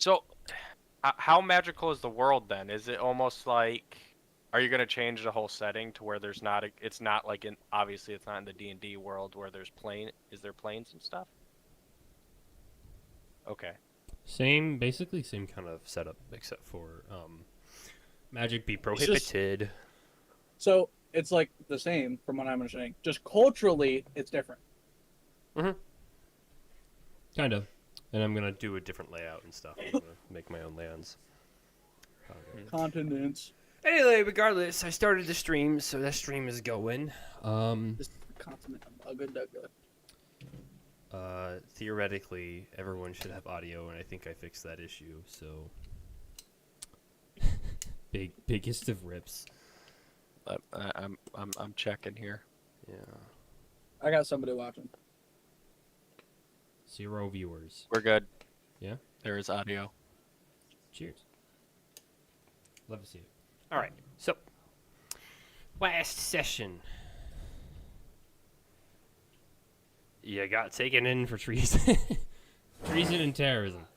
So, how magical is the world then? Is it almost like, are you gonna change the whole setting to where there's not it's not like in, obviously it's not in the D&D world where there's is there planes and stuff? Okay. Basically same kind of setup, except for magic be It's just prohibited. so it's like the same from what I'm understanding. Just culturally, it's different. Kind of. And I'm gonna do a different layout and stuff. I'm gonna make my own lands. Okay. Continents. Anyway, regardless, I started the stream, so that stream is going. This continent of Ugga Dugga. Theoretically, everyone should have audio, and I think I fixed that issue. So, biggest of rips. I'm checking here. Yeah. I got somebody watching. 0 viewers. We're good. Yeah? There is audio. Cheers. Love to see it. All right. So, last session. You got taken in for treason. Treason and terrorism.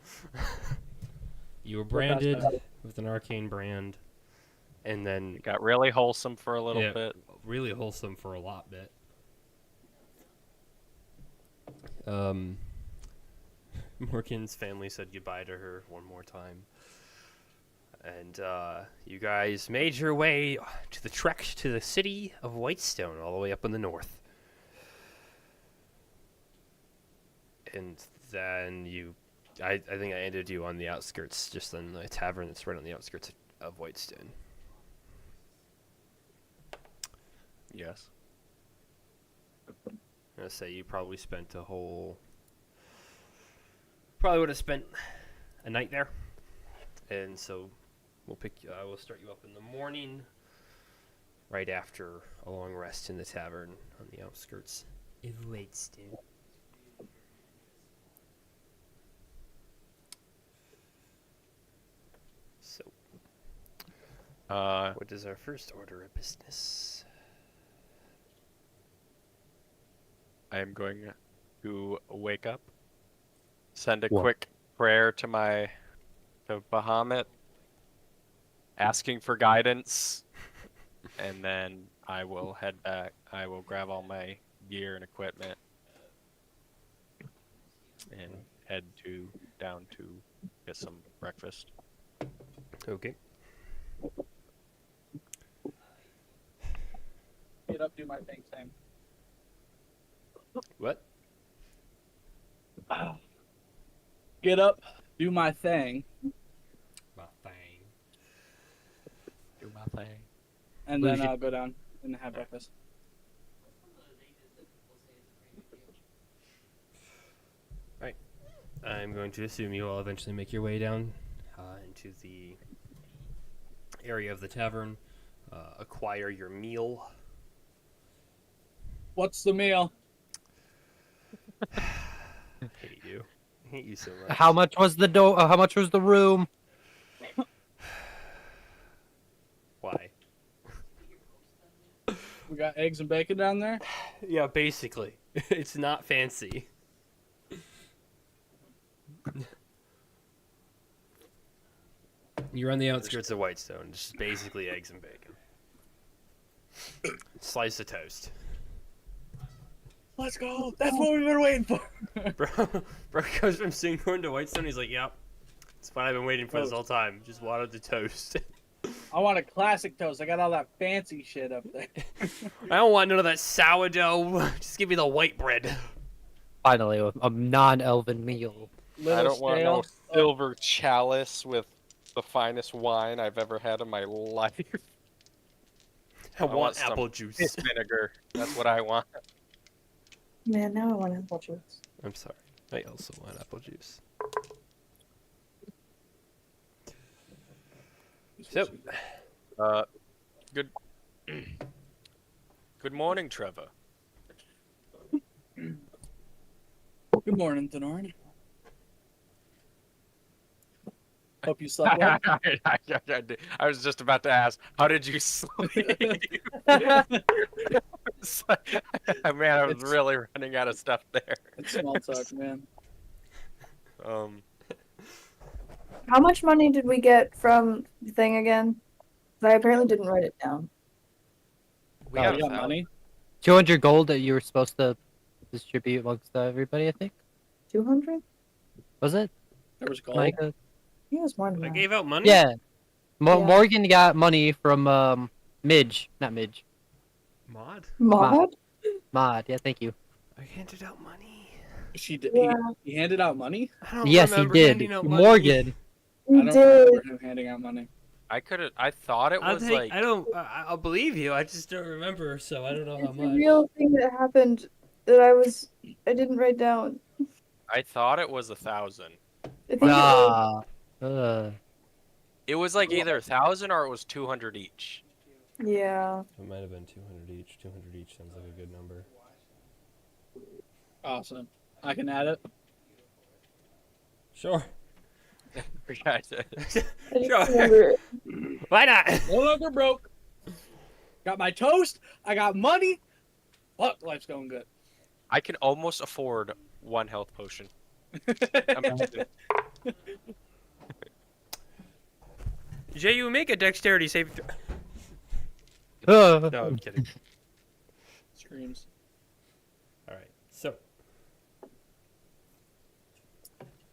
You were branded with an arcane brand. And then It got really wholesome for a little bit. really wholesome for a lot bit. Morgan's family said goodbye to her one more time. And you guys made your way to the trek to the city of Whitestone, all the way up in the north. And then I think I ended you on the outskirts, just in the tavern that's right on the outskirts of Whitestone. Yes. I'm gonna say you probably probably would have spent a night there. And so I will start you up in the morning, right after a long rest in the tavern on the outskirts of Whitestone. So, what is our first order of business? I am going to wake up, send a quick prayer to Bahamut, asking for guidance, and then I will head back. I will grab all my gear and equipment and head down to get some breakfast. Okay. Get up, do my thing, Sam. What? Get up, do my thing, My thing. Do my thing. and then I'll go down and have breakfast. Right. I'm going to assume you will eventually make your way down into the area of the tavern, acquire your meal. What's the meal? Hate you. Hate you so much. How much was the how much was the room? Why? We got eggs and bacon down there. Yeah, basically. It's not fancy. You're on the outskirts of Whitestone. Just basically eggs and bacon. Slice of toast. Let's go. That's what we've been waiting for. Bro goes from Singhorn to Whitestone. He's like, yep. It's what I've been waiting for this whole time. Just wanted the toast. I want a classic toast. I got all that fancy shit up there. I don't want none of that sourdough. Just give me the white bread. Finally, a non-elven meal. I don't want no stale. silver chalice with the finest wine I've ever had in my life. I want want some apple juice. Vinegar. That's what I want. Man, now I want apple juice. I'm sorry. I also want apple juice. So, Good. Good morning, Trevor. Good morning, Tenorin. Hope you slept well. I was just about to ask, how did you sleep? It's like, man, I was really running out of stuff there. It's small talk, man. How much money did we get from the thing again? 'Cause I apparently didn't write it down. We Oh, got You a got thousand. money? 200 gold that you were supposed to distribute amongst everybody, I think. 200? Was it? There was gold. Micah? He was more than I that. gave out money. Yeah. Yeah. Morgan got money from Midge. Not Midge. Mod. Mod? Mod. Yeah, thank you. I handed out money. Yeah. He handed out money? I don't Yes, he remember did. handing out money. Morgan. I You don't did. remember him handing out money. I thought it was like. I don't. I'll believe you. I just don't remember, so I don't know how It's a much. real thing that happened that I didn't write down. I thought it was 1,000. I think it was, Ah. It was like either 1,000 or it was 200 each. yeah. It might have been 200 each. 200 each sounds like a good number. Awesome. I can add it. Sure. I just Sure. remember it. Why not? No longer broke. Got my toast. I got money. Fuck, life's going good. I can almost afford 1 health potion. I'm kidding. Jay, you make a dexterity saving throw. No, I'm kidding. Screams. All right. So,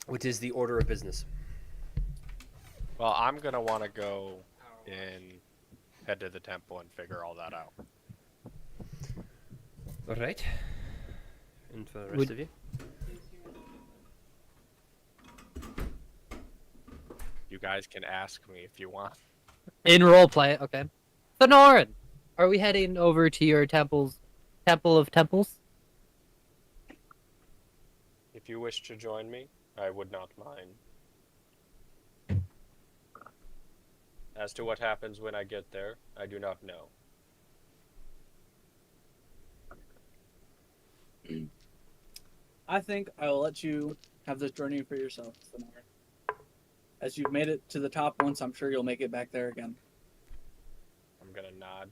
what is the order of business? Well, I'm gonna want to go and head to the temple and figure all that out. All right. And for the rest Would- of you? You guys can ask me if you want. In roleplay, okay. Sonoran, are we heading over to your Temple of Temples? If you wish to join me, I would not mind. As to what happens when I get there, I do not know. I think I will let you have this journey for yourself, Sonoran. As you've made it to the top once, I'm sure you'll make it back there again. I'm gonna nod.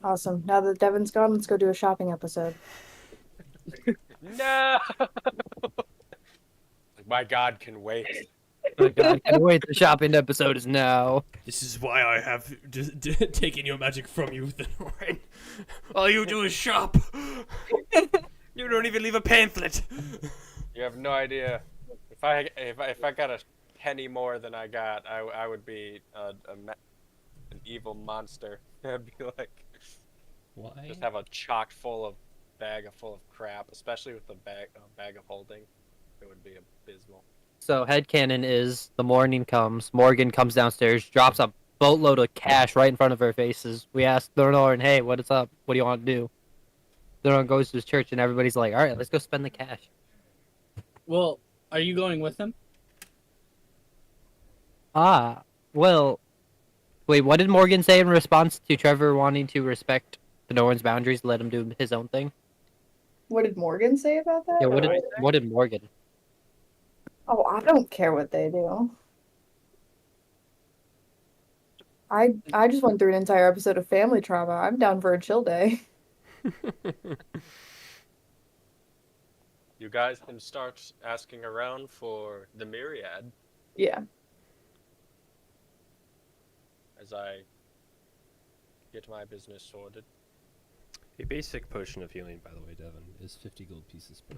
Awesome. Now that Devin's gone, let's go do a shopping episode. No! My God can wait. Oh God, can't wait. The shopping episode is now. This is why I have taken your magic from you, Thenorin. All you do is shop. You don't even leave a pamphlet. You have no idea. If I got a penny more than I got, I would be an evil monster. I'd be like, Why? just have a chock full of bag full of crap, especially with the bag of holding. It would be abysmal. So headcanon is the morning comes, Morgan comes downstairs, drops a boatload of cash right in front of her faces. We ask Sonoran, hey, what's up? What do you want to do? Sonoran goes to his church and everybody's like, alright, let's go spend the cash. Well, are you going with him? Ah, well, wait, what did Morgan say in response to Trevor wanting to respect Sonoran's boundaries, let him do his own thing? What did Morgan say about that? Yeah, what did Morgan? Oh, I don't care what they do. I just went through an entire episode of family trauma. I'm down for a chill day. You guys can start asking around for the myriad Yeah. as I get my business sorted. A basic potion of healing, by the way, Devin, is 50 gold pieces per.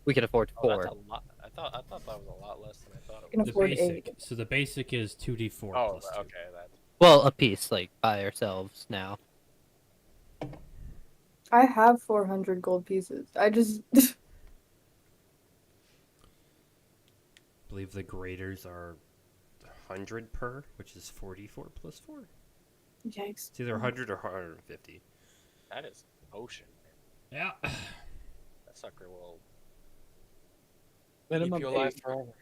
We can afford Oh, that's 4. a lot. I thought that was a lot less than I thought it Can was. The afford basic. 8. So the basic is 2d4 Oh, plus 2. okay, that. Well, a piece, like, by ourselves now. I have 400 gold pieces. I just I believe the graders are 100 per, which is 44 plus 4. yikes. It's either 100 or 150. That is potion. Yeah. That sucker will Minimum keep you alive 8. forever.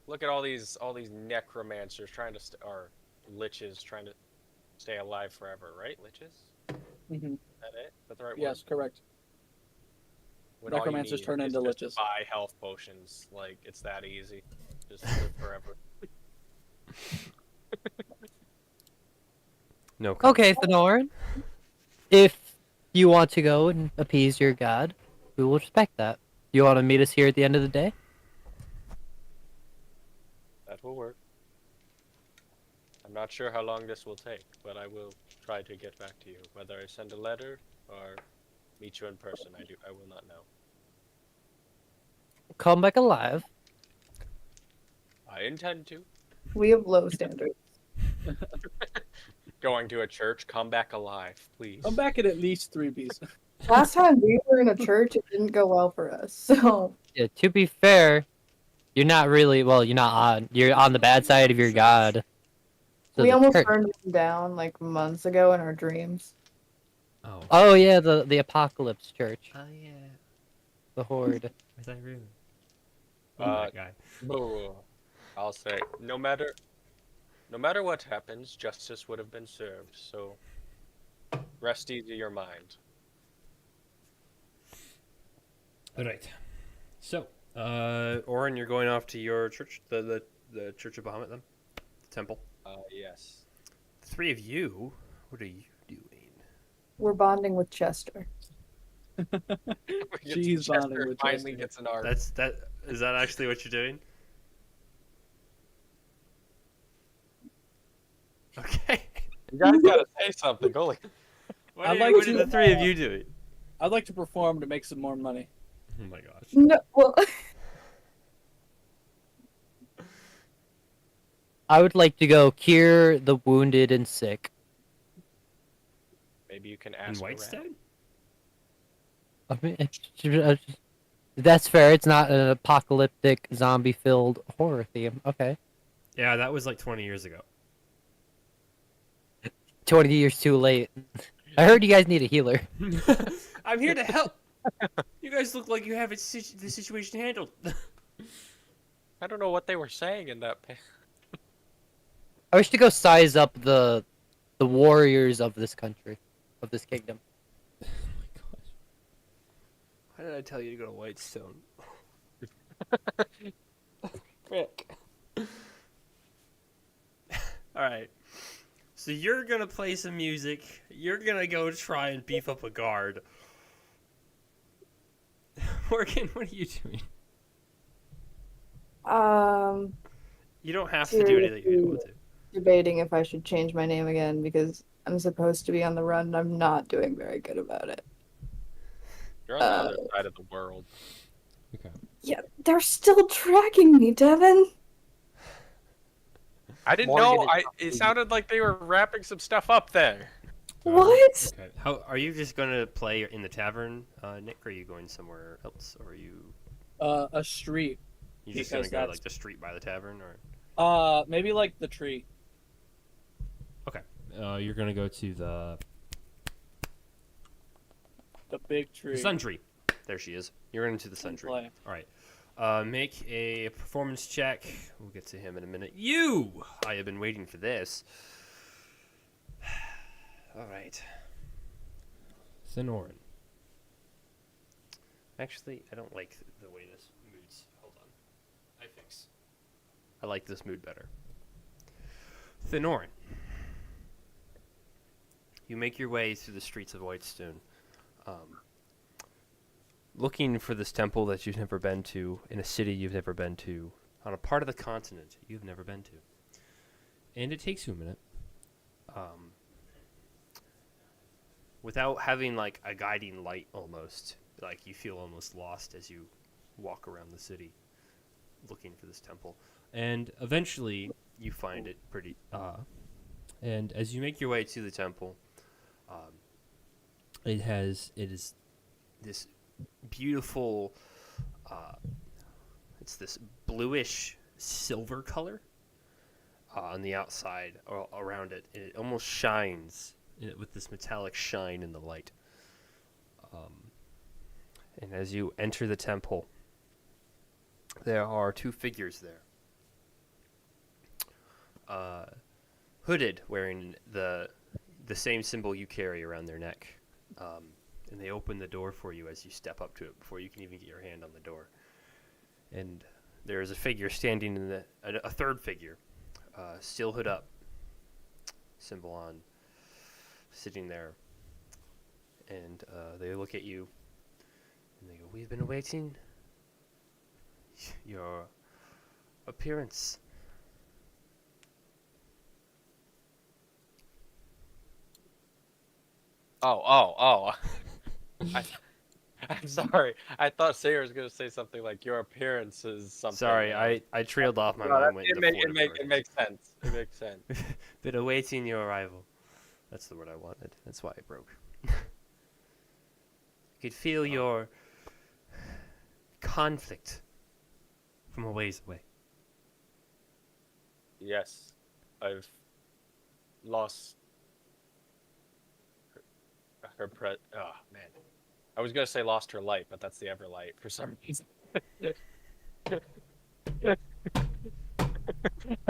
Look at all these necromancers trying to or liches trying to stay alive forever, right? Liches? Mhm. Is that it? That's the right Yes, word. correct. When all you Necromancers need turn is into just liches. buy health potions, like it's that easy. Just live forever. No. Okay, Sonoran. If you want to go and appease your god, we will respect that. You want to meet us here at the end of the day? That will work. I'm not sure how long this will take, but I will try to get back to you. Whether I send a letter or meet you in person, I will not know. Come back alive. I intend to. We have low standards. Going to a church, come back alive, please. I'm back at least 3 pieces. Last time we were in a church, it didn't go well for us. So Yeah, to be fair, you're not really well. You're on the bad side of your god. So we the almost church- burned him down like months ago in our dreams. Oh. Oh yeah, the apocalypse church, Oh yeah. the horde. Was I really? That guy. Boo. I'll say, no matter what happens, justice would have been served. So, rest easy your mind. All right. So, Orin, you're going off to your church, the Church of Bahamut, then, the temple. Yes. The three of you. What are you doing? We're bonding with Chester. She's bonding with finally Chester. gets an arc. Is that actually what you're doing? Okay. You guys gotta say something. Holy. What I'd are, like what to, are the three of you doing? I'd like to perform to make some more money. Oh my gosh. No, well, I would like to go cure the wounded and sick. Maybe you can In ask around. Whitestone? I mean, that's fair. It's not an apocalyptic, zombie-filled horror theme. Okay, Yeah, that was like 20 years ago. 20 years too late. I heard you guys need a healer. I'm here to help. You guys look like you have the situation handled. I don't know what they were saying in that. I wish to go size up the warriors of this country, of this kingdom. Why did I tell you to go to Whitestone? Frick. Alright. So you're gonna play some music. You're gonna go try and beef up a guard. Morgan, what are you doing? You don't have to do anything if you don't want to. debating if I should change my name again because I'm supposed to be on the run and I'm not doing very good about it. You're on the other side of the world. Yeah, they're still tracking me, Devin. I didn't Morgan know. is It sounded like they were wrapping some stuff up there. What? Okay. How are you just gonna play in the tavern, Nick? Or are you going somewhere else, or are you A street. just Because gonna go that's- like the street by the tavern, or Maybe like the tree. you're gonna go to the The big tree. sun tree? There she is. You're into the sun and tree. play. All right. Make a performance check. We'll get to him in a minute. I have been waiting for this. All right. Thenorin. Actually, I don't like the way this mood's. Hold on. I like this mood better. Thenorin. You make your way through the streets of Whitestone. Looking for this temple that you've never been to, in a city you've never been to, on a part of the continent you've never been to. And it takes you a minute. Without having like a guiding light almost, like you feel almost lost as you walk around the city looking for this temple. And eventually you find it pretty, and as you make your way to the temple, it is this beautiful, it's this bluish silver color on the outside around it. It almost shines with this metallic shine in the light. And as you enter the temple, there are two figures there. Hooded, wearing the same symbol you carry around their neck. And they open the door for you as you step up to it before you can even get your hand on the door. And there is a figure standing in a third figure, still hood up, symbol on, sitting there. And they look at you, and they go, "We've been waiting your appearance. Oh. I, I'm sorry. I thought Sarah was gonna say something like your appearance is something. Sorry, I trailed off. My No, mind went into Fort of it Darkness. makes sense. It makes sense. Been awaiting your arrival. That's the word I wanted. That's why I broke. Could feel your conflict from a ways away. Yes, I've lost her Oh man, I was gonna say lost her light, but that's the Everlight for some reason.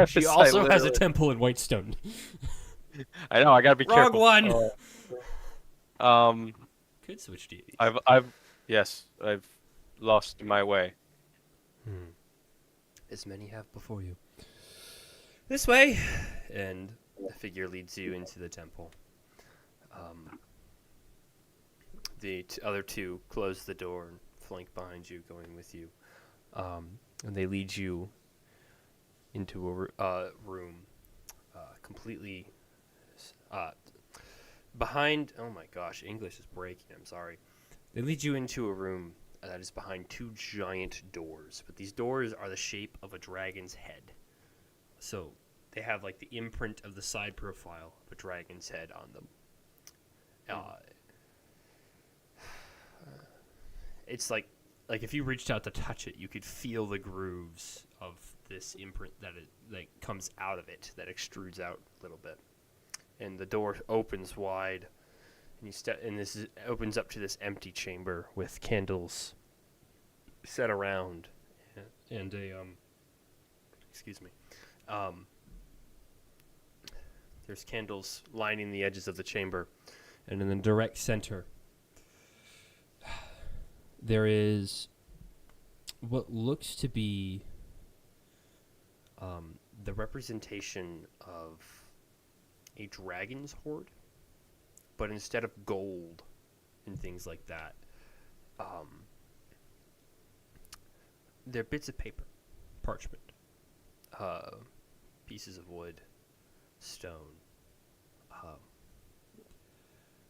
She also has a temple in Whitestone. I know. I gotta be Wrong careful. one. Could switch deities. Yes, I've lost my way. As many have before you. This way, and the figure leads you into the temple. The other two close the door and flank behind you, going with you. And they lead you into a room, completely behind. Oh my gosh, English is breaking. I'm sorry. They lead you into a room that is behind two giant doors, but these doors are the shape of a dragon's head. So they have like the imprint of the side profile of a dragon's head on them. It's like if you reached out to touch it, you could feel the grooves of this imprint that comes out of it, that extrudes out a little bit. And the door opens wide, and you step, and opens up to this empty chamber with candles set around, and there's candles lining the edges of the chamber, and in the direct center, there is what looks to be the representation of a dragon's hoard, but instead of gold and things like that, they're bits of paper, parchment, pieces of wood, stone.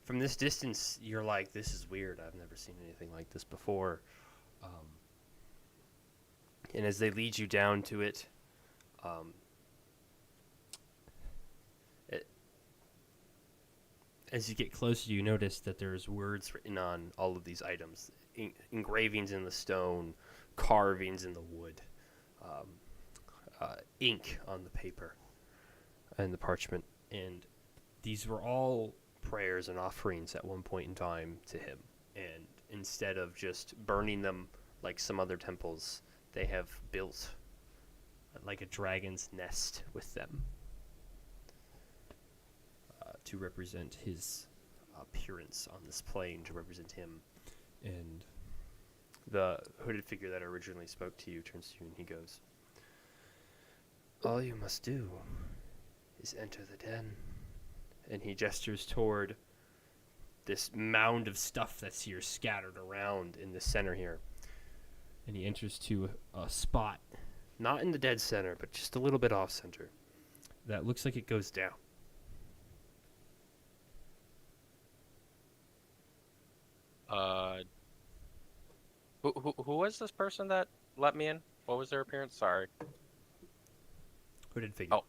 From this distance, you're like, this is weird. I've never seen anything like this before. And as they lead you down to it, as you get closer, you notice that there's words written on all of these items, engravings in the stone, carvings in the wood, ink on the paper and the parchment. And these were all prayers and offerings at one point in time to him. And instead of just burning them like some other temples, they have built like a dragon's nest with them to represent his appearance on this plane, to represent him. And the hooded figure that originally spoke to you turns to you and he goes, "All you must do is enter the den." And he gestures toward this mound of stuff that's here scattered around in the center here. And he enters to a spot, not in the dead center, but just a little bit off center, that looks like it goes down. Who was this person that let me in? What was their appearance? Sorry. Hooded figure. Oh.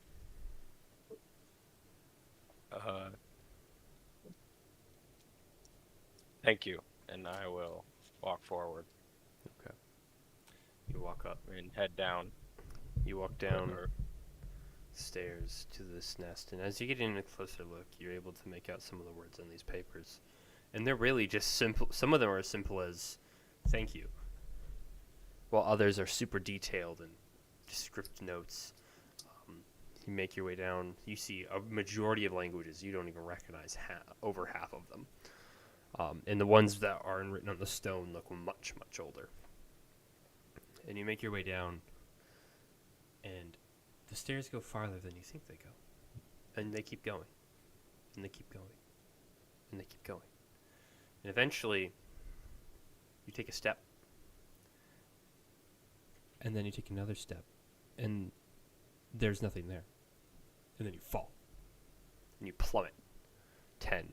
Thank you, and I will walk forward Okay. You walk up. and head down. You walk down stairs to this nest, and as you get in a closer look, you're able to make out some of the words on these papers. And they're really just simple. Some of them are as simple as "thank you," while others are super detailed and script notes. You make your way down. You see a majority of languages you don't even recognize, over half of them. And the ones that are written on the stone look much, much older. And you make your way down, and the stairs go farther than you think they go. And they keep going. And they keep going. And they keep going. And eventually, you take a step. And then you take another step, and there's nothing there. And then you fall. And you plummet. 10,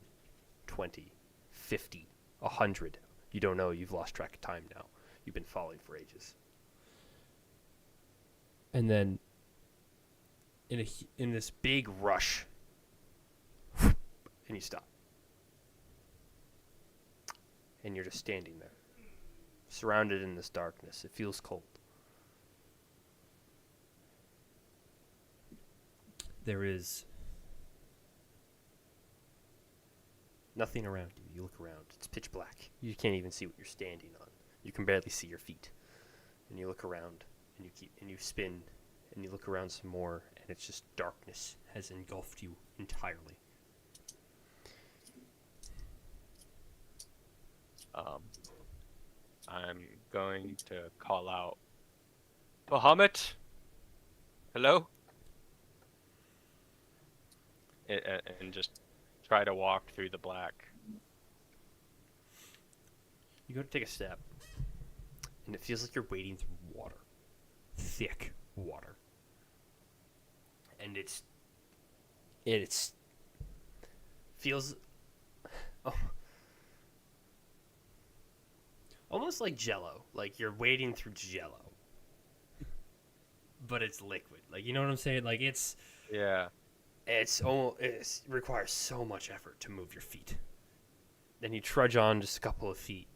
20, 50, 100. You don't know. You've lost track of time now. You've been falling for ages. And then, in this big rush, and you stop. And you're just standing there, surrounded in this darkness. It feels cold. There is nothing around you. You look around. It's pitch black. You can't even see what you're standing on. You can barely see your feet. And you look around, and you spin, and you look around some more, and it's just darkness has engulfed you entirely. I'm going to call out, Bahamut? Hello? And just try to walk through the black. You go to take a step, and it feels like you're wading through water. Thick water. And it's feels almost like Jello. Like you're wading through Jello. But it's liquid. Like, you know what I'm saying? Like, Yeah. it requires so much effort to move your feet. Then you trudge on just a couple of feet,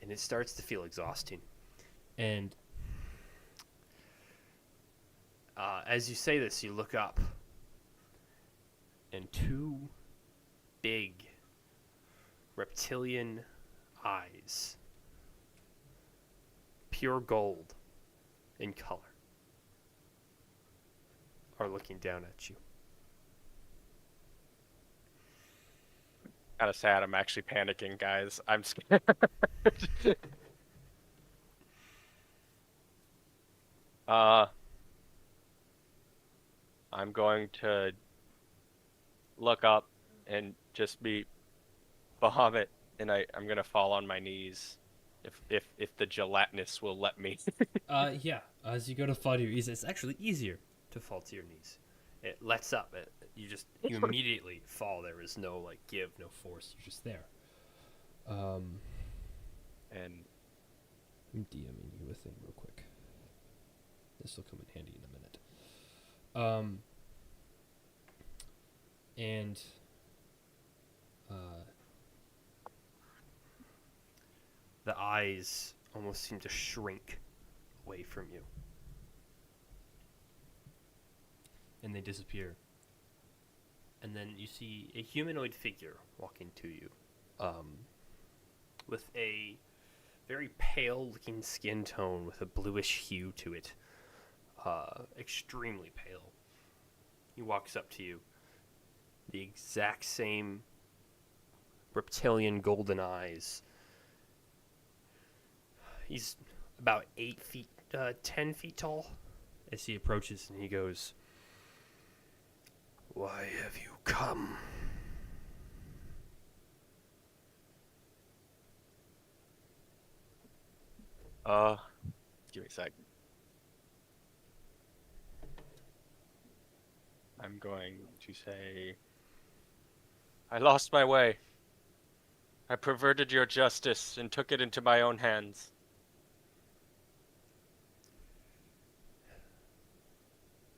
and it starts to feel exhausting. And as you say this, you look up, and two big reptilian eyes, pure gold in color, are looking down at you. Kind of sad. I'm actually panicking, guys. I'm scared. I'm going to look up and just be Bahamut, and I'm gonna fall on my knees, if the gelatinous will let me. Yeah. As you go to fall to your knees, it's actually easier to fall to your knees. It lets up. You immediately fall. There is no give, no force. You're just there. And I'm DMing you a thing real quick. This will come in handy in a minute. The eyes almost seem to shrink away from you. And they disappear. And then you see a humanoid figure walking to you, with a very pale-looking skin tone with a bluish hue to it, extremely pale. He walks up to you, the exact same reptilian golden eyes. He's about 10 feet tall as he approaches, and he goes, "Why have you come?" Give me a sec. I'm going to say, I lost my way. I perverted your justice and took it into my own hands.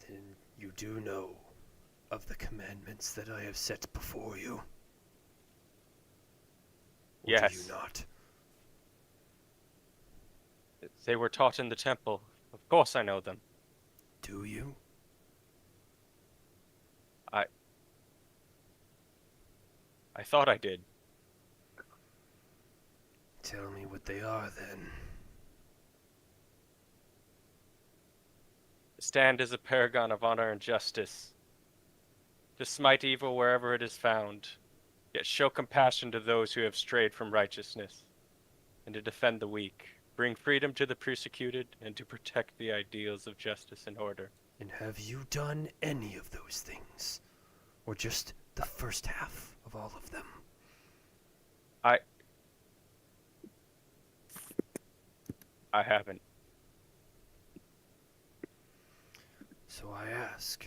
Then you do know of the commandments that I have set before you? Or Yes. do you not? They were taught in the temple. Of course I know them. Do you? I thought I did. Tell me what they are, then. Stand as a paragon of honor and justice. To smite evil wherever it is found, yet show compassion to those who have strayed from righteousness, and to defend the weak, bring freedom to the persecuted, and to protect the ideals of justice and order. And have you done any of those things? Or just the first half of all of them? I haven't. So I ask,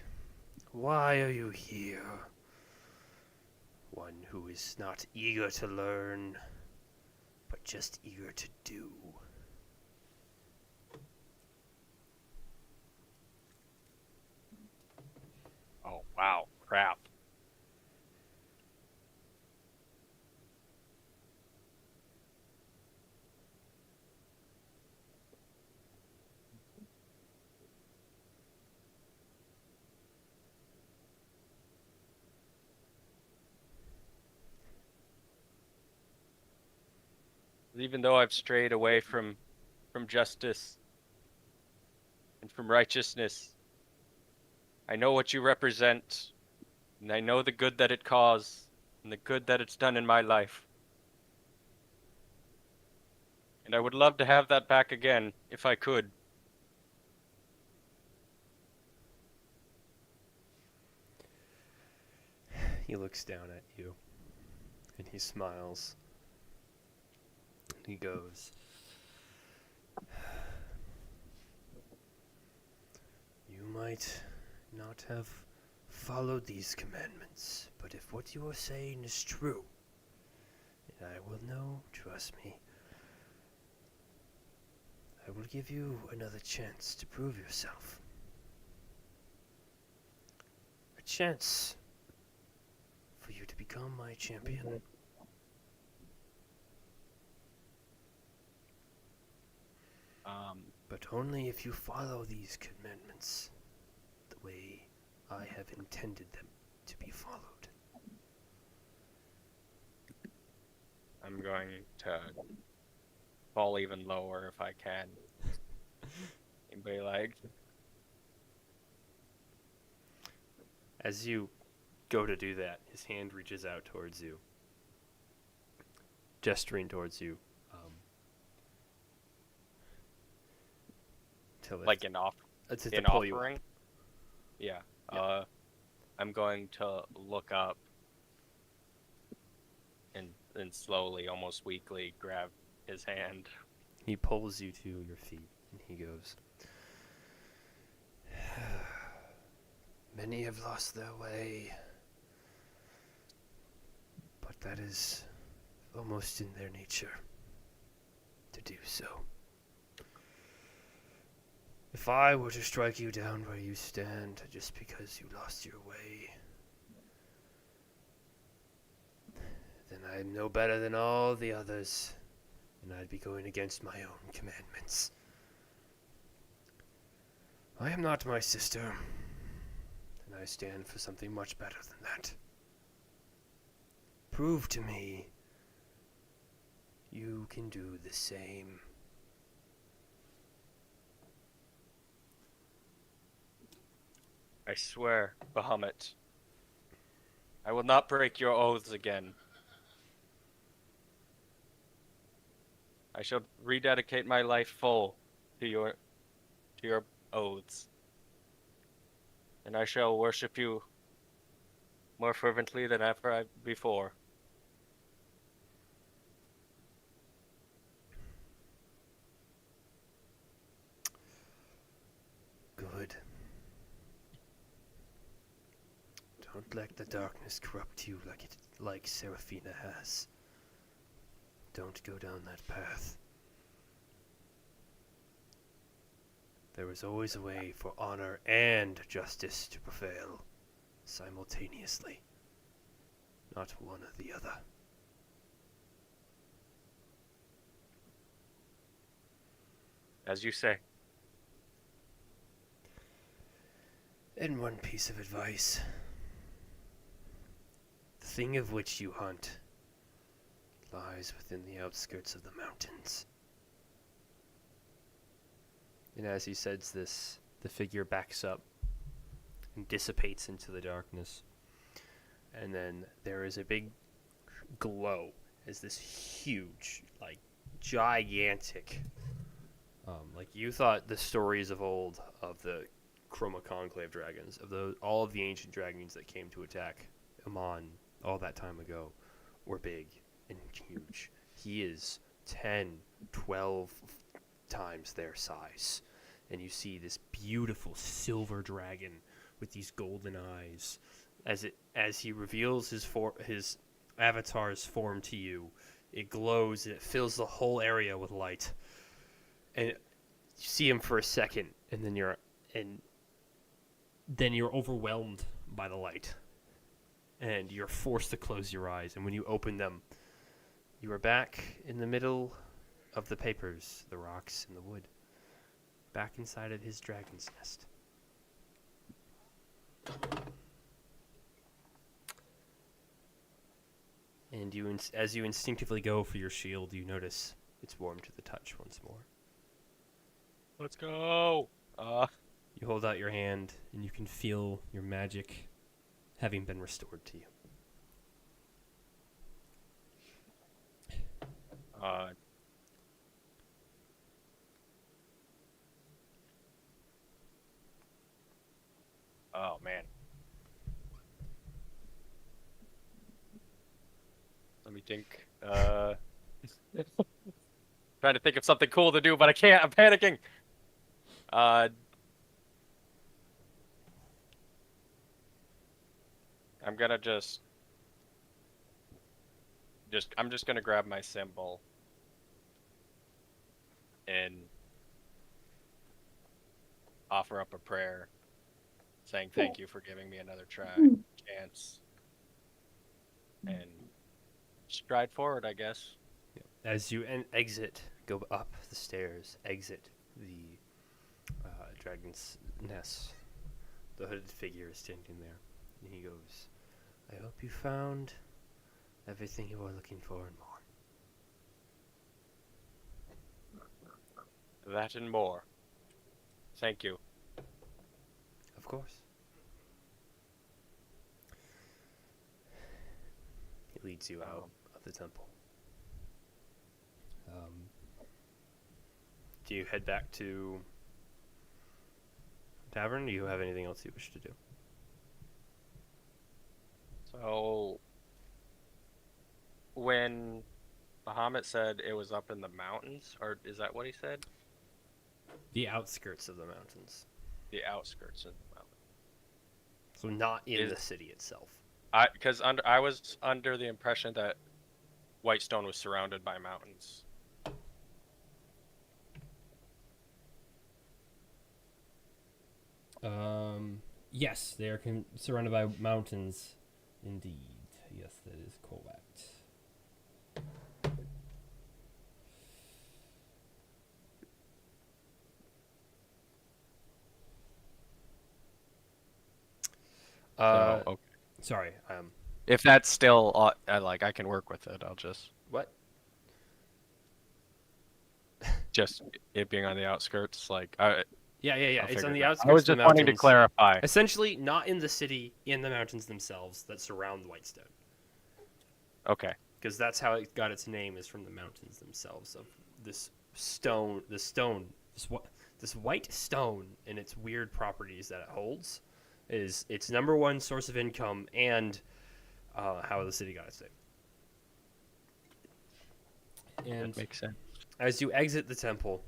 why are you here? One who is not eager to learn, but just eager to do. Oh, wow. Crap. Even though I've strayed away from justice and from righteousness, I know what you represent, and I know the good that it caused, and the good that it's done in my life. And I would love to have that back again, if I could. He looks down at you, and he smiles. And he goes, "You might not have followed these commandments, but if what you are saying is true, and I will know, trust me, I will give you another chance to prove yourself. A chance for you to become my champion. But only if you follow these commandments the way I have intended them to be followed." I'm going to fall even lower if I can. Anybody like? As you go to do that, his hand reaches out towards you, gesturing towards you. Till Like an to an pull you up. offering? Yeah. Yeah. I'm going to look up and slowly, almost weakly, grab his hand. He pulls you to your feet, and he goes, "Many have lost their way, but that is almost in their nature to do so. If I were to strike you down where you stand just because you lost your way, then I am no better than all the others, and I'd be going against my own commandments. I am not my sister, and I stand for something much better than that. Prove to me you can do the same." I swear, Bahamut, I will not break your oaths again. I shall rededicate my life full to your oaths. And I shall worship you more fervently than ever before. Good. Don't let the darkness corrupt you like Seraphina has. Don't go down that path. There is always a way for honor and justice to prevail simultaneously, not one or the other. As you say. And one piece of advice. The thing of which you hunt lies within the outskirts of the mountains. And as he says this, the figure backs up and dissipates into the darkness. And then there is a big glow as this huge, gigantic, like you thought the stories of old of the Chroma Conclave dragons, of all of the ancient dragons that came to attack Amon all that time ago, were big and huge. He is 10, 12 times their size. and you see this beautiful silver dragon with these golden eyes. As he reveals his avatar's form to you, it glows and it fills the whole area with light. And you see him for a second, and then you're overwhelmed by the light, and you're forced to close your eyes. And when you open them, you are back in the middle of the papers, the rocks, and the wood, back inside of his dragon's nest. And as you instinctively go for your shield, you notice it's warm to the touch once more. Let's go. You hold out your hand, and you can feel your magic having been restored to you. Oh man. Let me think. Trying to think of something cool to do, but I can't. I'm panicking. I'm gonna I'm just gonna grab my symbol and offer up a prayer saying thank you for giving me another chance and stride forward, I guess. As you go up the stairs, exit the dragon's nest, the hooded figure is standing there, and he goes, "I hope you found everything you were looking for and more." That and more. Thank you. Of course. He leads you out of the temple. Do you head back to tavern? Do you have anything else you wish to do? So, when Bahamut said it was up in the mountains, or is that what he said? The outskirts of the mountains. The outskirts of the mountains. So not in the city itself. Because I was under the impression that Whitestone was surrounded by mountains. Yes, they are surrounded by mountains. Indeed. Yes, that is correct. Okay. Sorry. If that's still I can work with it. I'll just What? just it being on the outskirts, like Yeah. I'll It's figure on the it out. outskirts I was of the just wanting to mountains. clarify. Essentially, not in the city, in the mountains themselves that surround Whitestone. Okay. Because that's how it got its name, is from the mountains themselves of this stone, this white stone and its weird properties that it holds is its number one source of income and how the city got its name. And That makes sense. as you exit the temple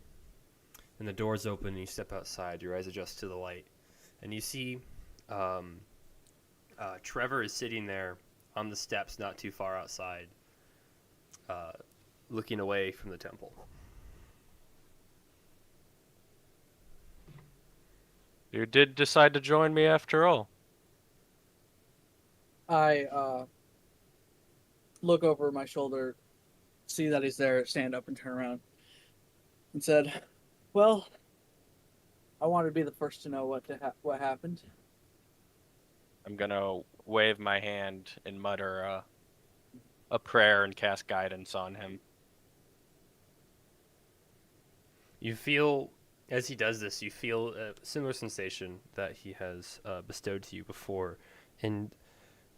and the doors open and you step outside, your eyes adjust to the light, and you see Trevor is sitting there on the steps not too far outside, looking away from the temple. You did decide to join me after all. I look over my shoulder, see that he's there, stand up and turn around, and said, "Well, I wanted to be the first to know what happened." I'm gonna wave my hand and mutter a prayer and cast guidance on him. You feel, as he does this, you feel a similar sensation that he has bestowed to you before, and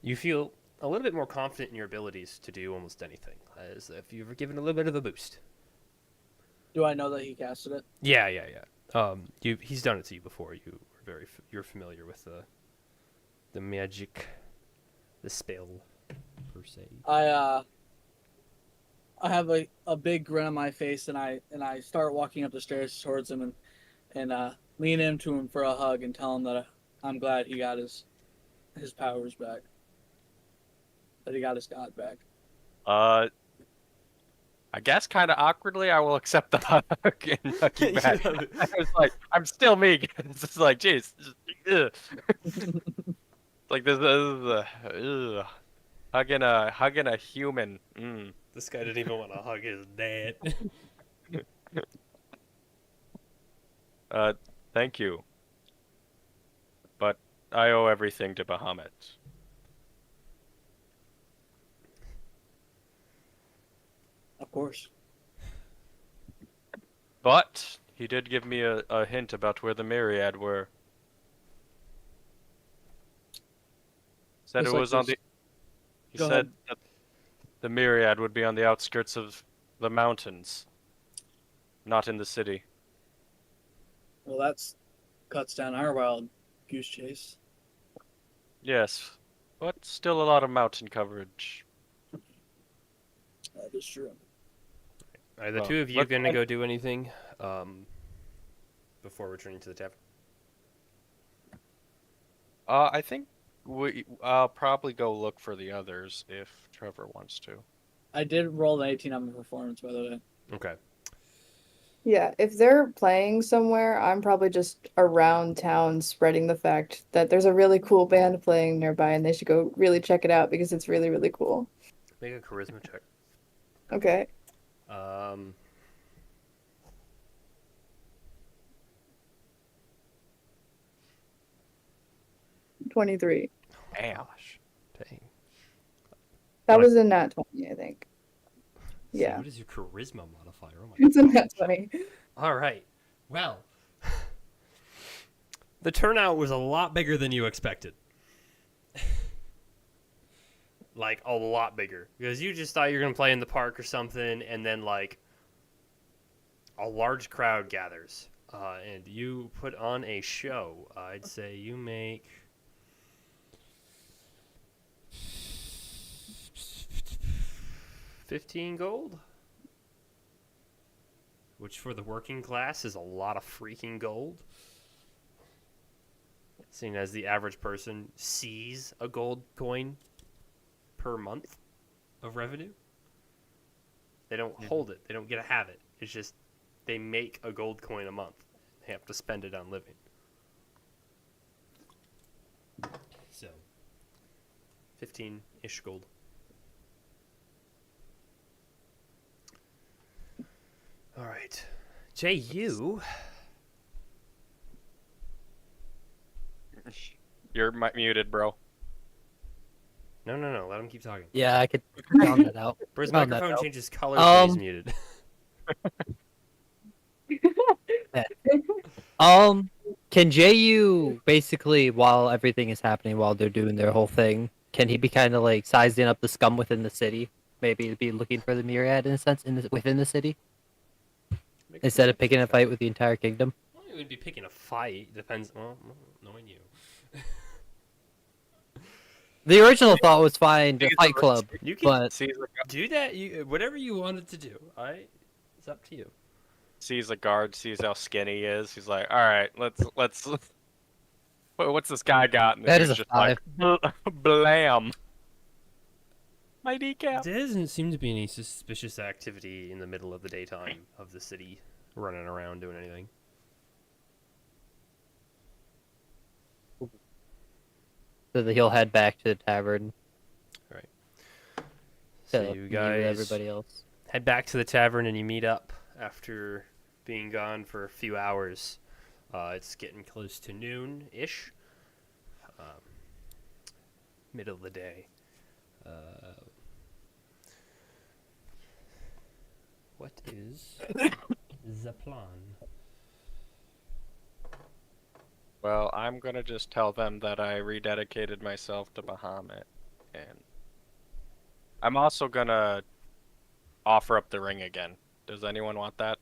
you feel a little bit more confident in your abilities to do almost anything, as if you were given a little bit of a boost. Do I know that he casted it? Yeah. He's done it to you before. You're familiar with the magic, the spell, per se. I have a big grin on my face, and I start walking up the stairs towards him, and and lean into him for a hug and tell him that I'm glad he got his powers back. That he got his god back. I guess kind of awkwardly, I will accept the hug and hug you back. I was like, I'm still me. It's just like, jeez. Like this is hugging a human. Mm. This guy didn't even want to hug his dad. Thank you. But I owe everything to Bahamut. Of course. But he did give me a hint about where the Myriad were. Said Looks it like was on there's- the. He Go said ahead. that the Myriad would be on the outskirts of the mountains, not in the city. Well, that's cuts down our wild goose chase. Yes, but still a lot of mountain coverage. That is true. Are the Well, two of you let's gonna find- go do anything before returning to the tavern? I think I'll probably go look for the others if Trevor wants to. I did roll an 18 on my performance, by the way. Okay. Yeah, if they're playing somewhere, I'm probably just around town spreading the fact that there's a really cool band playing nearby and they should go really check it out because it's really, really cool. Make a charisma check. Okay. 23. Damn. Dang. That What? was a nat 20, I think. So Yeah. what is your charisma modifier? Oh my It's a nat 20. All right. Well, the turnout was a lot bigger than you expected. Like a lot bigger, because you just thought you were gonna play in the park or something, and then like a large crowd gathers, and you put on a show. I'd say you make 15 gold. Which for the working class is a lot of freaking gold. Seeing as the average person sees a gold coin per month of revenue. They don't hold it. They don't get to have it. It's just they make a gold coin a month. They have to spend it on living. So 15-ish gold. All right. Jay, you. You're muted, bro. No. Let him keep talking. Yeah, I could round that out. But his Round that microphone out. changes color when he's Um, muted. Can JU basically, while everything is happening, while they're doing their whole thing, can he be kind of like sizing up the scum within the city? Maybe be looking for the Myriad in a sense within the city instead of picking a fight with the entire kingdom. Well, you would be picking a fight. Depends. Well, knowing you. The original thought was find a Fight Club, You can but Sees do that. You whatever you wanted to do. All right, it's up to you. a guard, sees how skinny he is. He's like, all right, let's. What's this guy got? And That he's is a just like, blam. My decap. There doesn't seem to be any suspicious activity in the middle of the daytime of the city, running around doing anything. so that he'll head back to the tavern. So to you meet with guys everybody else. head back to the tavern and you meet up after being gone for a few hours. It's getting close to noon-ish. Middle of the day. What is the plan? Well, I'm gonna just tell them that I rededicated myself to Bahamut, and I'm also gonna offer up the ring again. Does anyone want that?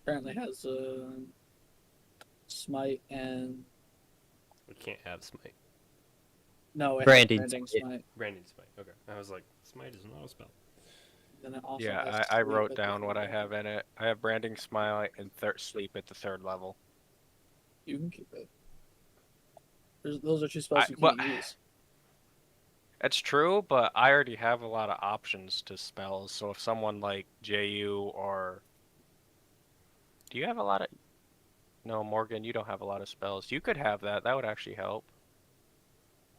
Apparently has smite and We can't have smite. no, it has Branding branding smite. smite. Branding smite. Okay. I was like, smite is not a spell. and it also Yeah, has I sleep wrote at the down what I third have level. in it. I have branding smile and sleep at the 3rd level. You can keep it. Those are two spells you well, can't use. It's true, but I already have a lot of options to spells. So if someone like JU or do you have a lot of? No, Morgan, you don't have a lot of spells. You could have that. That would actually help.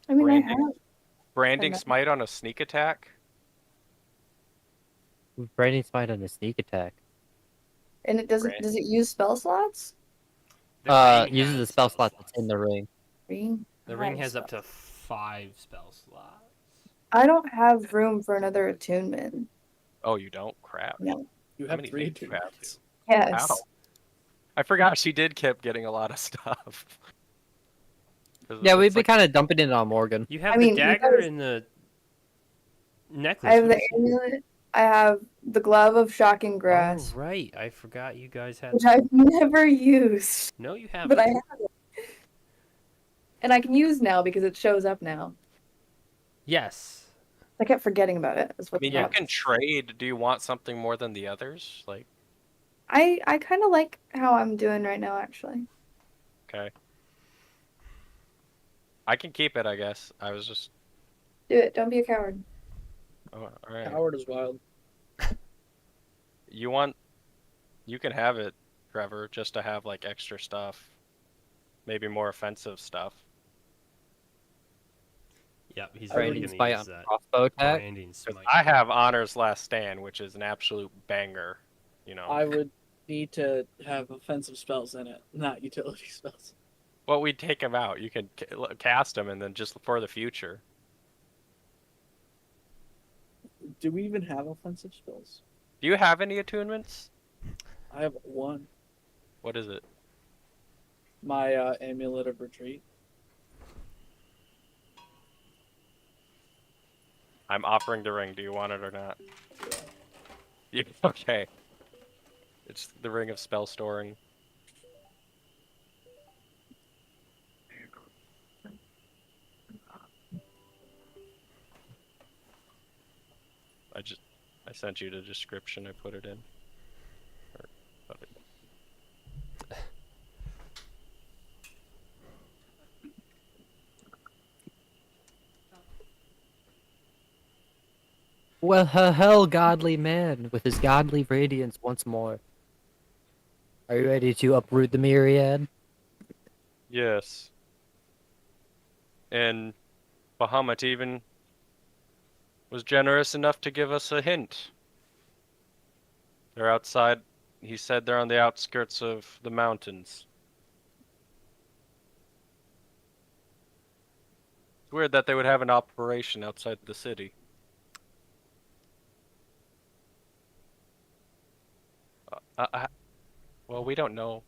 I mean, Branding, branding know. smite on a sneak attack. Branding Smite on a sneak attack. and it doesn't. Brand- Does it use spell slots? The ring Uses has the spell slot that's slots. in the ring. Ring. The ring has has up spell- to 5 spell slots. I don't have room for another attunement. Oh, you don't? Crap. No. You How have many 3 things do you have? attunements. Yes. Ow. I forgot she did keep getting a lot of stuff. 'Cause Yeah, it's we've been like- kind of dumping it on Morgan. You have I the mean, you dagger guys- and the necklace. I have What the is it? amulet. I have the glove of shocking grass, Oh, right. I forgot you guys had. which I've never used, No, you haven't. but I have it. And I can use now because it shows up now. Yes. I kept forgetting about it. That's I what mean, the you problem can is. trade. Do you want something more than the others? Like, I kind of like how I'm doing right now, actually. okay. I can keep it, I guess. I was just. Do it. Don't be a coward. Oh, all right. Howard is wild. You want. You can have it, Trevor, just to have like extra stuff. Maybe more offensive stuff. Yep, he's I really Branding gonna Smite use on that. crossbow attack. Branding 'Cause smite. I have Honor's Last Stand, which is an absolute banger. You know. I would need to have offensive spells in it, not utility spells. Well, we take them out. You can cast them, and then just for the future. Do we even have offensive spells? Do you have any attunements? I have one. What is it? My amulet of retreat. I'm offering the ring. Do you want it or not? Yeah. Okay. It's the ring of spell storing. I sent you the description. I put it in. Or, put it. Well, hell, godly man, with his godly radiance once more. Are you ready to uproot the myriad? Yes. And Bahamut even was generous enough to give us a hint. They're outside. He said they're on the outskirts of the mountains. It's weird that they would have an operation outside the city. Well, we don't know.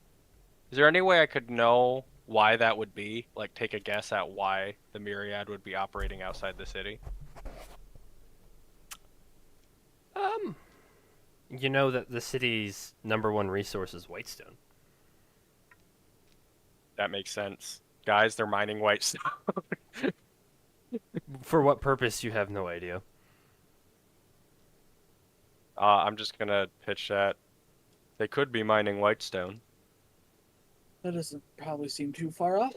Is there any way I could know why that would be? Like, take a guess at why the Myriad would be operating outside the city? You know that the city's #1 resource is Whitestone. That makes sense. Guys, they're mining whitestone. For what purpose, you have no idea. I'm just gonna pitch that. They could be mining whitestone. That doesn't probably seem too far off.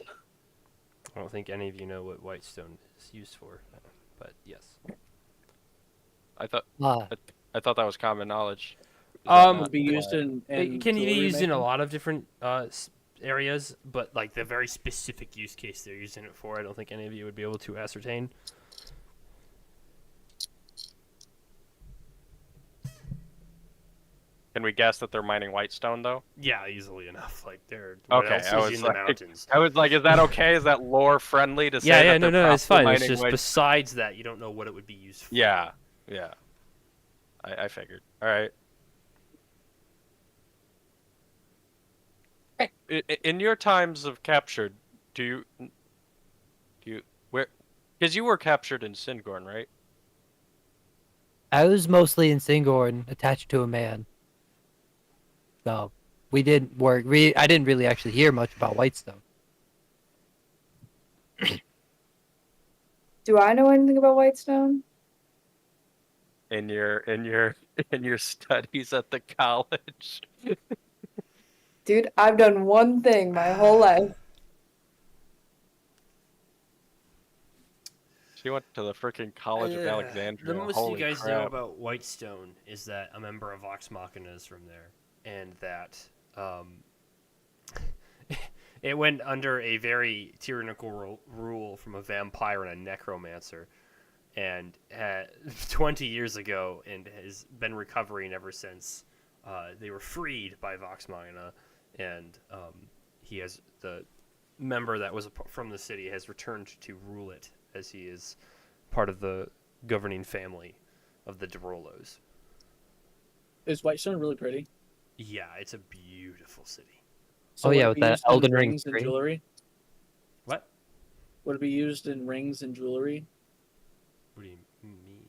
I don't think any of you know what Whitestone is used for, but yes. I thought Ah, I thought that was common knowledge. Is that It Um, would be used in It can be jewelry used in a making? lot of different areas, but like the very specific use case they're using it for, I don't think any of you would be able to ascertain. Can we guess that they're mining whitestone though? Yeah, easily enough. Like they're what Okay, else I is was in the like- mountains? I was like, is that okay? Is that lore friendly to say? Yeah, that yeah, no, they're no, it's probably fine. It's mining just white- besides that, you don't know what it would be used for. Yeah, yeah. I figured. All right. In your times of captured, do you where? Because you were captured in Singorn, right? I was mostly in Singorn, attached to a man. So, we didn't work. I didn't really actually hear much about Whitestone. Do I know anything about Whitestone? in your in your studies at the college. Dude, I've done one thing my whole life. She went to the freaking College of Alexandria. The most Holy you guys crap. know about Whitestone is that a member of Vox Machina is from there, and that it went under a very tyrannical rule from a vampire and a necromancer, and 20 years ago, and has been recovering ever since. They were freed by Vox Machina, and he has the member that was from the city has returned to rule it, as he is part of the governing family of the Derolos. Is Whitestone really pretty? Yeah, it's a beautiful city. So Oh, would yeah, it with be that used in Elden Ring rings and tree. jewelry? What? Would it be used in rings and jewelry? What do you mean?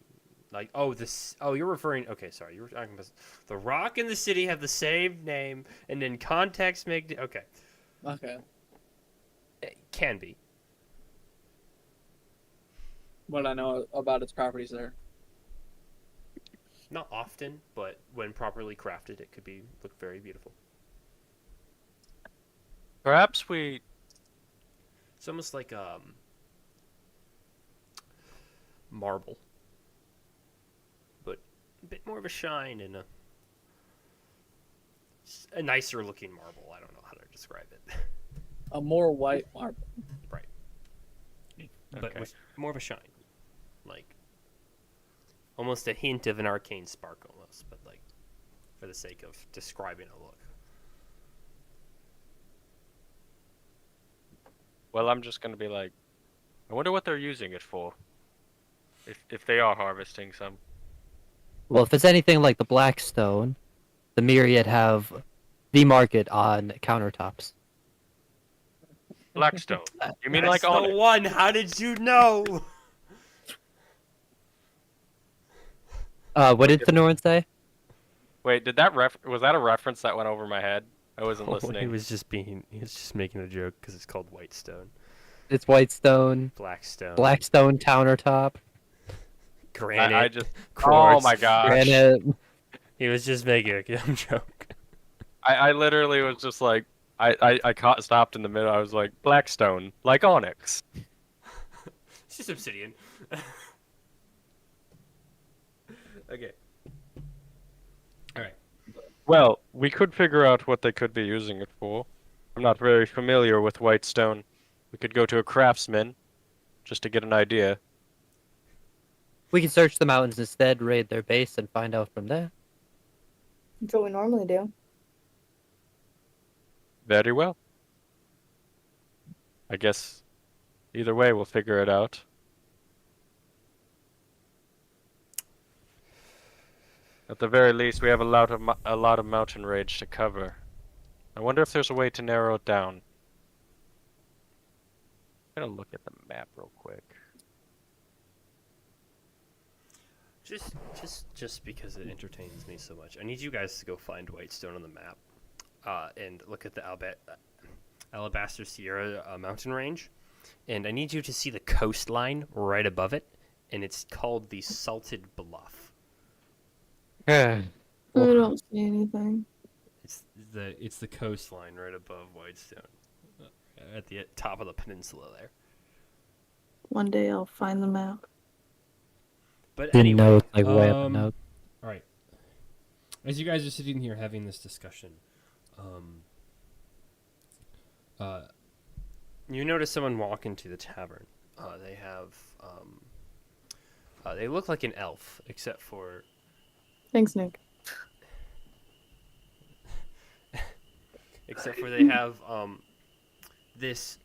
Like, oh, this. Oh, you're referring. Okay, sorry. You were talking about the Rock and the city have the same name, and in context make. Okay, Okay. it can be. What I know about its properties there. Not often, but when properly crafted, it could be look very beautiful. Perhaps we It's almost like marble, but a bit more of a shine and a nicer looking marble. I don't know how to describe it, A more white marble. but Okay. with more of a shine, like almost a hint of an arcane spark, almost, but like for the sake of describing a look. Well, I'm just gonna be like, I wonder what they're using it for. If they are harvesting some. Well, if it's anything like the Blackstone, the Myriad have the market on countertops. Blackstone. You mean That's like on the it? one? How did you know? What did the Norn say? Wait, was that a reference that went over my head? I wasn't listening. He was just making a joke because it's called Whitestone, It's Whitestone, Blackstone, Blackstone countertop, granite, I just Oh quartz. my gosh. granite. He was just making a dumb joke. I literally was just like I stopped in the middle. I was like, Blackstone, like onyx. It's just obsidian. Okay. All right. Well, we could figure out what they could be using it for. I'm not very familiar with Whitestone. We could go to a craftsman just to get an idea. We can search the mountains instead, raid their base, and find out from there. That's what we normally do. Very well. I guess either way we'll figure it out. At the very least, we have a lot of mountain range to cover. I wonder if there's a way to narrow it down. I'm gonna look at the map real quick. Just because it entertains me so much, I need you guys to go find Whitestone on the map, and look at the Alabaster Sierra mountain range, and I need you to see the coastline right above it, and it's called the Salted Bluff. I don't see anything. It's the coastline right above Whitestone, at the top of the peninsula there. One day I'll find the map. But Didn't anyway, know it's like way up the note. all right. As you guys are sitting here having this discussion, you notice someone walk into the tavern. They have, they look like an elf, except for Thanks, Nick. they have this.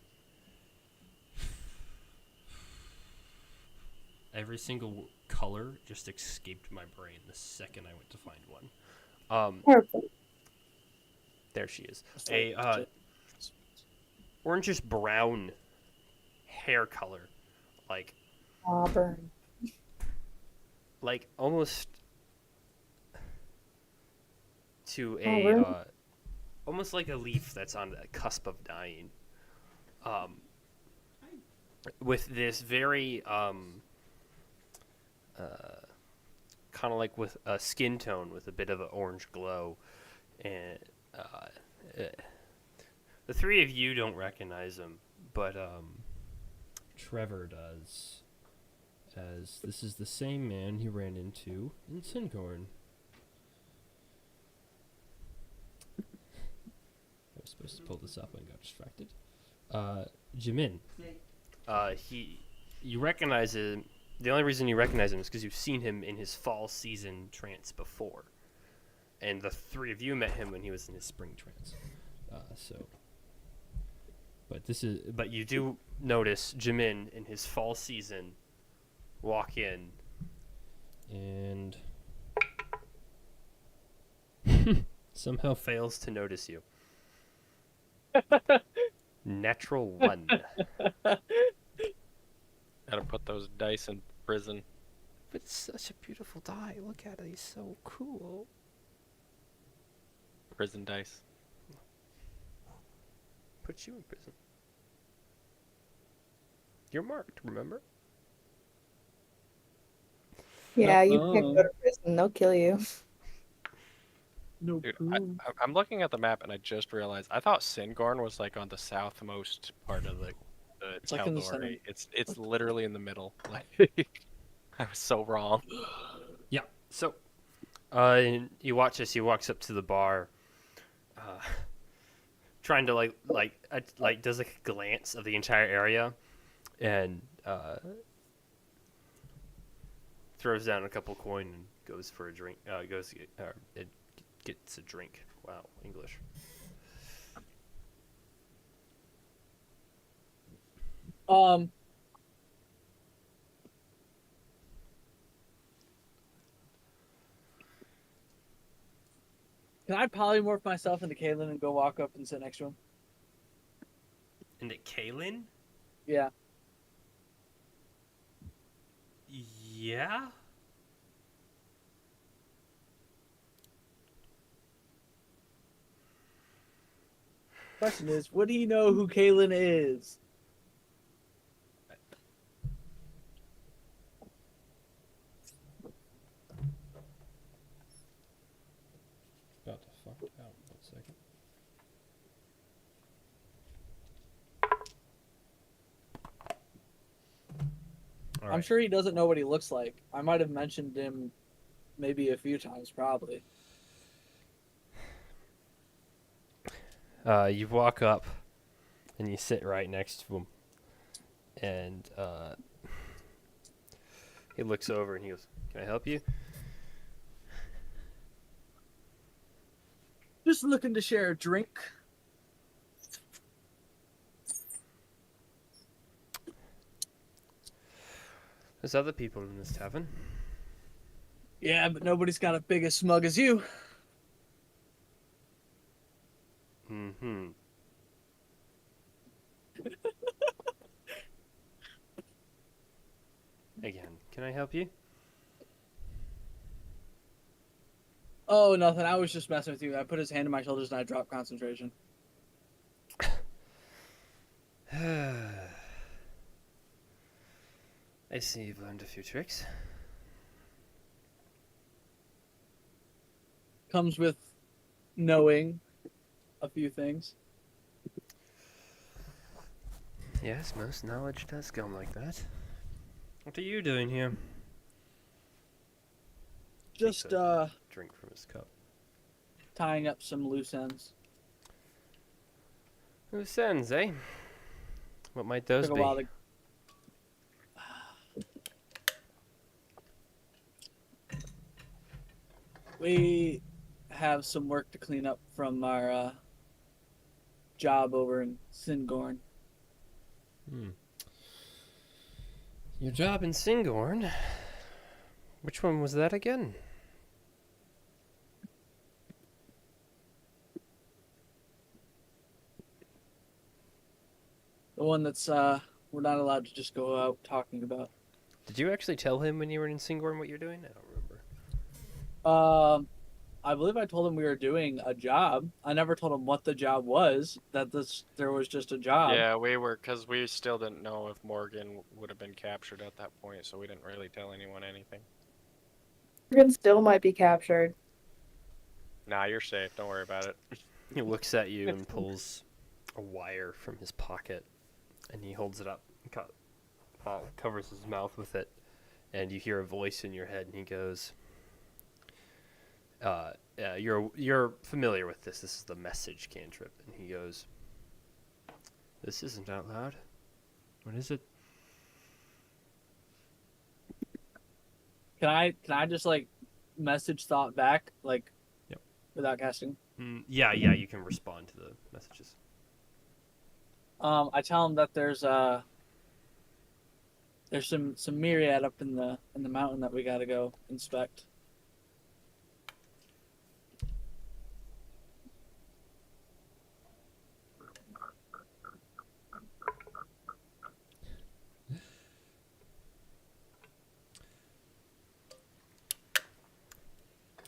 Every single color just escaped my brain the second I went to find one. Purple. There she is. A orangish brown hair color, like Auburn. almost to Oh, a really? almost like a leaf that's on the cusp of dying. With this very kind of like with a skin tone with a bit of an orange glow, and the three of you don't recognize him, but Trevor does, as this is the same man he ran into in Sincorn. I was supposed to pull this up and got distracted. Jimin. You recognize him. The only reason you recognize him is because you've seen him in his fall season trance before, and the three of you met him when he was in his spring trance. But you do notice Jimin in his fall season walk in, and somehow fails to notice you. Natural 1. Gotta put those dice in prison. But it's such a beautiful die. Look at it. He's so cool. Prison dice. Put you in prison. You're marked, remember? Yeah, you can't Uh-oh. go to prison. They'll kill you. No. Dude, I'm looking at the map and I just realized I thought Singorn was like on the southmost part of the It's like in the center. Caldori. It's literally in the middle. Like I was so wrong. Yeah. So, you watch as he walks up to the bar, trying to does like a glance of the entire area, and throws down a couple coin and goes for a drink. It gets a drink. Wow, English. Can I polymorph myself into Kalen and go walk up and sit next to him? And it Kaylin? Yeah. Yeah. Question is, would he know who Kalen is? About to fuck out. 1 second. All I'm right. sure he doesn't know what he looks like. I might have mentioned him maybe a few times, probably. You walk up and you sit right next to him, and he looks over and he goes, "Can I help you?" Just looking to share a drink. There's other people in this tavern. Yeah, but nobody's got a big as smug as you. Mm-hmm. Again, can I help you? Oh, nothing. I was just messing with you. I put his hand on my shoulders and I dropped concentration. I see you've learned a few tricks. Comes with knowing a few things. Yes, most knowledge does come like that. What are you doing here? Just Takes a drink from his cup. tying up some loose ends. Loose ends, eh? What might those Took a be? while to... We have some work to clean up from our job over in Singorn. Your job in Singorn? Which one was that again? The one that's we're not allowed to just go out talking about. Did you actually tell him when you were in Singorn what you're doing? I don't remember. I believe I told him we were doing a job. I never told him what the job was. There was just a job. Yeah, we were, because we still didn't know if Morgan would have been captured at that point, so we didn't really tell anyone anything. Morgan still might be captured. Nah, you're safe. Don't worry about it. He looks at you and pulls a wire from his pocket, and he holds it up, covers his mouth with it, and you hear a voice in your head, and he goes, "You're familiar with this. This is the message cantrip." And he goes, "This isn't out loud. What is it?" Can I just like message thought back like Yep. without casting? Yeah, you can respond to the messages. I tell him that there's some myriad up in the mountain that we gotta go inspect.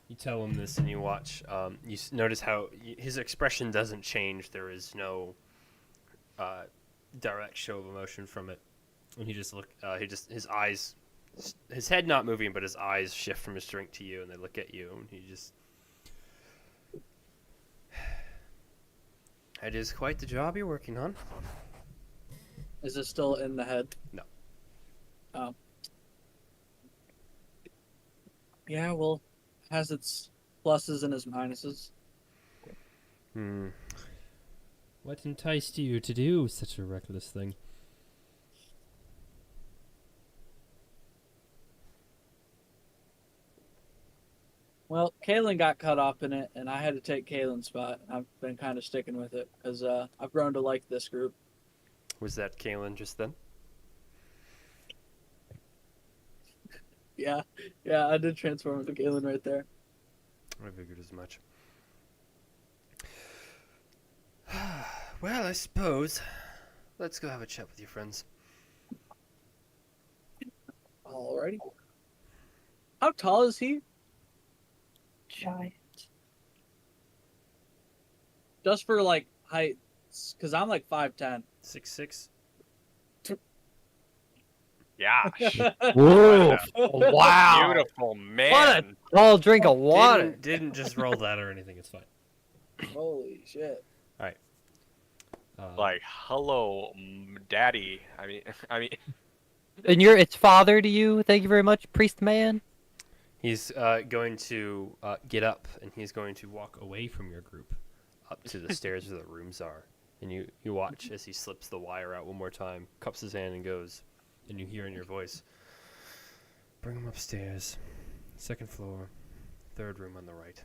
You tell him this, and you watch. Notice how his expression doesn't change. There is no direct show of emotion from it, and his eyes, his head not moving, but his eyes shift from his drink to you, and they look at you, and he just. It is quite the job you're working on. Is it still in the head? No. Oh. Yeah, well, it has its pluses and its minuses. What enticed you to do such a reckless thing? Well, Kalen got cut off in it, and I had to take Kalen's spot. I've been kind of sticking with it because I've grown to like this group. Was that Kalen just then? Yeah, I did transform into Kalen right there. I figured as much. Well, I suppose. Let's go have a chat with your friends. Alrighty. How tall is he? Giant. Just for like height, because I'm like 5'10". 6'6". Yeah. Whoa! Wow! Beautiful man. What a tall drink of water. Didn't just roll that or anything. It's fine. Holy shit! Like, hello, daddy. I mean, And it's father to you. Thank you very much, priest man. He's going to get up, and he's going to walk away from your group up to the stairs where the rooms are. And you watch as he slips the wire out one more time, cups his hand, and goes. And you hear in your voice, "Bring him upstairs. Second floor. Third room on the right."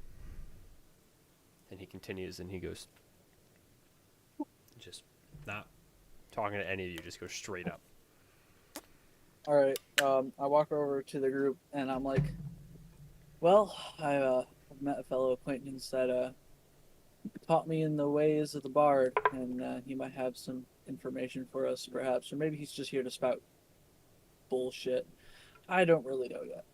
And he continues, and he goes, just not talking to any of you, just go straight up. All right. I walk over to the group and I'm like, "Well, I've met a fellow acquaintance that taught me in the ways of the bard, and he might have some information for us, perhaps, or maybe he's just here to spout bullshit. I don't really know yet."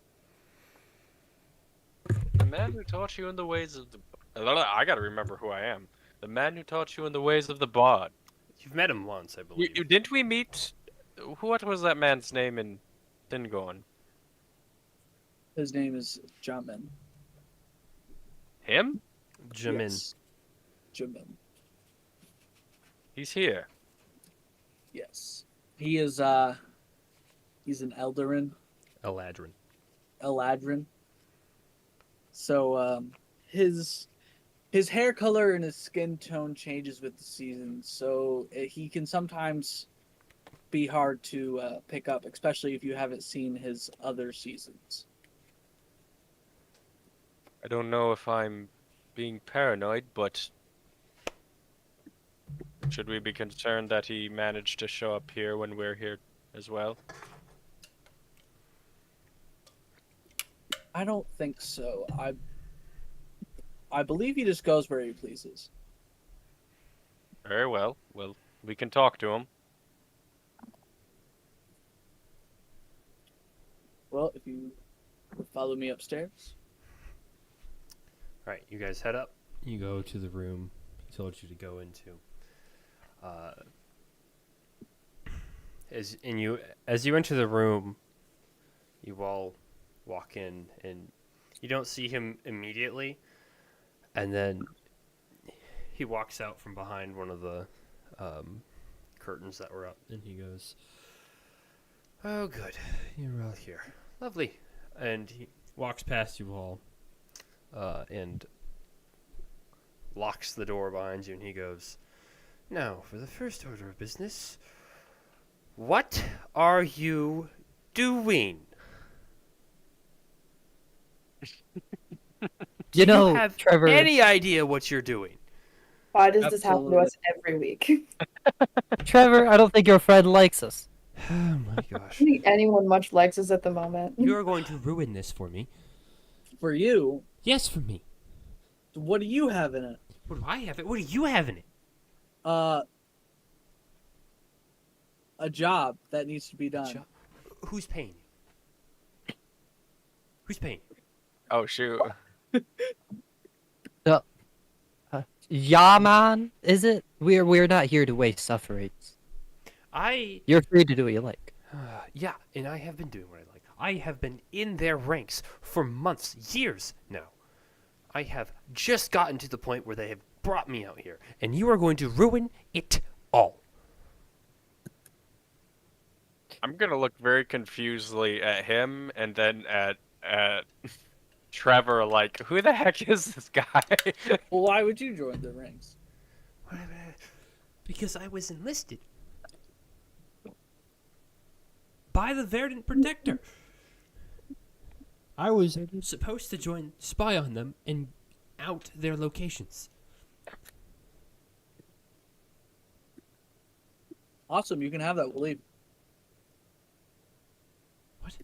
the man who taught you in the ways of the... I gotta remember who I am. The man who taught you in the ways of the bard. You've met him once, I believe. Didn't we meet... What was that man's name in Thingorn? His name is Jamin. Him? Jamin. Yes. Jamin. He's here. Yes. He is he's an Eldarin. Eladrin. So his hair color and his skin tone changes with the seasons, so he can sometimes be hard to pick up, especially if you haven't seen his other seasons. I don't know if I'm being paranoid, but should we be concerned that he managed to show up here when we're here as well? I don't think so. I believe he just goes where he pleases. Very well. Well, we can talk to him. Well, if you would follow me upstairs. All right, you guys head up. You go to the room he told you to go into. As you enter the room, you all walk in, and You don't see him immediately, and then he walks out from behind one of the curtains that were up, and he goes, "Oh, good, you're all here. Lovely." And he walks past you all, and locks the door behind you, and he goes, "Now, for the first order of business, what are you doing?" You Do know, have Trevor. any idea what you're doing? Why does this happen to Absolutely. us every week? Trevor, I don't think your friend likes us. Oh my I gosh. don't think anyone much likes us at the moment. You're going to ruin this for me. For you, Yes, for me. what do you have in it? What do I have? What do you have in it? A job that needs to be done. Jo- Who's paying you? Who's paying you? Oh shoot. Yeah, man, is it? We're not here to waste sufferings. You're free to do what you like. Yeah, and I have been doing what I like. I have been in their ranks for months, years now. I have just gotten to the point where they have brought me out here, and you are going to ruin it all. I'm gonna look very confusedly at him and then at Trevor, like, who the heck is this guy? Well, why would you join the ranks? Because I was enlisted by the Verdant Protector. I was supposed to spy on them and out their locations. Awesome, you can have that. We'll leave. What?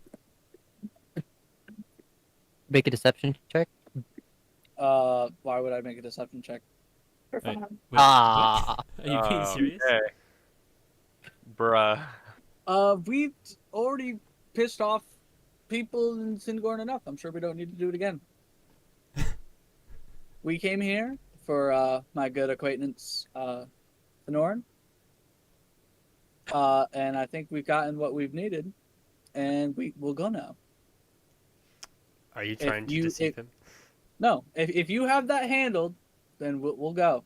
Make a deception check. Why would I make a deception check? For Right. fun. Wait, Ah. what? Are you being serious? Okay. Bruh. We've already pissed off people in Singorn enough. I'm sure we don't need to do it again. We came here for my good acquaintance, Sonoran. And I think we've gotten what we've needed, and we'll go now. Are you If trying to you- deceive if- him? No, if you have that handled, then we'll go.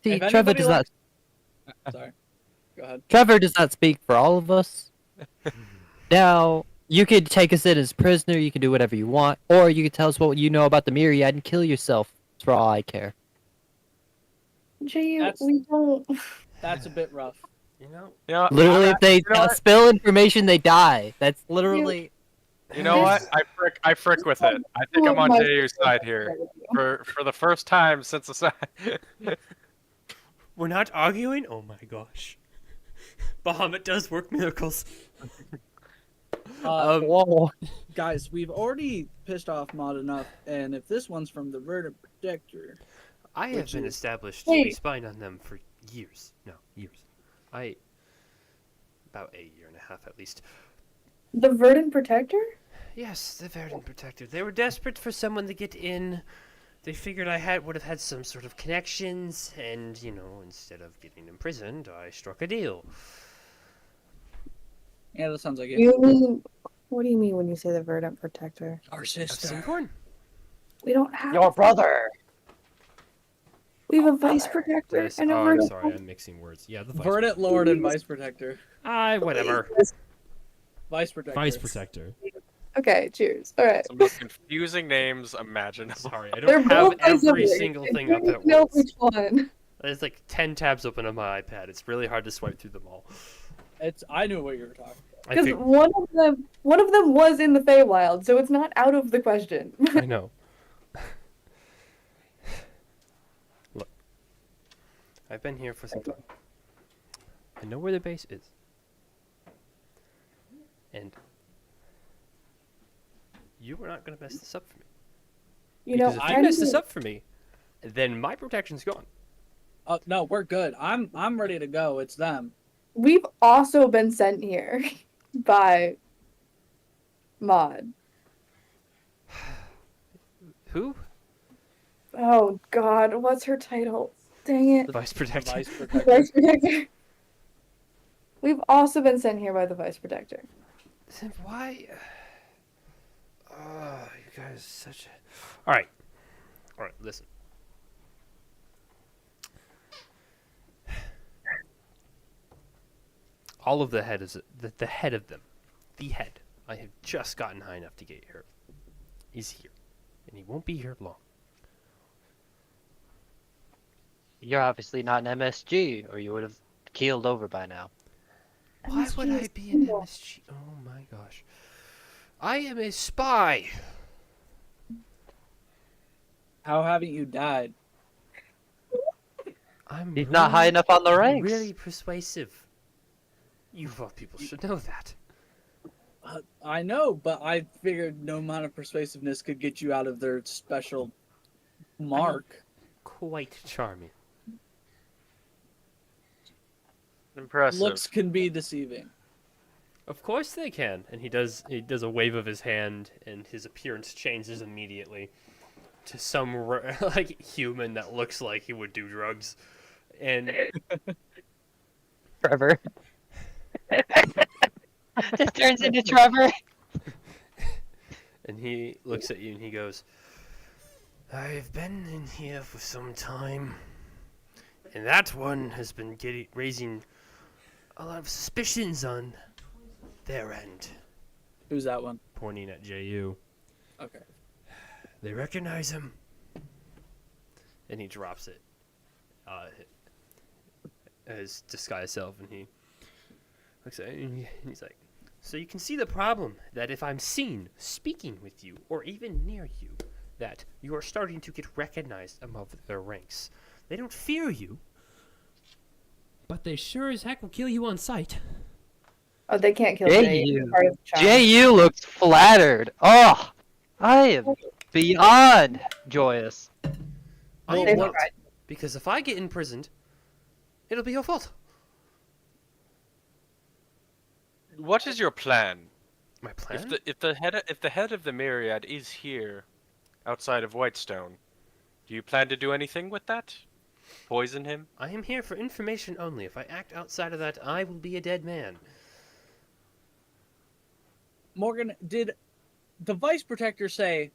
See, If Trevor anybody does not. Sorry, go ahead. Trevor does not speak for all of us. Now, you could take us in as prisoner. You can do whatever you want, or you could tell us what you know about the Myriad and kill yourself. For all I care. Gee, That's- we don't. That's a bit rough. You know, You know, Literally, if they you know what? spill information, they die. That's literally. You know what? I frick with it. I think I'm on My- Dayu's side here. For the first time since the we're not arguing? Oh my gosh. Bahamut does work miracles. Whoa. Guys, we've already pissed off Maud enough, and if this one's from the Verdant Protector, I have Which been is- established to be Wait. spying on them for years. No, years. About a year and a half at least. The Verdant Protector? Yes, the Verdant Protector. They were desperate for someone to get in. They figured I would have had some sort of connections, and, you know, instead of getting imprisoned, I struck a deal. yeah, that sounds like it. You mean? What do you mean when you say the Verdant Protector? Our Of sister. Sinkhorn. We don't have. Your brother. We have a Vice Protector Yes, and a oh, I'm Verdant. sorry, I'm mixing words. Yeah, the Vice Verdant Lord and Vice Protector. whatever. Vice Protector. Vice Protector. Okay, cheers. All right. Some of the most confusing names imaginable. Sorry, I They're don't have both Vice every Protector. single I thing don't up at know once. which one. There's like 10 tabs open on my iPad. It's really hard to swipe through them all. I knew what you were talking about. I Because think one of them was in the Feywild, so it's not out of the question. I know. Look, I've been here for some time. I know where the base is. And you are not going to mess this up for me. You know, Because if I you mess this didn't- up for me, then my protection's gone. No, we're good. I'm ready to go. It's them. We've also been sent here by Maud. Who? Oh God, what's her title? Dang it. The Vice The Protector. Vice The Protector. Vice Protector. We've also been sent here by the Vice Protector. Then why? You guys such a. All right. Listen. All of the head is the head of them. The head. I have just gotten high enough to get here. Is here, and he won't be here long. You're obviously not an MSG, or you would have keeled over by now. Why would I be an MSG? Oh my gosh. I am a spy. How haven't you died? I'm He's not high enough on the ranks. really persuasive. You of all people should know that. I know, but I figured no amount of persuasiveness could get you out of their special mark. Quite charming. Impressive. Looks can be deceiving. Of course they can. And he does a wave of his hand, and his appearance changes immediately to some like human that looks like he would do drugs. And Trevor. Just turns into Trevor. and he looks at you and he goes, I've been in here for some time, and that one has been raising a lot of suspicions on their end. Who's that one? Pointing at JU. Okay. They recognize him. And he drops it. His disguised self, and he looks at it, and he's like, so you can see the problem that if I'm seen speaking with you, or even near you, that you are starting to get recognized among their ranks. They don't fear you. But they sure as heck will kill you on sight. Oh, they can't kill Hey, Jay. you. He's part of the charm. JU looks flattered. Oh, I am beyond joyous. I They am not, tried. because if I get imprisoned, it'll be your fault. What is your plan? My plan? If the head of the Myriad is here, outside of Whitestone, do you plan to do anything with that? Poison him? I am here for information only. If I act outside of that, I will be a dead man. Morgan, did the Vice Protector say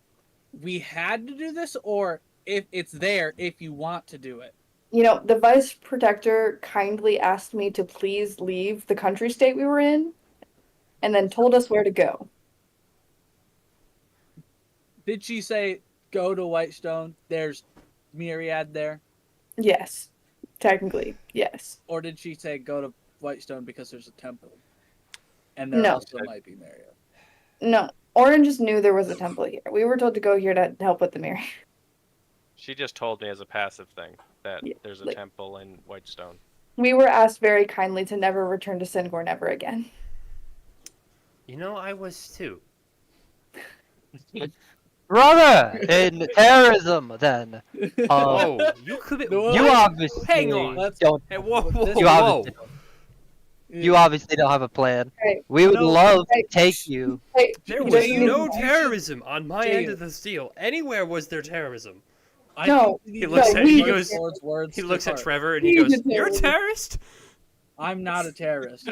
we had to do this, or if it's there if you want to do it? You know, the Vice Protector kindly asked me to please leave the country state we were in, and then told us where to go. Did she say go to Whitestone? There's Myriad there, Yes, technically, yes. or did she say go to Whitestone because there's a temple, and there No. also might be Myriad? No, Orin just knew there was a temple here. We were told to go here to help with the mirror. She just told me as a passive thing that Yeah, there's a like- temple in Whitestone. We were asked very kindly to never return to Singorn ever again. You know, I was too. Brother, in terrorism, then. Oh, you could be. No, You Wait, obviously hang on. don't. Hey, whoa, whoa, You You whoa. obviously, you obviously don't have a plan. Right. We would No, love to right. take you. Hey, There you was just no need- terrorism on my Jay. end of the deal. Anywhere was there terrorism. I No, think we he need looks to at- put he Lord goes- Ford's words He to looks at heart. Trevor and he He's goes, a "You're a terrorist." terrorist." I'm not a terrorist.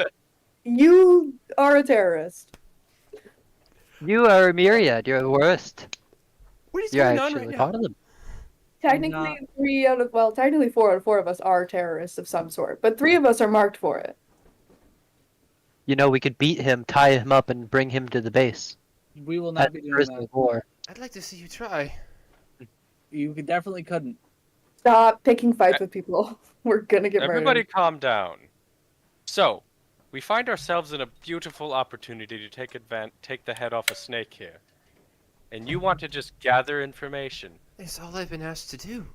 You are a terrorist. You are a myriad. You're the worst. What is You're going on actually right part now? of them. Technically, 4 out of 4 of us are terrorists of some sort, but 3 of us are marked for it. You know, we could beat him, tie him up, and bring him to the base. We will not At be the doing prisoner that. of war. I'd like to see you try. You definitely couldn't. Stop picking fights with people. We're gonna get Everybody murdered. calm down. So, we find ourselves in a beautiful opportunity to take the head off a snake here. And you want to just gather information. That's all I've been asked to do.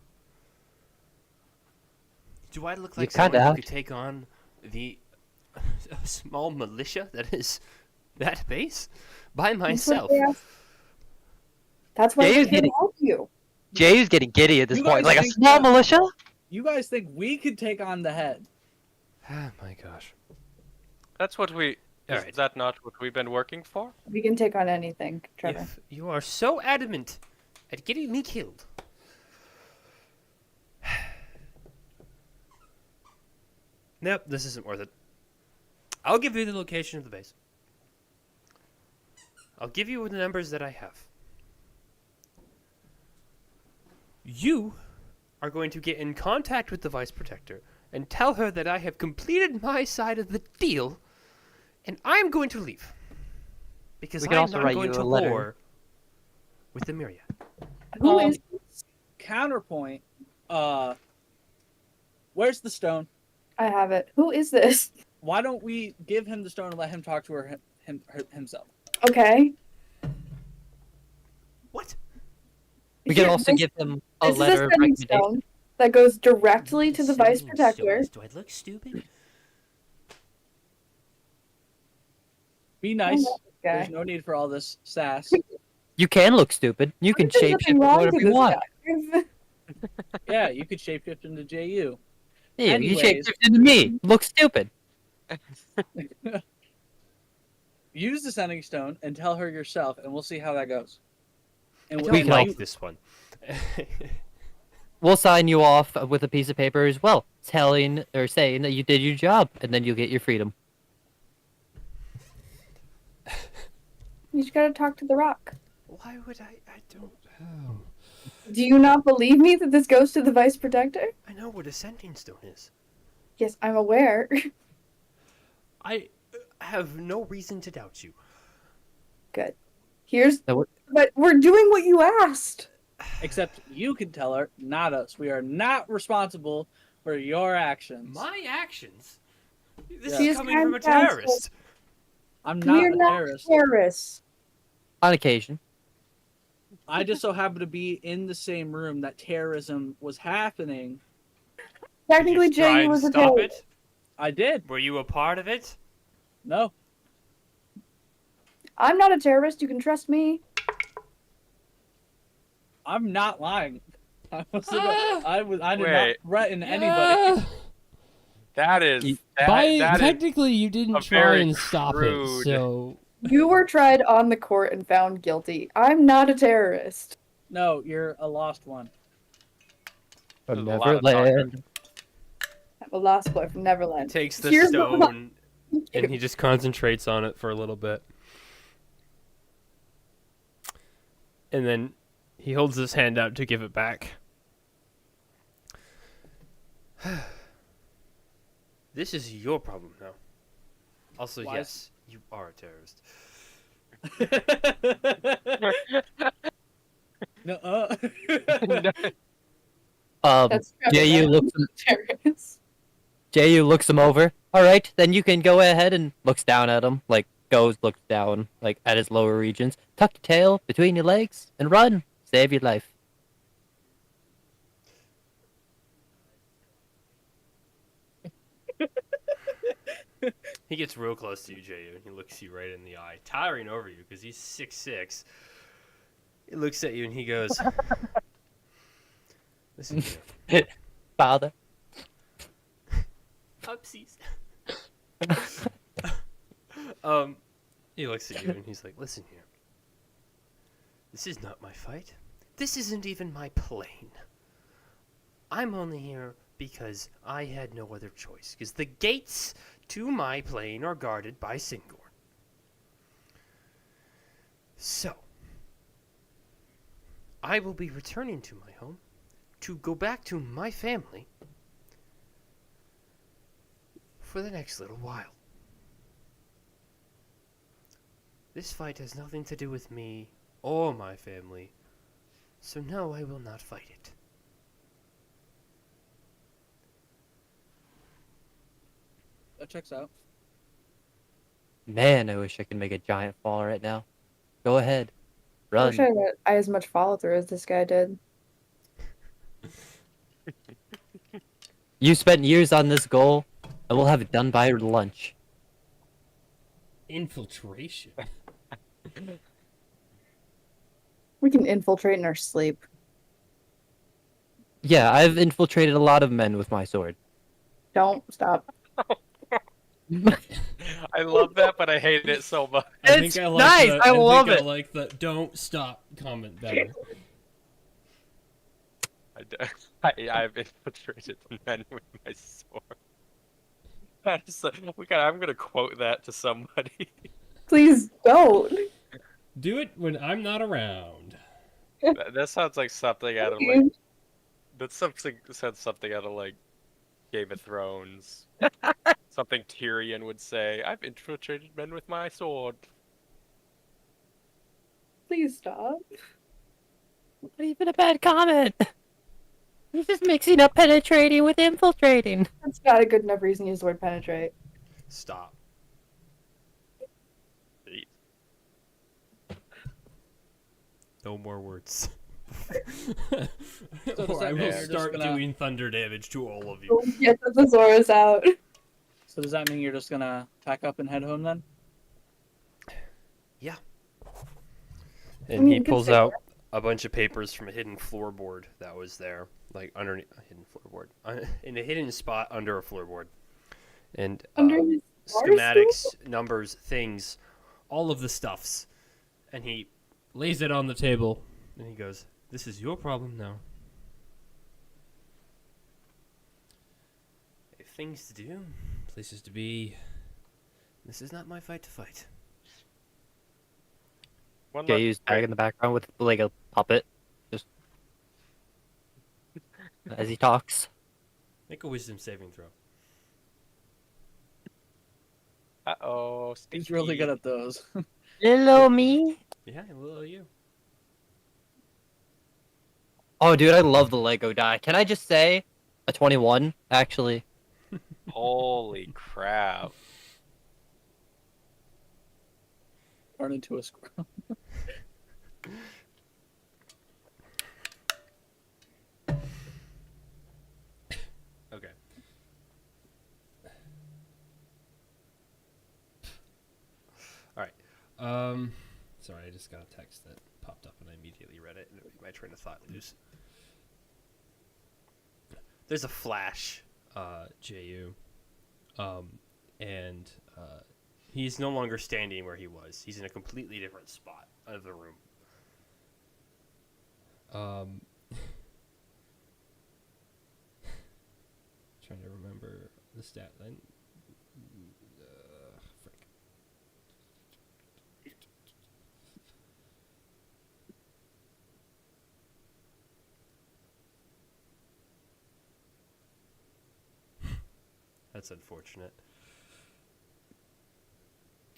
Do I look You like kinda someone who have could take on the small militia that is that base by That's what myself? they asked. That's why Yeah, we're he's here to getting- help you. Jay's getting giddy at this You point. guys Like a think small that- militia? You guys think we could take on the head? Ah, my gosh. That's what we... Is Alright. that not what we've been working for? We can take on anything, Trevor. If you are so adamant at getting me killed, nope, this isn't worth it. I'll give you the location of the base. I'll give you the numbers that I have. You are going to get in contact with the Vice Protector and tell her that I have completed my side of the deal, and I'm going to leave. Because We can I'm also not write going you to a letter. war with the Myriad. Who is? Counterpoint? Where's the stone? I have it. Who is this? Why don't we give him the stone and let him talk to her himself? Okay. What? We can Here, also this- give him a this is letter of sending recommendation. stone that goes directly to the Vice Sending Protector. stones. Do I look stupid? Be I nice. love this guy. There's no need for all this sass. You can look stupid. You can There's shape nothing shift wrong whatever with you this want. guy. Yeah, you could shapeshift into JU. Yeah, you shape Anyways. shift into me. Look stupid. Use the sending stone and tell her yourself, and we'll see how that goes. And I we'll- don't can like also- this one. We'll sign you off with a piece of paper as well, telling or saying that you did your job, and then you'll get your freedom. You just gotta talk to the rock. Why would I? I don't. Oh. Do you not believe me that this goes to the Vice Protector? I know what a sending stone is. Yes, I'm aware. I have no reason to doubt you. Good. Here's. Now what- But we're doing what you asked. Except you can tell her, not us. We are not responsible for your actions. My actions? This Yeah. is She's coming from a fantastic. terrorist. I'm not We're a not terrorist. terrorists. On occasion. I just so happen to be in the same room that terrorism was happening. Technically, Did you try Jay and was a stop terrorist. it? I did. Were you a part of it? No. I'm not a terrorist. You can trust me. I'm not lying. I did Wait. not threaten anybody. That is You- By that is technically, you didn't a try very and stop it, crude- so You were tried on the court and found guilty. I'm not a terrorist. No, you're a lost one. From There's a lot of talk. Neverland. I'm a lost boy from Neverland. Takes the Here's the- stone and he just concentrates on it for a little bit. And then he holds his hand out to give it back. This is your problem now. Also, Why is- yes, you are a terrorist. No. That's Ju looks terrorist. Ju looks him over. All right, then you can go ahead and looks down at him, like looks down, like at his lower regions. Tuck your tail between your legs and run. Save your life. He gets real close to you, J.U., and he looks you right in the eye, towering over you because he's 6'6". He looks at you and he goes, "Listen here, Father. Upsies." He looks at you and he's like, "Listen here. This is not my fight. This isn't even my plane. I'm only here because I had no other choice. Because the gates to my plane are guarded by Singorn. So, I will be returning to my home to go back to my family for the next little while. This fight has nothing to do with me or my family, so no, I will not fight it." That checks out. Man, I wish I could make a giant fall right now. Go ahead. I Run. wish I had as much follow through as this guy did. You spent years on this goal, and we'll have it done by lunch. infiltration. We can infiltrate in our sleep. Yeah, I've infiltrated a lot of men with my sword. Don't stop. I love that, but I hate it so much. It's nice, I love it. I like the "don't stop" comment better. I've infiltrated men with my sword. I'm gonna quote that to somebody. Please don't. Do it when I'm not around. That sounds like something out of like. That's something said something out of like Game of Thrones. Something Tyrion would say. I've infiltrated men with my sword. Please stop. Not even a bad comment. He's just mixing up penetrating with infiltrating. That's not a good enough reason to use the word penetrate. Stop. Jeez. No more words. does Or that I mean will you're just start gonna- doing thunder damage to all of you. Go get the thesaurus out. So does that mean you're just gonna pack up and head home then? And I mean, he you could pulls stay out a bunch of papers from a hidden floorboard that was there, like underneath a hidden floorboard, in a hidden spot under a floorboard, and Under his bar schematics, numbers, things, All of the stuffs. And he lays it on the table. And he goes, "This is your problem now." I have things to do. Places to be. This is not my fight to fight. One Okay, last- use tag in the background with like a puppet, just as he talks. Make a wisdom saving throw. Uh-oh. He's really good at those. Hello, me. Yeah, well, you. Oh, dude, I love the Lego die. Can I just say, a 21 actually? Holy crap. Turn into a squirrel. Okay. All right. Sorry, I just got a text that popped up and I immediately read it, and it made my train of thought lose. There's a flash, Ju, and he's no longer standing where he was. He's in a completely different spot of the room. Trying to remember the stat line. Frick. That's unfortunate.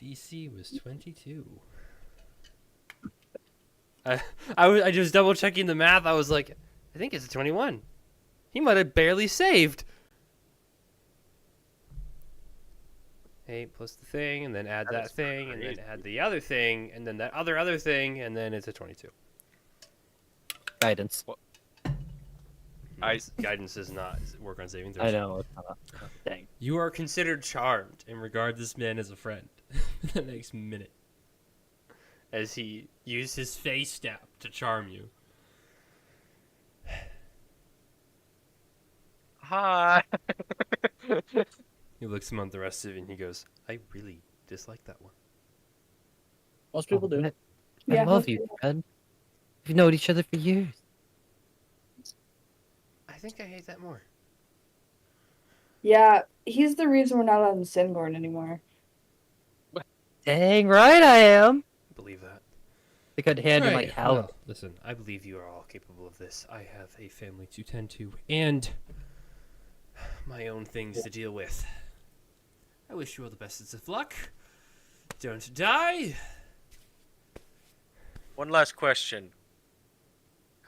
DC was 22. I just double checking the math. I was like, I think it's a 21. He might have barely saved. 8 plus the thing, and then add That that is thing, and then crazy. add the other thing, and then that other thing, and then it's a 22. Guidance. guidance does not work on saving throws. I know. It's not. Dang. You are considered charmed and regard this man as a friend for the next minute. As he used his face snap to charm you. Hi. He looks him on the rest of it and he goes, I really dislike that one. Most people do. I Yeah, love most you, people. Fred. We've known each other for years. I think I hate that more. Yeah, he's the reason we're not on Singorn anymore. Dang right I am. I believe that. They could hand him Right, like hell. well, listen, I believe you are all capable of this. I have a family to tend to and my own things to deal with. I wish you all the best of luck. Don't die. One last question.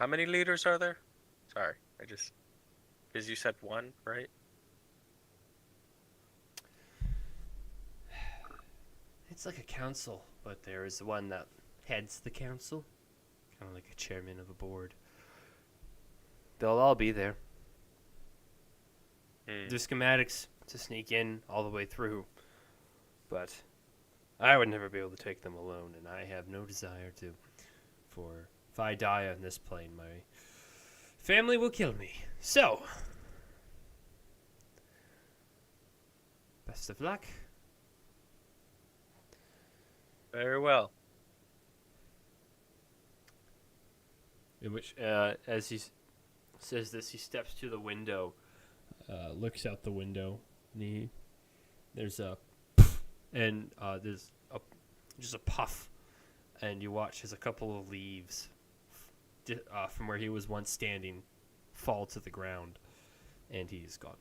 How many leaders are there? Sorry, I just... Because you said one, right? It's like a council, but there is one that heads the council, kind of like a chairman of a board. They'll all be there. Hmm. There's schematics to sneak in all the way through, but I would never be able to take them alone, and I have no desire to. For if I die on this plane, my family will kill me. So, best of luck. Very well. In which, as he says this, he steps to the window. Looks out the window. And there's a, and there's just a puff and you watch as a couple of leaves from where he was once standing fall to the ground, and he's gone.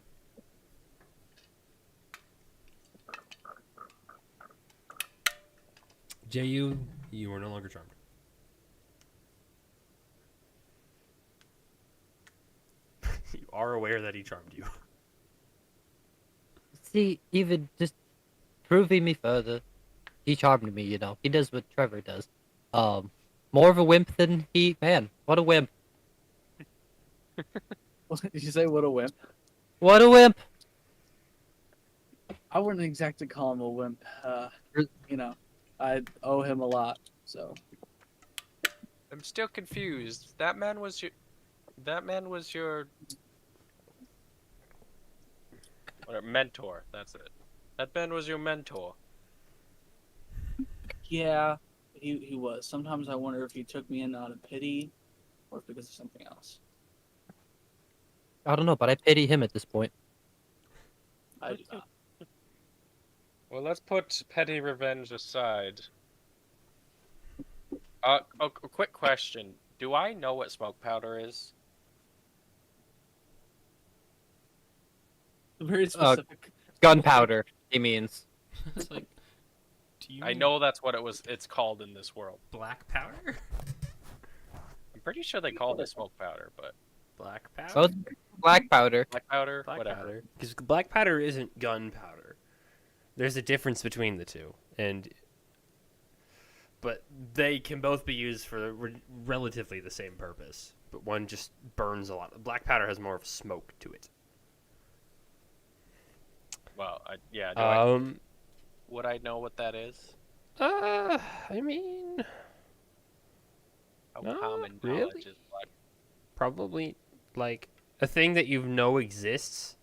Ju, you are no longer charmed. You are aware that he charmed you. See, even just proving me further, he charmed me. You know, he does what Trevor does. More of a wimp than he. Man, what a wimp! Did you say what a wimp? What a wimp! I wouldn't exactly call him a wimp. You know, I owe him a lot. So I'm still confused. That man was your. What, mentor. That's it. That man was your mentor. yeah, he was. Sometimes I wonder if he took me in out of pity, or because of something else. I don't know, but I pity him at this point. I do not. Well, let's put petty revenge aside. A quick question. Do I know what smoke powder is? Very specific. Gunpowder, he means. It's like, do you I know that's what it's called in this world. black powder? I'm pretty sure they call it smoke powder, but Black powder? Both black powder. black powder, Black whatever. powder. Because black powder isn't gunpowder. There's a difference between the two, but they can both be used for relatively the same purpose. But one just burns a lot. Black powder has more of smoke to it. Well, yeah. Would I know what that is? I mean, How Not common really. knowledge is black? probably like a thing that you know exists,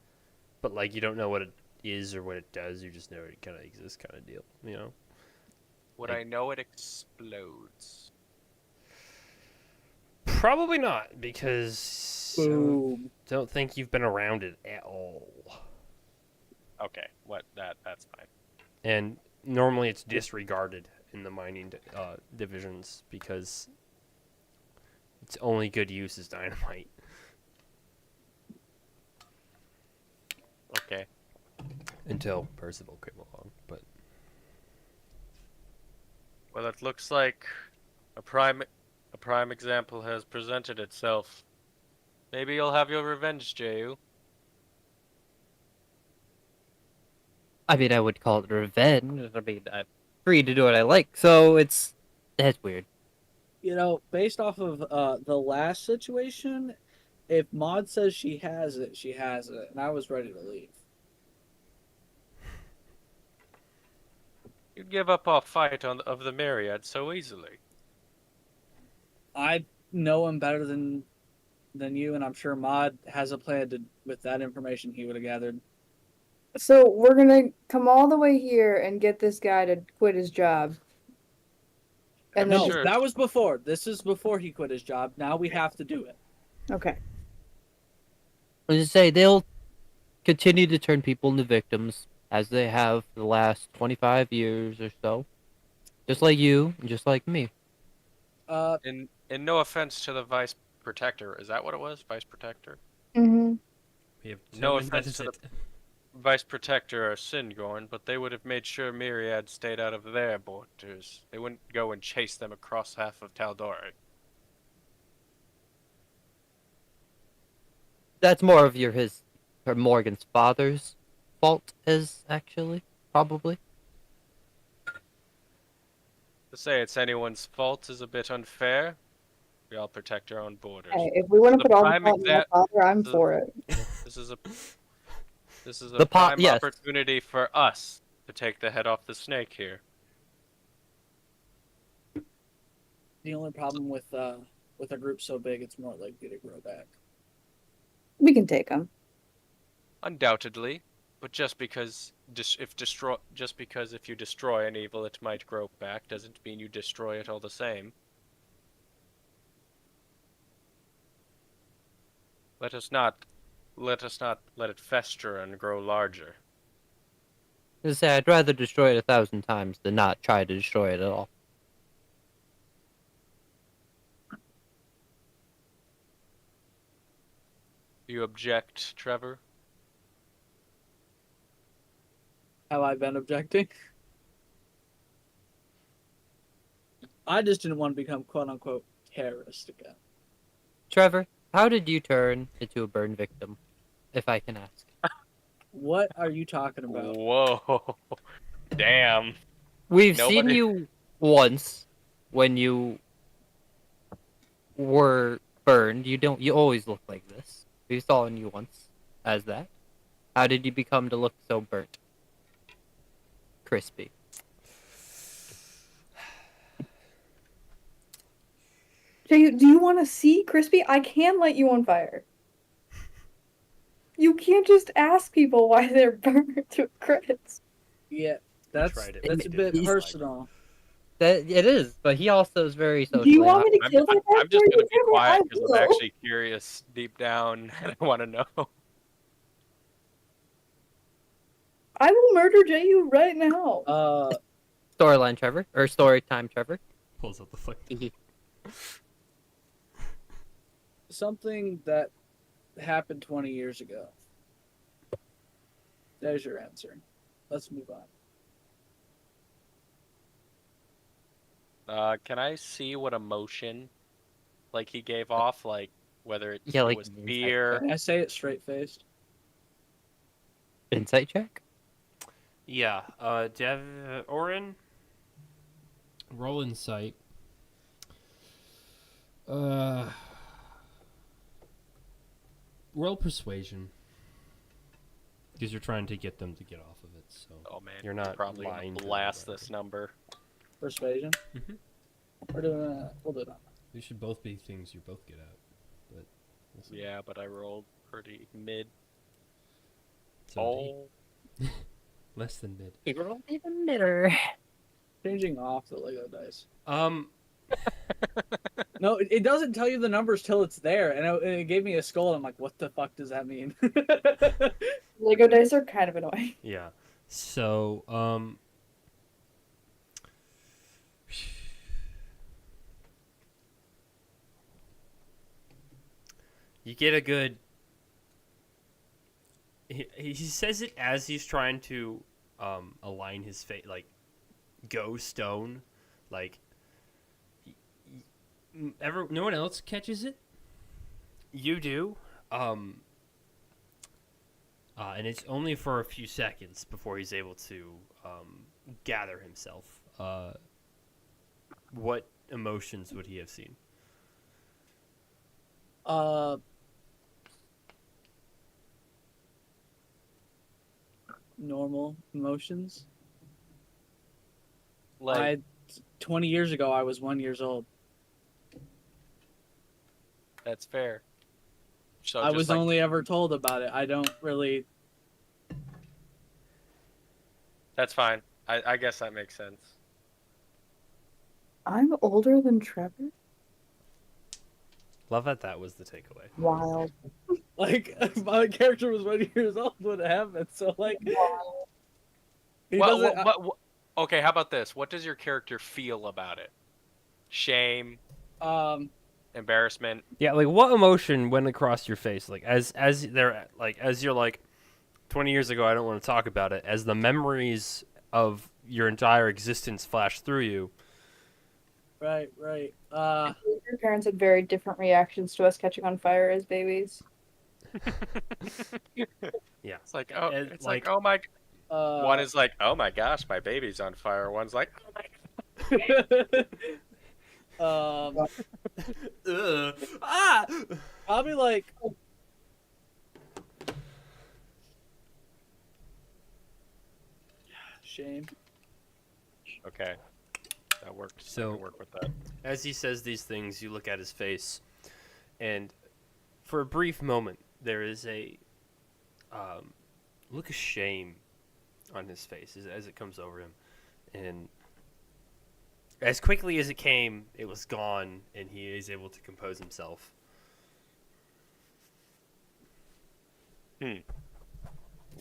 but like you don't know what it is or what it does. You just know it kind of exists, kind of deal. You know. Would I know it explodes? Probably not, because Boom. don't think you've been around it at all. Okay, that's fine. And normally it's disregarded in the mining divisions because its only good use is dynamite. Okay. Until Percival came along, but Well, it looks like a prime example has presented itself. Maybe you'll have your revenge, Ju. I mean, I would call it revenge. I mean, I'm free to do what I like, so that's weird. You know, based off of the last situation, if Maud says she has it, she has it, and I was ready to leave. You'd give up our fight of the Myriad so easily. I know him better than you, and I'm sure Maud has a plan with that information he would have gathered. So we're gonna come all the way here and get this guy to quit his job. And then No, Sure. that was before. This is before he quit his job. Now we have to do it. okay. I just say they'll continue to turn people into victims as they have for the last 25 years or so, just like you and just like me. In no offense to the Vice Protector, is that what it was? Vice Protector? Mm-hmm. we have No determined that offense is to it. Vice Protector or Syngorn, but they would have made sure Myriad stayed out of their borders. They wouldn't go and chase them across half of Tal'Dorei. That's more of or Morgan's father's fault, actually probably. To say it's anyone's fault is a bit unfair. We all protect our own borders. Hey, if we want to The put all the prime fault on my father, I'm the- for it. This is a The prime yes. opportunity for us to take the head off the snake here. The only problem with a group so big, it's more likely to grow back. We can take him. Undoubtedly, but just because if you destroy an evil, it might grow back, doesn't mean you destroy it all the same. Let us not let it fester and grow larger. As I say, I'd rather destroy it 1,000 times than not try to destroy it at all. Do you object, Trevor? Have I been objecting? I just didn't want to become quote unquote terrorist again. Trevor, how did you turn into a burn victim, if I can ask? What are you talking about? Whoa. Damn. We've seen Nobody- you once when you were burned. You always look like this. We saw you once as that. How did you become to look so burnt? Crispy. Jay, do you want to see Crispy? I can light you on fire. You can't just ask people why they're burned to crits. Yeah, that's tried it, a but it bit didn't personal. That it is, but he also is very social. Do you want me to I'm, kill that guy I'm just for gonna you, be Trevor? quiet I because will. I'm actually curious deep down and I want to know. I will murder JU right now. Storyline, Trevor, or story time, Trevor. Pulls out the fuck. Something that happened 20 years ago. There's your answer. Let's move on. Can I see what emotion, like he gave off, like whether it, Yeah, like was an insight fear? Can I say it straight faced? Insight check. Yeah. Orin. Roll insight. Roll persuasion. Because you're trying to get them to get off of it. So Oh man, You're not probably lying gonna to blast them, this number. Persuasion? Mhm. We're doing we'll do it on. these should both be things you're both good at. But we'll see. Yeah, but I rolled pretty mid. So Oh, less than mid. Even better. Changing off the Lego dice. No, it doesn't tell you the numbers till it's there, and it gave me a skull. And I'm like, what the fuck does that mean? Lego dice are kind of annoying. Yeah. So You get a good. He says it as he's trying to align his face, like go stone, like. no one else catches it. You do, and it's only for a few seconds before he's able to gather himself. What emotions would he have seen? Normal emotions. like 20 years ago, I was 1 year old. that's fair. So I just was like, only ever told about it. I don't really. That's fine. I guess that makes sense. I'm older than Trevor? Love that was the takeaway. Wild. Like, my character was 1 year old when it happened, so, like. He Well, doesn't. okay, how about this? What does your character feel about it? Shame, embarrassment. Yeah, like what emotion went across your face? Like as you're like 20 years ago, I don't want to talk about it. As the memories of your entire existence flash through you. Right. Your parents had very different reactions to us catching on fire as babies. Yeah. It's like, oh, And, it's like- like, oh my. One Uh, is like, oh my gosh, my baby's on fire. One's like, oh my. Probably like. Shame. Okay, that worked. I So- can work with that. As he says these things, you look at his face, and for a brief moment, there is a look of shame on his face as it comes over him, and as quickly as it came, it was gone, and he is able to compose himself.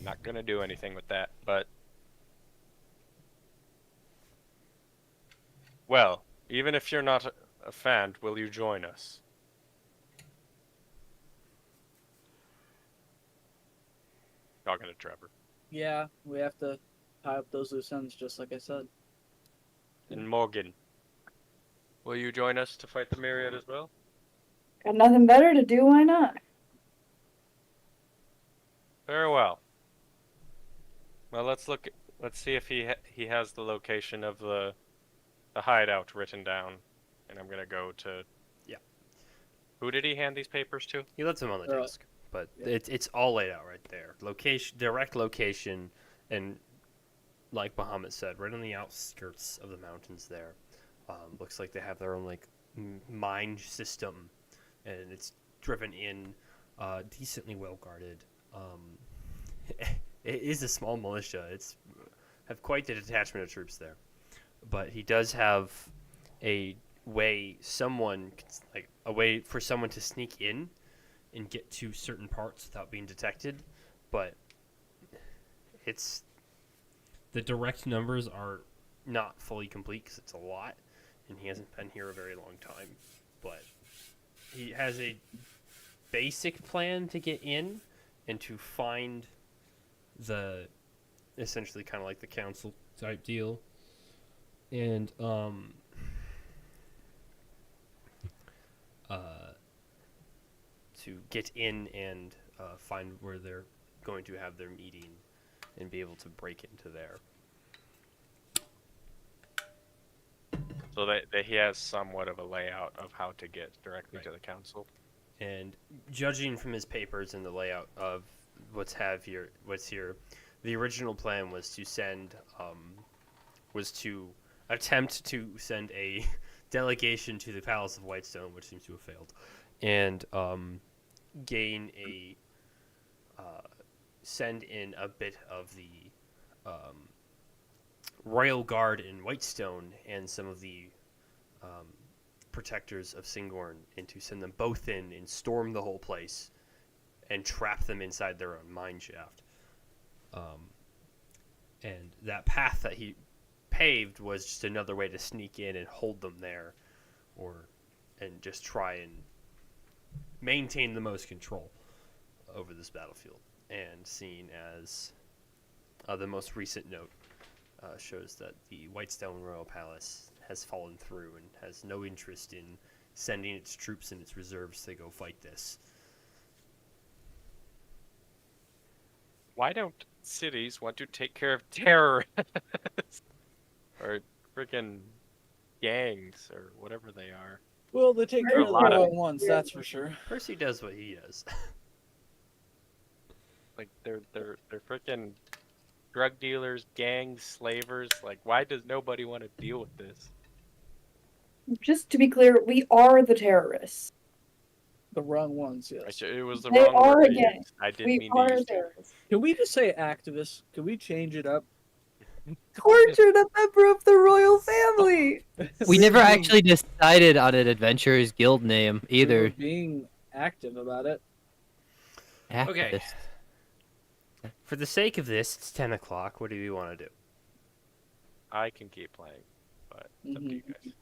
Not gonna do anything with that, but well, even if you're not a fan, will you join us? Talking to Trevor. Yeah, we have to tie up those loose ends, just like I said. And Morgan. Will you join us to fight the Myriad as well? Got nothing better to do, why not? Very well. Well, let's look. Let's see if he has the location of the hideout written down, and I'm gonna go to. Yeah. Who did he hand these papers to? He lets them on the They're all- desk, but yeah. it's all laid out right there. Location, direct location, and like Bahamut said, right on the outskirts of the mountains there. Looks like they have their own like mine system, and it's driven in, decently well guarded. It is a small militia. It's have quite the detachment of troops there, but he does have a way a way for someone to sneak in and get to certain parts without being detected, but it's the direct numbers are not fully complete because it's a lot, and he hasn't been here a very long time. But he has a basic plan to get in and to find the essentially kind of like the council type deal, and to get in and find where they're going to have their meeting and be able to break into there. So that he has somewhat of a layout of how to get directly Right. to the council. And judging from his papers and the layout of what's here, the original plan was to attempt to send a delegation to the Palace of Whitestone, which seems to have failed, and send in a bit of the Royal Guard in Whitestone and some of the protectors of Singorn, and to send them both in and storm the whole place and trap them inside their own mine shaft. And that path that he paved was just another way to sneak in and hold them there, and just try and maintain the most control over this battlefield. And seeing as the most recent note shows that the Whitestone Royal Palace has fallen through and has no interest in sending its troops and its reserves to go fight this. Why don't cities want to take care of terrorists or freaking gangs or whatever they are? Well, they take care of the lot of- wrong ones, that's for sure. Percy does what he does. Like they're freaking drug dealers, gangs, slavers. Like, why does nobody want to deal with this? Just to be clear, we are the terrorists. The wrong ones, yes. It was the They wrong are word to again. use. I didn't We mean to are use terrorists. Can we just say activists? Can we change it up? Tortured a member of the royal family. We never were being- actually decided on an Adventurers Guild name we were either. being active about it. Okay. Activist. For the sake of this, it's 10 o'clock. What do you want to do? I can keep playing, but it's up to you Mhm. guys.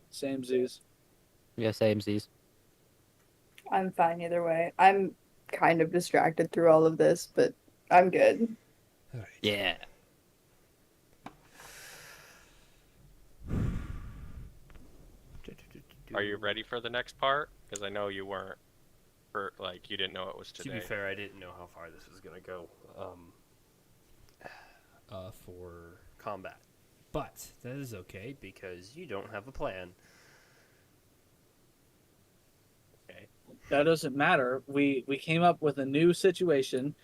Same Z's. Yeah, same Z's. I'm fine either way. I'm kind of distracted through all of this, but I'm good. All right. Yeah. Are you ready for the next part? Because I know you weren't. You didn't know it was To today. be fair, I didn't know how far this was going to go for combat. But that is okay because you don't have a plan. That doesn't matter. We came up with a new situation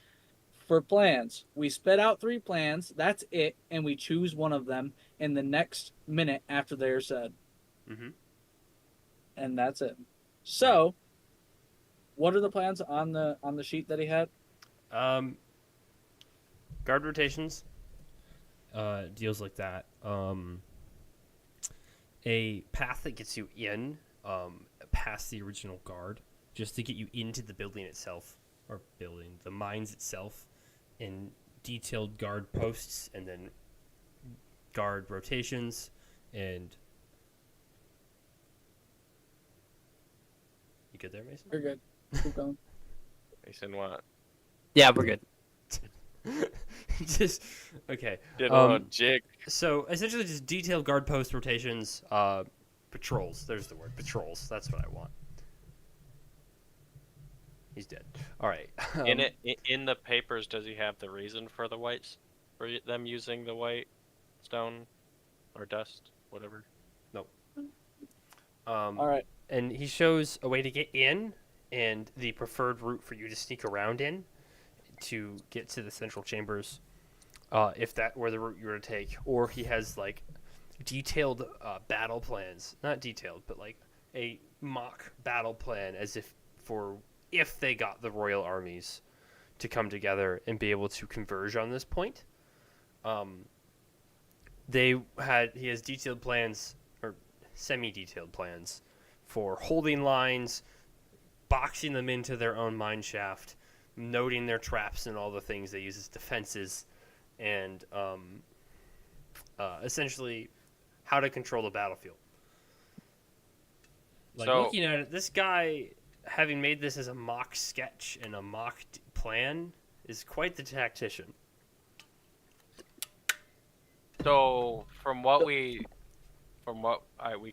for plans. We spit out 3 plans. That's it, and we choose one of them in the next minute after they're said, Mm-hmm. and that's it. So, what are the plans on the sheet that he had? Guard rotations. Deals like that. A path that gets you in, past the original guard, just to get you into the building itself, or the mines itself, and detailed guard posts, and then guard rotations, and you good there, Mason? You're good. Keep going. Mason, what? Yeah, we're good. Just okay. Did a little jig. So essentially, just detailed guard post rotations, patrols. There's the word, patrols. That's what I want. He's dead. All right. In the papers, does he have the reason for the whites, for them using the white stone or dust, whatever? All right. And he shows a way to get in and the preferred route for you to sneak around in to get to the central chambers, if that were the route you were to take. Or he has like detailed battle plans, not detailed, but like a mock battle plan, as if they got the royal armies to come together and be able to converge on this point. He has detailed plans, or semi-detailed plans, for holding lines, boxing them into their own mine shaft, noting their traps and all the things they use as defenses, and essentially how to control the battlefield. Like, So- looking at it, this guy, having made this as a mock sketch and a mock plan, is quite the tactician. So from what we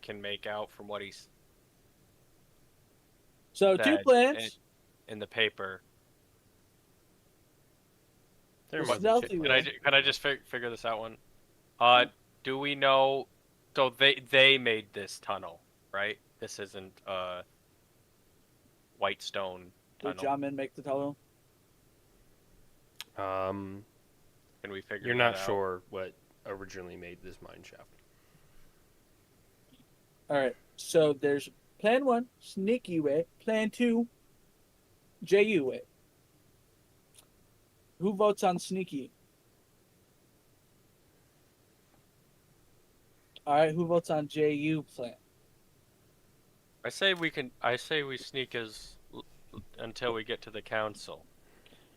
can make out from what he's So two said plans. in the paper. There The might be stealthy two. way. Can I just figure this out one? Do we know? So they made this tunnel, right? This isn't Whitestone Did tunnel. Jamin make the tunnel? Can we figure? You're that not out? sure what originally made this mine shaft. All right. So there's plan 1, sneaky way. Plan 2, JU way. Who votes on sneaky? All right. Who votes on JU plan? I say we sneak until we get to the council,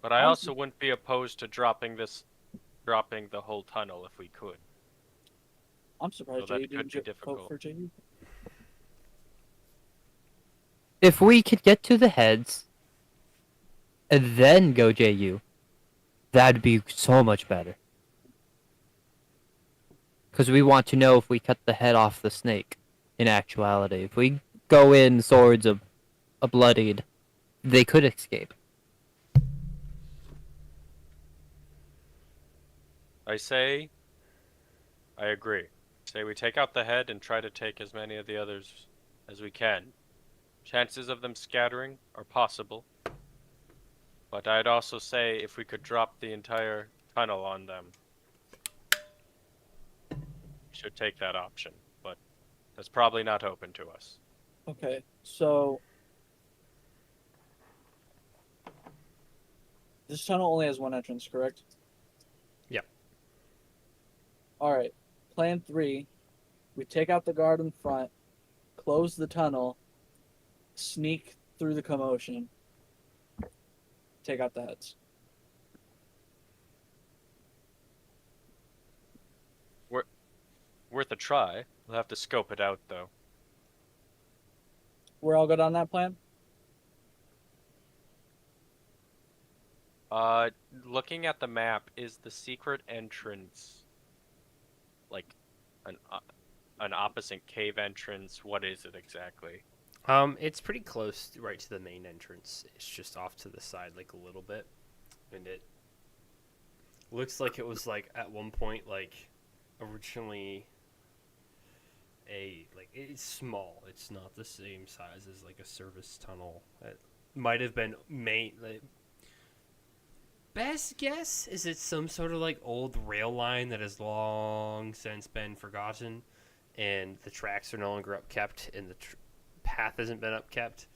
but I I'm- also wouldn't be opposed to dropping the whole tunnel if we could. I'm surprised that JU could didn't be vote difficult. for JU. If we could get to the heads and then go JU, that'd be so much better. Because we want to know if we cut the head off the snake. In actuality, if we go in swords a bloodied, they could escape. I agree. Say we take out the head and try to take as many of the others as we can. Chances of them scattering are possible. But I'd also say if we could drop the entire tunnel on them, we should take that option. But that's probably not open to us. Okay. So this tunnel only has one entrance, correct? Yeah. All right. Plan 3, we take out the guard in front, close the tunnel, sneak through the commotion, take out the heads. Worth a try. We'll have to scope it out though. We're all good on that plan? Looking at the map, is the secret entrance like an opposite cave entrance? What is it exactly? It's pretty close right to the main entrance. It's just off to the side like a little bit, and it looks like it was like at one point like originally it's small. It's not the same size as like a service tunnel. It might have been best guess is it's some sort of like old rail line that has long since been forgotten, and the tracks are no longer upkept, and the path hasn't been upkept.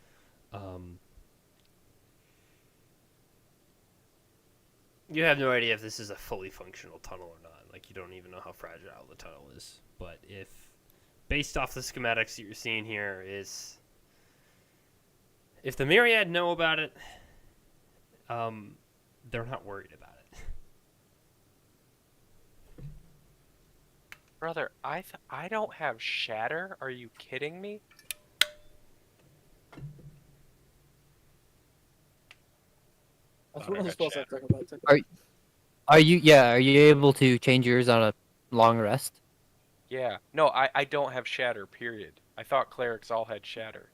You have no idea if this is a fully functional tunnel or not. Like, you don't even know how fragile the tunnel is. But based off the schematics that you're seeing here, if the Myriad know about it, they're not worried about it. Brother, I don't have shatter. Are you kidding me? That's Thought one I of the got spells I shattered. talk about. technically. Are you able to change yours on a long rest? Yeah. No, I don't have shatter, period. I thought clerics all had shatter.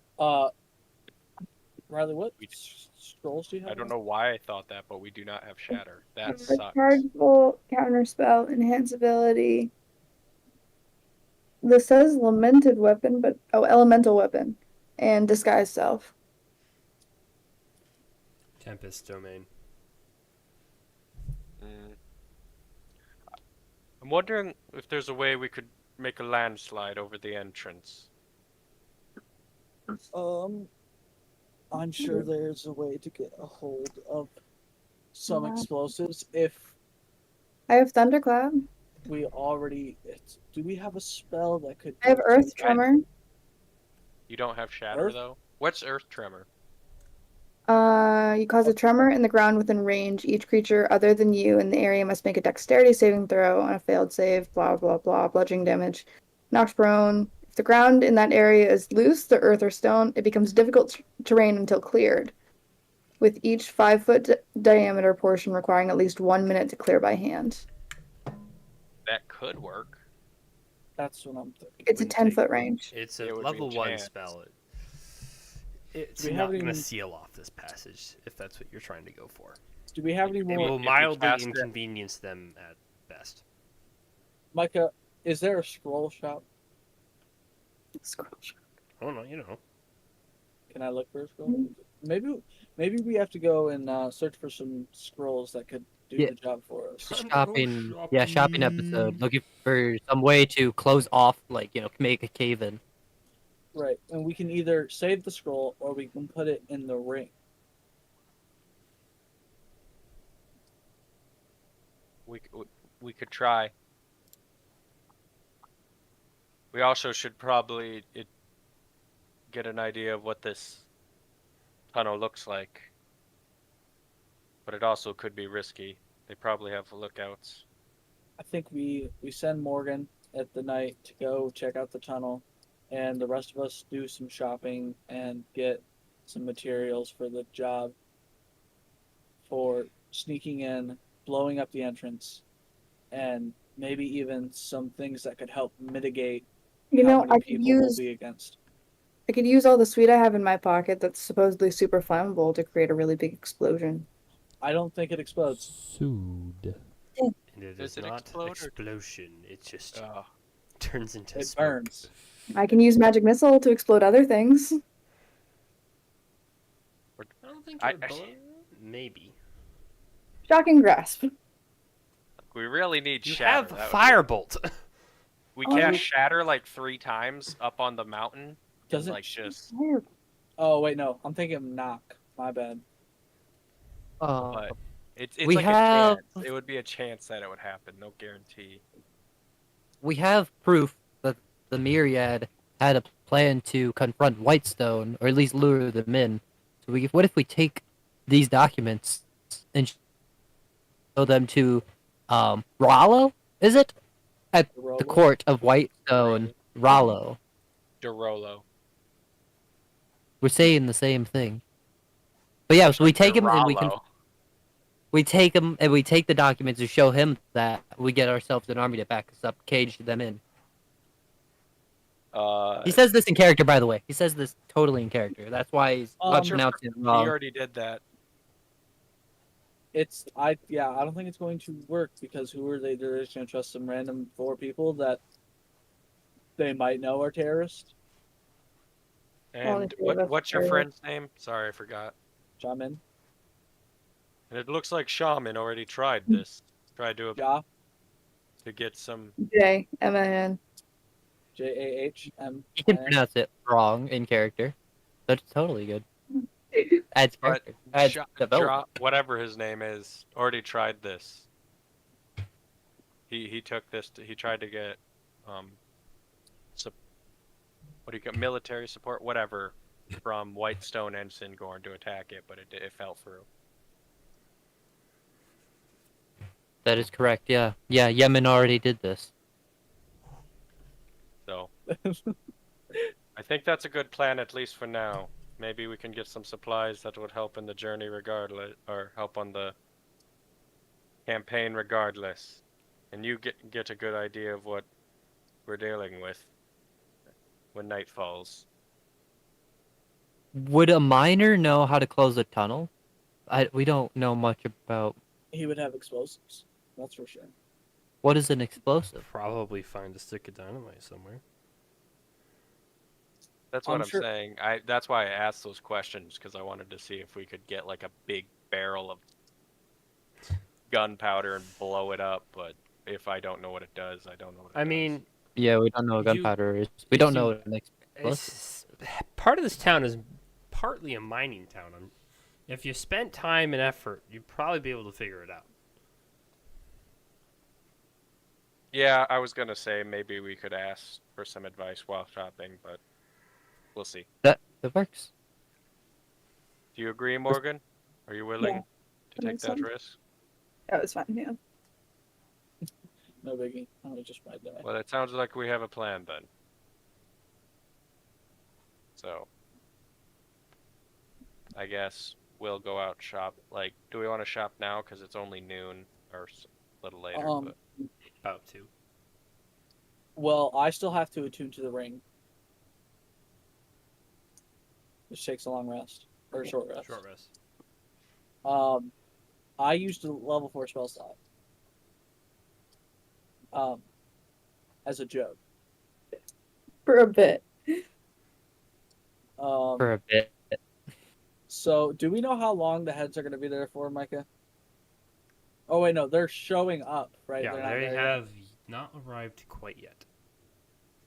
Riley, what We- scrolls do you have? I don't again? know why I thought that, but we do not have shatter. That A sucks. chargeable counterspell, enhance ability. This says lamented weapon, but elemental weapon, and disguise self. Tempest domain. Mm. I'm wondering if there's a way we could make a landslide over the entrance. I'm sure there's a way to get a hold of some Yeah. explosives if I have thunderclap. we already. Do we have a spell that could? I have do earth that? tremor. You don't have shatter Earth? though? What's earth tremor? You cause a tremor in the ground within range. Each creature other than you in the area must make a dexterity saving throw. On a failed save, blah blah blah, bludgeoning damage. Knocked prone. If the ground in that area is loose, the earth or stone, it becomes difficult terrain until cleared. With each 5-foot diameter portion requiring at least 1 minute to clear by hand. That could work. That's what I'm thinking. It's a Wouldn't 10-foot take- range. It's It a would be level 1 chance. spell. It's We not haven't going to even- seal off this passage if that's what you're trying to go for. Do we have any It more? will we mildly cast it- inconvenience them at best. Micah, is there a scroll shop? Oh no, you know. Can I look for a scroll? Mm-hmm. Maybe we have to go and search for some scrolls that could do Yeah. the job for us. Shopping episode. Looking for some way to close off, like, make a cave in. Right, and we can either save the scroll or we can put it in the ring. We could try. We also should probably get an idea of what this tunnel looks like. But it also could be risky. They probably have lookouts. I think we send Morgan at the night to go check out the tunnel, and the rest of us do some shopping and get some materials for the job for sneaking in, blowing up the entrance, and maybe even some things that could help mitigate You how know, many I could people use we'll be against. all the sweet I have in my pocket that's supposedly super flammable to create a really big explosion. I don't think it explodes. Sood. And it Does is it not explode or- explosion. It just Oh, turns into It smoke. burns. I can use magic missile to explode other things. I don't think I- it would blow. Maybe. Shocking grasp. we really need You shatter. have That would be- firebolt. We Oh. cast shatter like 3 times up on the mountain. Does it? Like just Oh wait, no. I'm thinking of knock. My bad. but it's we like have- a chance. It would be a chance that it would happen, no guarantee. We have proof that the Myriad had a plan to confront Whitestone, or at least lure them in. So what if we take these documents and show them to Rollo? Is it at the court of Whitestone? Rollo. Derolo. We're saying the same thing. But yeah, so we take him and Deralo. we take him and we take the documents to show him that we get ourselves an army to back us up, cage them in. He says this in character, by the way. He says this totally in character. That's why he's What's your pronouncing it He wrong. already did that. I don't think it's going to work because who are they? They're just gonna trust some random 4 people that they might know are terrorists. Only And 3 of us what's your are- friend's name? Sorry, I forgot. Jamin, And it looks like Shaman already tried this. Tried Ja, to get some. JMN. JAHM. He can pronounce it wrong in character. That's totally good. Adds But character. Adds Ja- development. whatever his name is, already tried this. He took this. He tried to get what do you got? Military support, whatever, from Whitestone and Singorn to attack it, but it fell through. That is correct, yeah. Yeah, Yemen already did this. So I think that's a good plan, at least for now. maybe we can get some supplies that would help in the journey regardless, or help on the campaign regardless. And you get a good idea of what we're dealing with when night falls. Would a miner know how to close a tunnel? We don't know much about He would have explosives. That's for sure. what is an explosive. Probably find a stick of dynamite somewhere. That's what I'm I'm sure- saying. That's why I asked those questions, because I wanted to see if we could get like a big barrel of gunpowder and blow it up. But if I don't know what it does, I don't know what it I does. mean, Yeah, we don't know what You- gunpowder is. We don't you- know what an explosive. it's, part of this town is partly a mining town. If you spent time and effort, you'd probably be able to figure it out. Yeah, I was gonna say maybe we could ask for some advice while shopping, but we'll see. That works. Do you agree, Morgan? Are you willing to that take makes that sense. risk? That was fine. Yeah. No biggie. I'll just ride that. Well, it sounds like we have a plan then. So, I guess we'll go out shop. Like, do we want to shop now? Because it's only noon or a little later. Um, But About to. Well, I still have to attune to the ring. Which takes a long rest. Or a short rest. Short rest. I used a level 4 spell slot. As a joke. For a bit. For a bit. So, do we know how long the heads are going to be there for, Micah? Oh, wait, no. They're showing up, right? Yeah, They're not they there yet? have not arrived quite yet.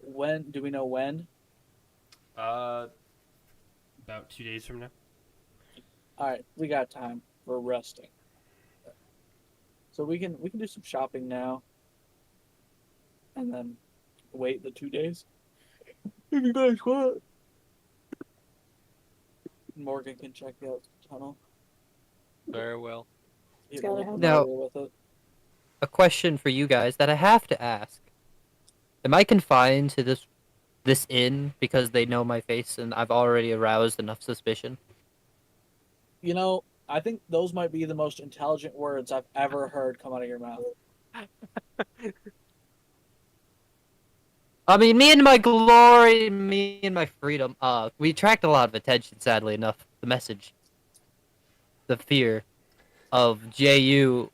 When? Do we know when? About 2 days from now. Alright, we got time. We're resting. So we can do some shopping now. And then wait the 2 days. If you guys want. Morgan can check out the tunnel. very well. Get Gotta really have- Now- familiar with it. A question for you guys that I have to ask. Am I confined to this inn because they know my face and I've already aroused enough suspicion? You know, I think those might be the most intelligent words I've ever heard come out of your mouth. I mean, me and my glory, me and my freedom. We attract a lot of attention, sadly enough. The message, the fear of JU,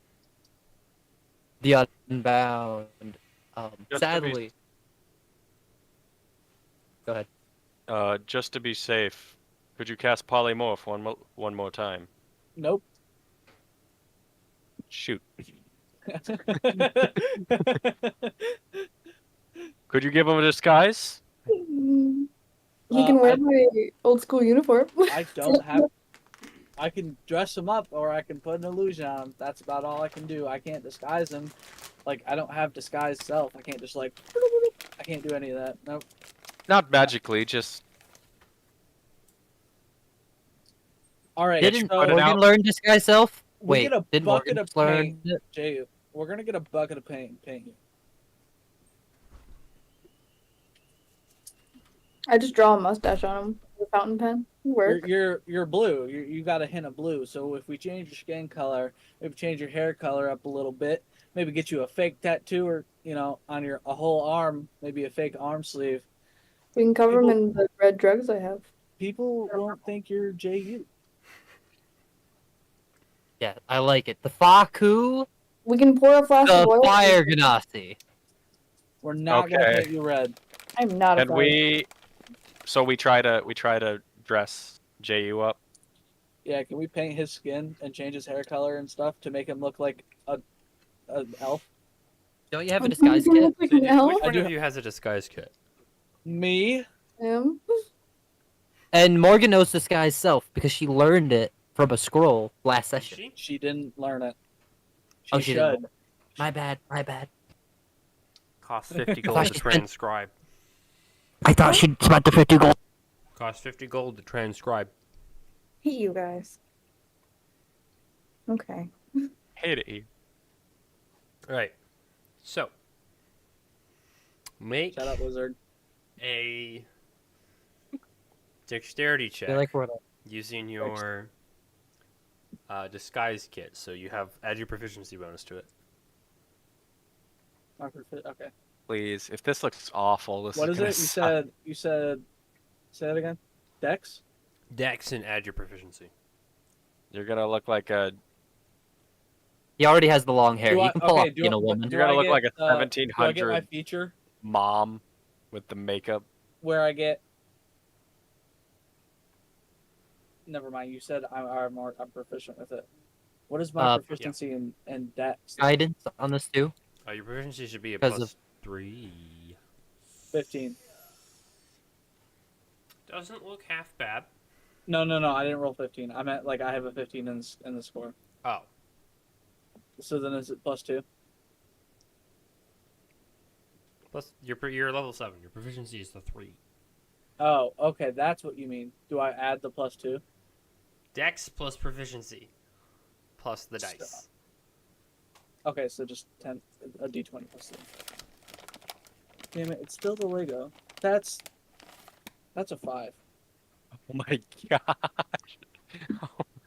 the Unbound. Just to be- Sadly. Go ahead. Just to be safe, could you cast polymorph one more time? Nope. Shoot. Could you give him a disguise? He can wear I- my old school uniform. I don't have. I can dress him up, or I can put an illusion on him. That's about all I can do. I can't disguise him. Like, I don't have disguise self. I can't just like. I can't do any of that. Nope. Not magically, just All right. Didn't so put it Morgan out. learn disguise self? We Wait, get a did bucket Morgan of learn paint. it? Jay, we're gonna get a bucket of paint. Paint you. I just draw a mustache on him with a fountain pen. Work. You're blue. You got a hint of blue. So if we change your skin color, maybe change your hair color up a little bit, maybe get you a fake tattoo, or on your a whole arm, maybe a fake arm sleeve. We can cover him People- in the red drugs I have. People won't think you're JU. Yeah, I like it. The Faku, We can pour a flask of the oil. Fire Ganassi. We're not gonna Okay. paint you red. I'm not a and fire. we try to dress JU up. Yeah, can we paint his skin and change his hair color and stuff to make him look like a elf? Don't you have a I'm disguise gonna kit? look like an elf. Which I one do of ha- you has a disguise kit? Me? Him. And Morgan knows disguise self because she learned it from a scroll last Is session. she? She didn't learn it. She Oh, she didn't should. learn My bad, my bad. Costs 50 gold thought to she spent- transcribe. I thought she'd spent the 50 gold. Costs 50 gold to transcribe. Hate you guys. Okay. Hate it. Alright. So. Make Shut up, wizard. a dexterity I check feel like we're using your disguise kit. So you have add your proficiency bonus to it. Okay. Please, if this looks awful, this What is is gonna it? suck. You said. Say that again. Dex. Dex and add your proficiency. You're gonna look like a. he already has the long hair. Do He I- can pull okay, off do being I- a but woman. do You're gonna I look get, like a Do I get my 1700 feature mom with the makeup. where I get? Never mind. You said I'm proficient with it. What is my Uh, proficiency in Dex? Guidance on this too. Your proficiency should be a 'Cause plus 3. 15. Doesn't look half bad. No. I didn't roll 15. I meant like I have a 15 in the score. Oh, So then is it +2? plus you're level 7. Your proficiency is the 3. Oh, okay. That's what you mean. Do I add the +2? Dex plus proficiency plus the Stop. dice. Okay, so just 10, a d20 +3. Damn it! It's still the Lego. That's a 5. Oh my gosh.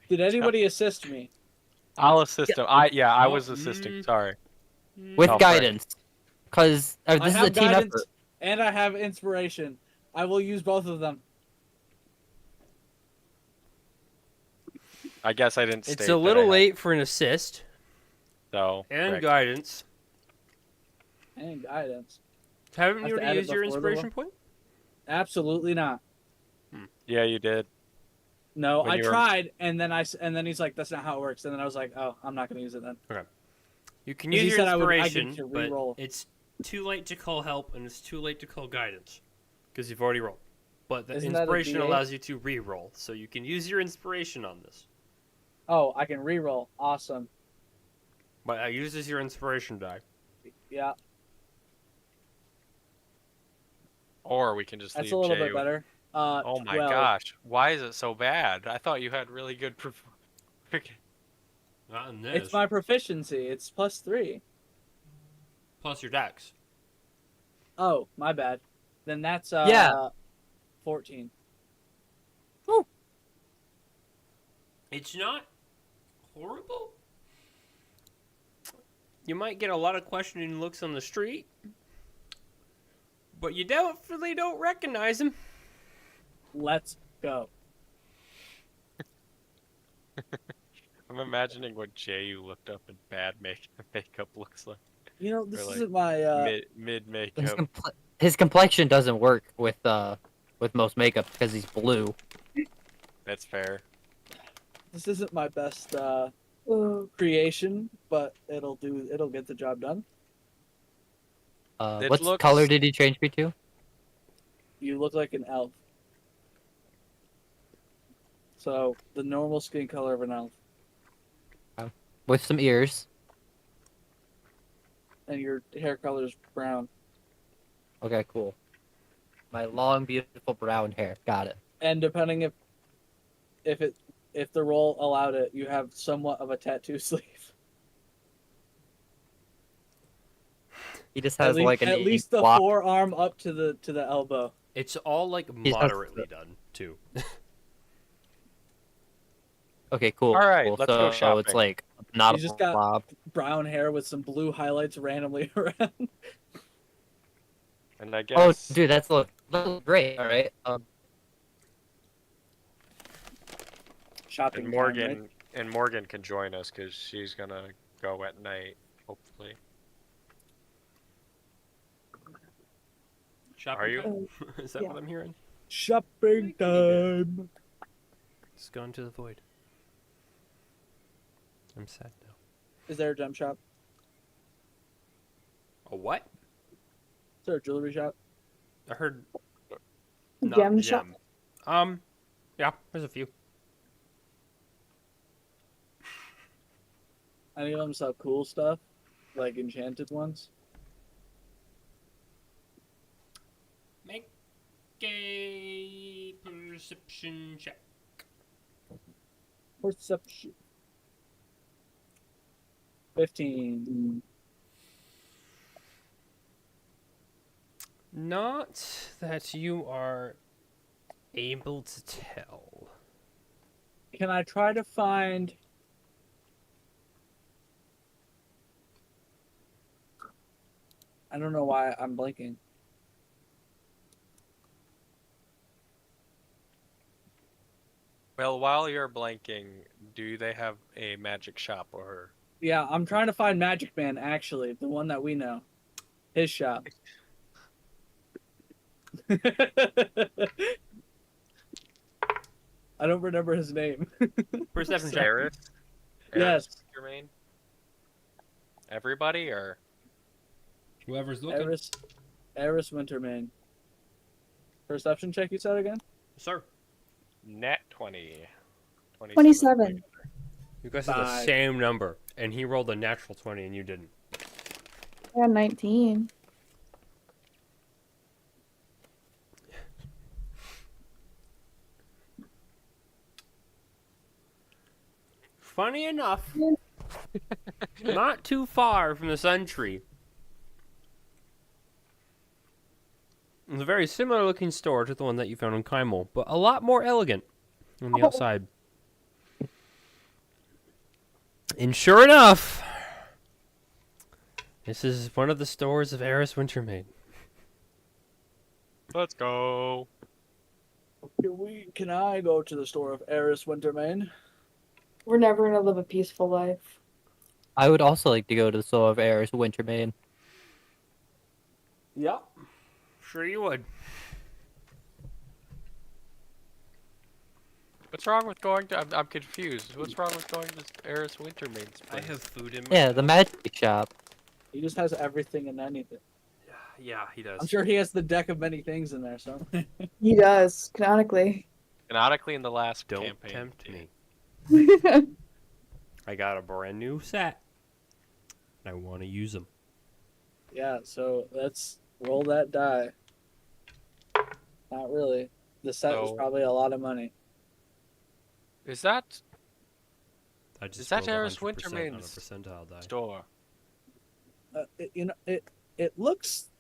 Did anybody assist me? I'll assist him. I Oh, was assisting. Sorry. With Oh, frick. guidance. Because I this is have a team guidance effort. and I have inspiration. I will use both of them. I guess I didn't. It's state a little that I late for an assist helped, so and frick. guidance. And guidance. Haven't Have you to already add it used your before the inspiration point? Absolutely not. Yeah, you did. No, When I you were- tried, and then he's like, "That's not how it works." And then I was like, "Oh, I'm not going to use it then." You can 'Cause use he your said I get inspiration, to but re-roll. it's too late to call help and it's too late to call guidance because you've already rolled. But the Isn't that a inspiration D8? allows you to re-roll, so you can use your inspiration on this. Oh, I can re-roll. Awesome. But it uses your inspiration die. Yeah, Or we can just that's leave a little Jay bit better. Oh my 12. gosh. Why is it so bad? I thought you had really good freaking. Not in this. It's my proficiency. It's +3. Plus your dex. Oh, my bad. Then that's Yeah. 14. It's not horrible. You might get a lot of questioning looks on the street, but you definitely don't recognize him. Let's go. I'm imagining what Jay you looked up in bad makeup looks like. You know, this Or, like, isn't my Mid His, makeup. his complexion doesn't work with most makeup because he's blue. That's fair. this isn't my best Oh, creation, but it'll get the job done. It What looks- color did he change me to? You look like an elf. So the normal skin color of an elf, With some ears. and your hair color is brown. Okay, cool. My long, beautiful brown hair. Got it. And depending if the role allowed it, you have somewhat of a tattoo sleeve. He just has like an at ink least the block. forearm up to the elbow. It's all like He's has- moderately done too. Okay, cool. All right, cool. let's go So it's shopping. like not He's a just got- blob. Brown hair with some blue highlights randomly around. And I Oh, guess. dude, that looks great. All right. Shopping. And time, right? Morgan can join us because she's gonna go at night, hopefully. Shopping Are you? time? Is that Yeah. what I'm hearing? Shopping time. It's gone to the void. I'm sad now. Is there a gem shop? A what? Is there a jewelry shop? I heard a not gem shop. Yeah, there's a few. Any of them sell cool stuff, like enchanted ones? Make a perception check. Perception. 15. Not that you are able to tell. Can I try to find? I don't know why I'm blinking. Well, while you're blanking, do they have a magic shop or? Yeah, I'm trying to find Magic Man. Actually, the one that we know, his shop. I don't remember his name. Perception check. Eris? Yes. Jermaine? Everybody or? Whoever's looking. Eris Wintermane. Perception check, you said again? Sir, Net 20. 27. you guys had the 5. same number, and he rolled a natural 20 and you didn't. I got 19. Funny enough, not too far from the Sun Tree, it's a very similar looking store to the one that you found in Kaimel, but a lot more elegant on the Oh. outside. And sure enough, this is one of the stores of Eris Wintermaid. Let's go. Can I go to the store of Eris Wintermane? We're never gonna live a peaceful life. I would also like to go to the Soul of Eris Wintermane. Yep. Sure you would. What's wrong with going to? I'm confused. What's wrong with going to Eris Wintermane's I place? have food in my Yeah, the magic shop. He just has everything and anything. Yeah, he does. I'm sure he has the deck of many things in there. So He does, canonically. Canonically, in the last Don't campaign. tempt me. I got a brand new set. I want to use them. yeah. So let's roll that die. Not really. The set is So- probably a lot of money. Is that I just Is that rolled Eris 100% on a Wintermane's percentile die. store? It looks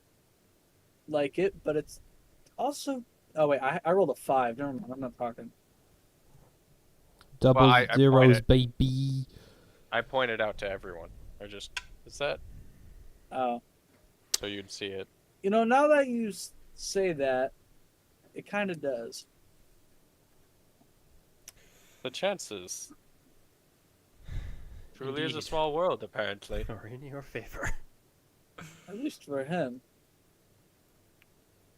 like it, but it's also. Oh wait, I rolled a 5. Never mind. I'm not talking. Double Well, I zeros, pointed- baby. I pointed out to everyone. Is that Oh, so you'd see it? now that you say that, it kind of does. The chances. Truly is a Indeed. small world, apparently. Are in your favor. At least for him.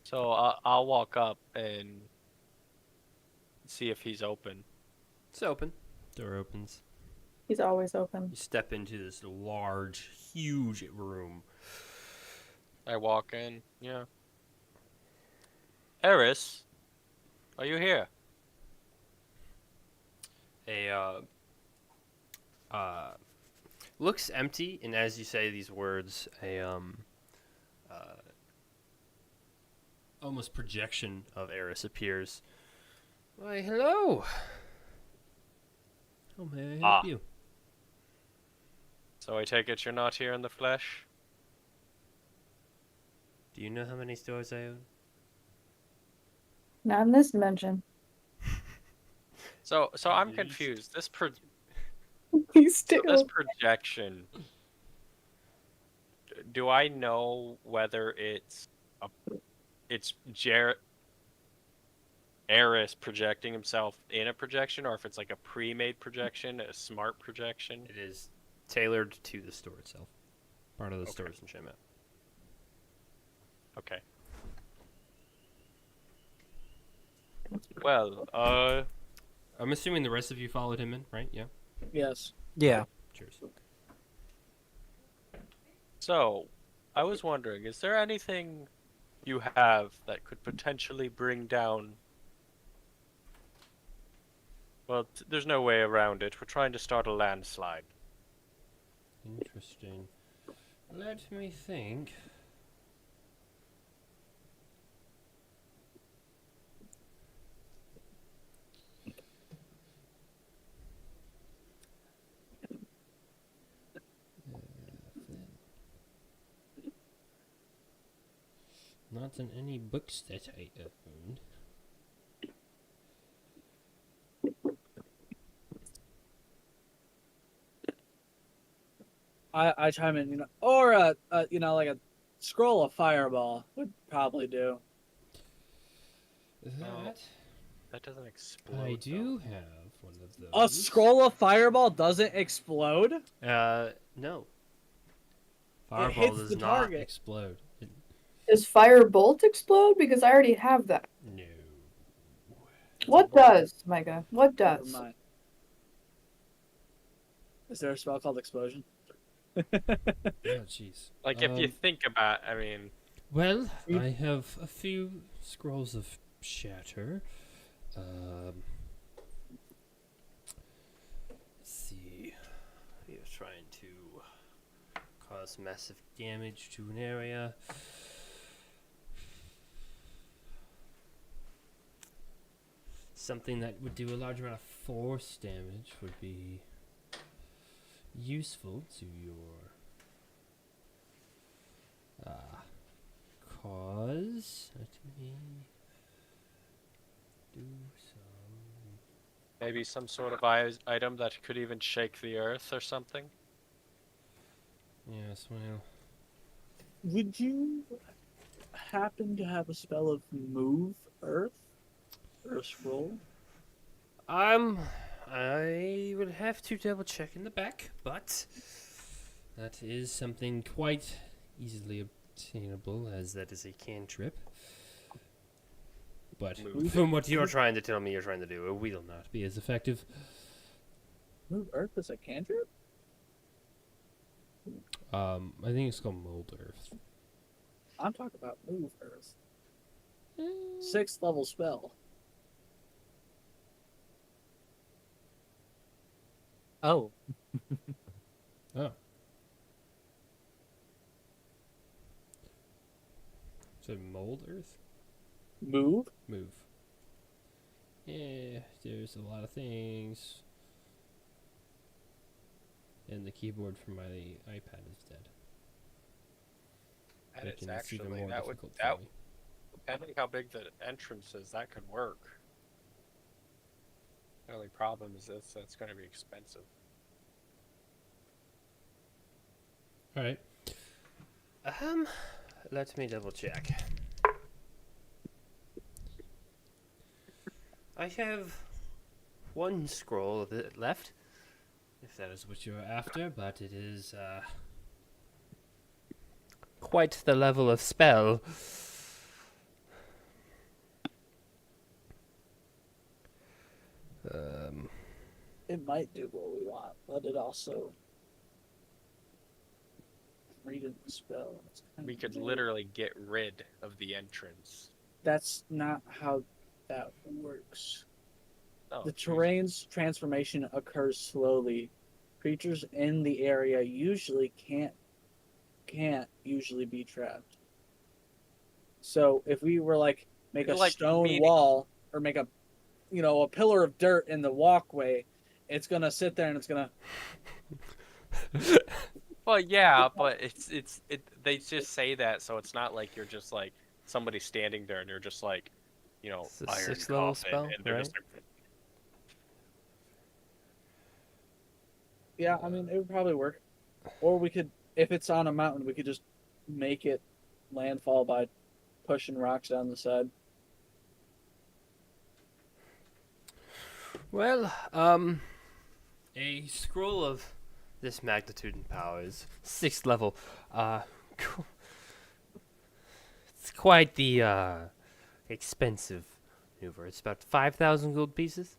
So I'll walk up and see if he's open. It's open. Door opens. He's always open. You step into this large, huge room. I walk in. Yeah. Eris, are you here? Looks empty, and as you say these words, almost projection of Eris appears. Why, hello. How may I help Ah. you? So I take it you're not here in the flesh? Do you know how many stores I own? Not in this dimension. So I'm Please. confused. He's So still. this projection. Do I know whether it's Eris projecting himself in a projection, or if it's like a pre-made projection, a smart projection? It is tailored to the store itself. Part of the Okay. stores in Shemet. Okay. Well, I'm assuming the rest of you followed him in, right? Yeah. Yes. Yeah. Cheers. so I was wondering, is there anything you have that could potentially bring down? Well, there's no way around it. We're trying to start a landslide. Interesting. Let me think. Not in any books that I owned. I chime in, or like a scroll of fireball would probably do. That doesn't explode. I though. do have one of those. A scroll of fireball doesn't explode. No. hits Fireball does the not target. explode. Does firebolt explode? Because I already have that. No. What does, Micah? What Never does? mind. Is there a spell called explosion? Oh, jeez. Like if you think about, I mean, Well, You- I have a few scrolls of shatter. Let's see. We are trying to cause massive damage to an area. Something that would do a large amount of force damage would be useful to your cause. Let me do some. maybe some sort of item that could even shake the earth or something. Yes, well, Would you happen to have a spell of move earth or a scroll? I would have to double check in the back, but that is something quite easily obtainable, as that is a cantrip. But Move. from what you're trying to tell me you're trying to do, it will not be as effective. Move earth is a cantrip? I think it's called Mold Earth. I'm talking about move earth. 6th level spell. Oh, Oh. So Mold Earth? Move? Move. Yeah, there's a lot of things. And the keyboard for my iPad is dead. And it's Making this even actually more that would difficult that for me. depending how big the entrance is, that could work. The only problem is that's going to be expensive. Alright. Let me double check. I have one scroll of it left. If that is what you're after, but it is, Quite the level of spell. It might do what we want, but it also reading the spell. It's kind We of could weird. literally get rid of the entrance. That's not how that works. No, The we- terrain's transformation occurs slowly. Creatures in the area usually can't usually be trapped. So if we were like make a Like stone meaning- wall or make a a pillar of dirt in the walkway, it's gonna sit there and it's gonna Well, yeah, but they just say that, so it's not like you're just like somebody standing there and you're just like, It's a iron 6th level coffin, spell, and they're just like, yeah, I mean it would probably work. Or we could, if it's on a mountain, we could just make it landfall by pushing rocks down the side. Well, a scroll of this magnitude and power is 6th level. It's quite the expensive maneuver. It's about 5,000 gold pieces.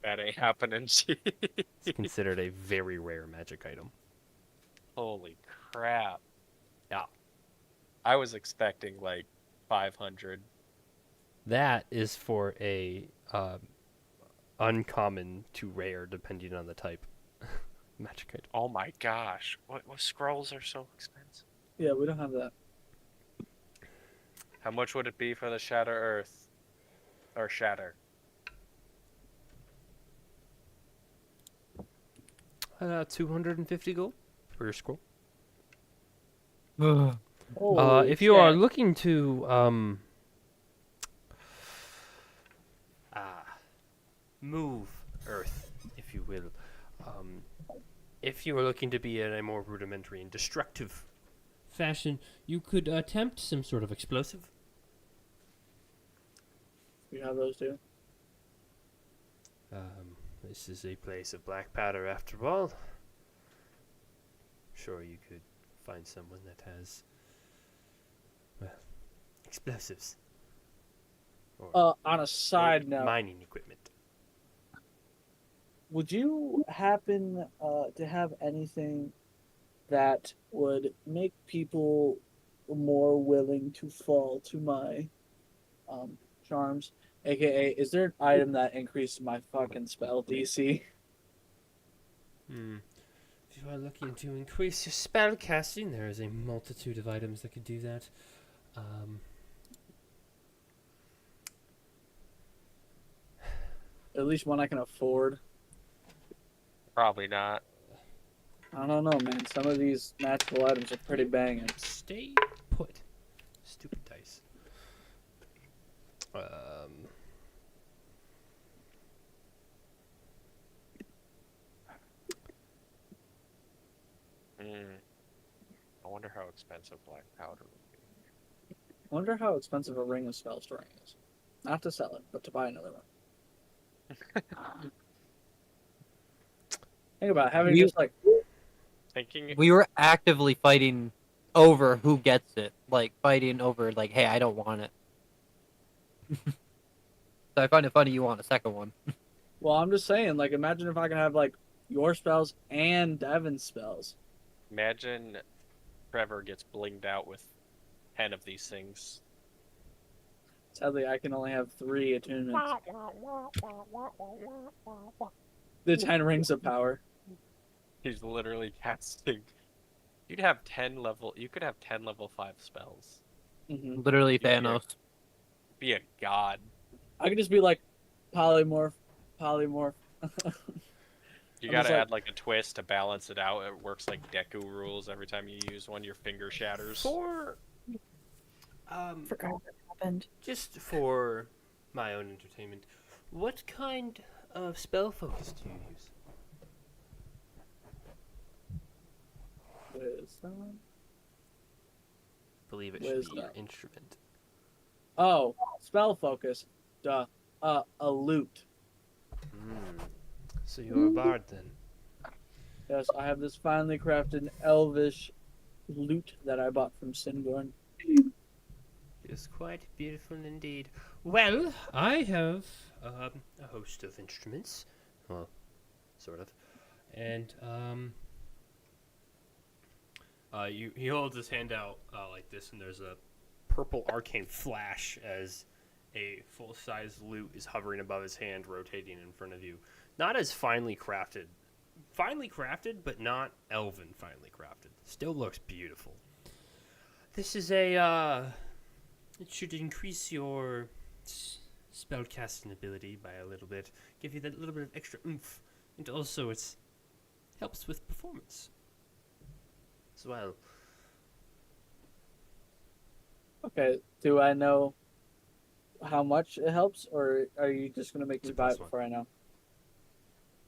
that ain't happening. It's considered a very rare magic item. Holy crap! Yeah, I was expecting like 500. That is for a uncommon to rare, depending on the type. Magic item. Oh my gosh, what scrolls are so expensive? Yeah, we don't have that. How much would it be for the Shatter Earth? Or Shatter? 250 gold for your scroll. Holy If you are shit. looking to move Earth, if you will, If you are looking to be in a more rudimentary and destructive fashion, you could attempt some sort of explosive. You have those too. This is a place of black powder, after all. Sure, you could find someone that has, well, explosives. Or On a side note, mining equipment. would you happen to have anything that would make people more willing to fall to my charms? AKA, is there an item that increases my fucking spell DC? If you are looking to increase your spell casting, there is a multitude of items that could do that. At least one I can afford. Probably not. I don't know, man. Some of these magical items are pretty banging. Stay put. Stupid dice. I wonder how expensive black powder would be. Wonder how expensive a ring of spell storing is. Not to sell it, but to buy another one. Think about it, having You- just like Thinking We were actively fighting over who gets it. Like, fighting over, like, hey, I don't want it. So I find it funny you want a second one. well, I'm just saying, like imagine if I could have like your spells and Devin's spells. Imagine Trevor gets blinged out with 10 of these things. Sadly, I can only have 3 attunements. The 10 rings of power. He's literally casting. You could have 10 level 5 spells. Hmm Literally Yeah. Thanos. Be a god. I could just be like polymorph. You I'm gotta just like- add like a twist to balance it out. It works like Deku rules. Every time you use one, your finger shatters. For Forgot what happened. just for my own entertainment, what kind of spell focus do you use? Wisdom. Believe it should be your Wisdom. instrument. Oh, spell focus. Duh. A lute. So you're a bard then. Yes, I have this finely crafted elvish lute that I bought from Singorn. It's quite beautiful indeed. Well, I have a host of instruments. Well, sort of. And, he holds his hand out like this, and there's a purple arcane flash as a full-size lute is hovering above his hand, rotating in front of you. Not as finely crafted. Finely crafted, but not elven finely crafted. Still looks beautiful. This is a, it should increase your spell casting ability by a little bit, give you that little bit of extra oomph, and also it helps with performance as well. Okay, do I know how much it helps, or are you just gonna make me It's buy it +1. before I know?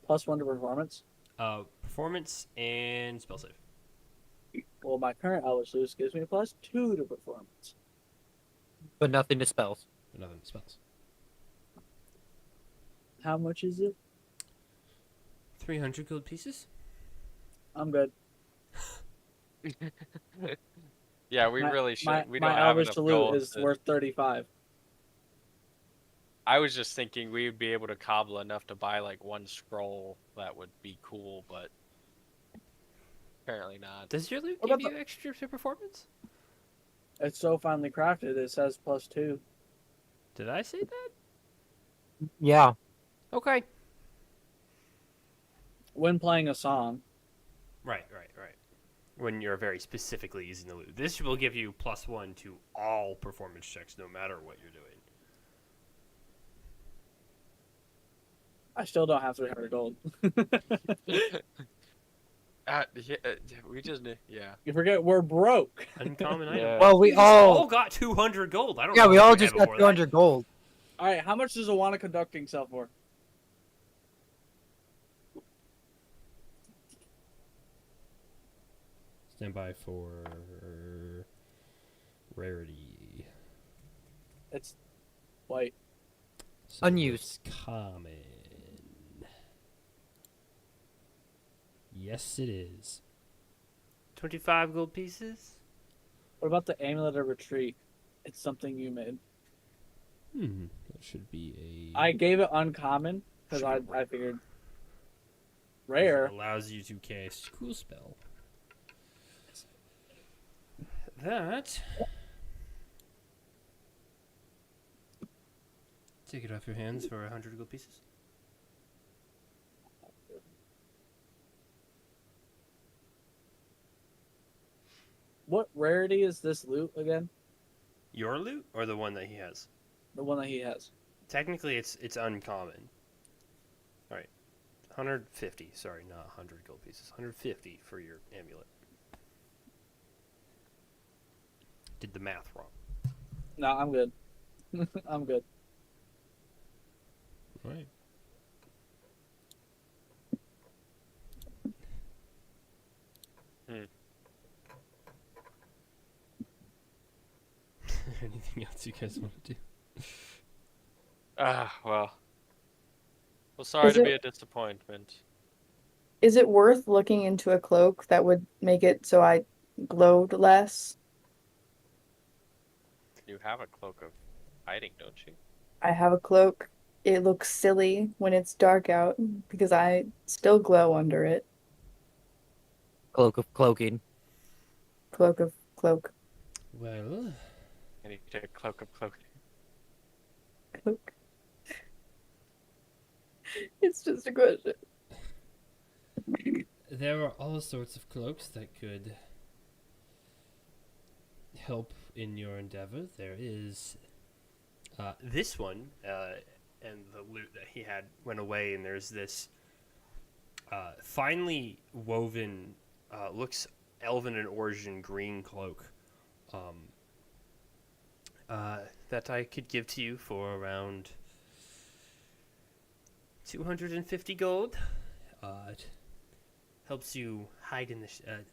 +1 to performance. Performance and spell save. Well, my current Elvish Loose gives me a +2 to performance. But nothing to spells. But nothing spells. How much is it? 300 gold pieces. I'm good. Yeah, we My- really should. My, We don't my have Elvish enough Salute gold. is worth 35. I was just thinking we would be able to cobble enough to buy like one scroll that would be cool, but apparently not. Does your loot What give about you extra to performance? It's so finely crafted, it says +2. Did I say that? Yeah. Okay. When playing a song. Right. When you're very specifically using the loot. This will give you +1 to all performance checks, no matter what you're doing. I still don't have 300 gold. We just yeah. You forget we're broke. Uncommon Yeah. item. Well, we just all all. got 200 gold. I don't Yeah, know we what all had just got before 200 gold. All right, how much does Awana conducting sell for? Stand by for rarity. It's white. So Unused. it's common. Yes, it is. 25 gold pieces? What about the Amulet of Retreat? It's something you made. That should be a. I gave it uncommon because Should be I figured It rare. allows you to cast cool spell. That. Take it off your hands for 100 gold pieces. What rarity is this loot again? Your loot or the one that he has? The one that he has. Technically, it's uncommon. All right, 150. Sorry, not 100 gold pieces. 150 for your amulet. Did the math wrong. No, I'm good. I'm good. Right. Anything else you guys want to do? Well, sorry Is to it- be a disappointment. Is it worth looking into a cloak that would make it so I glowed less? You have a cloak of hiding, don't you? I have a cloak. It looks silly when it's dark out because I still glow under it. Cloak of cloaking. Cloak of cloak. Well, I need a cloak of cloaking. Cloak. It's just a question. there are all sorts of cloaks that could help in your endeavor. There is This one, and the loot that he had went away, and there's this finely woven, looks elven in origin green cloak that I could give to you for around 250 gold. It helps you hide in the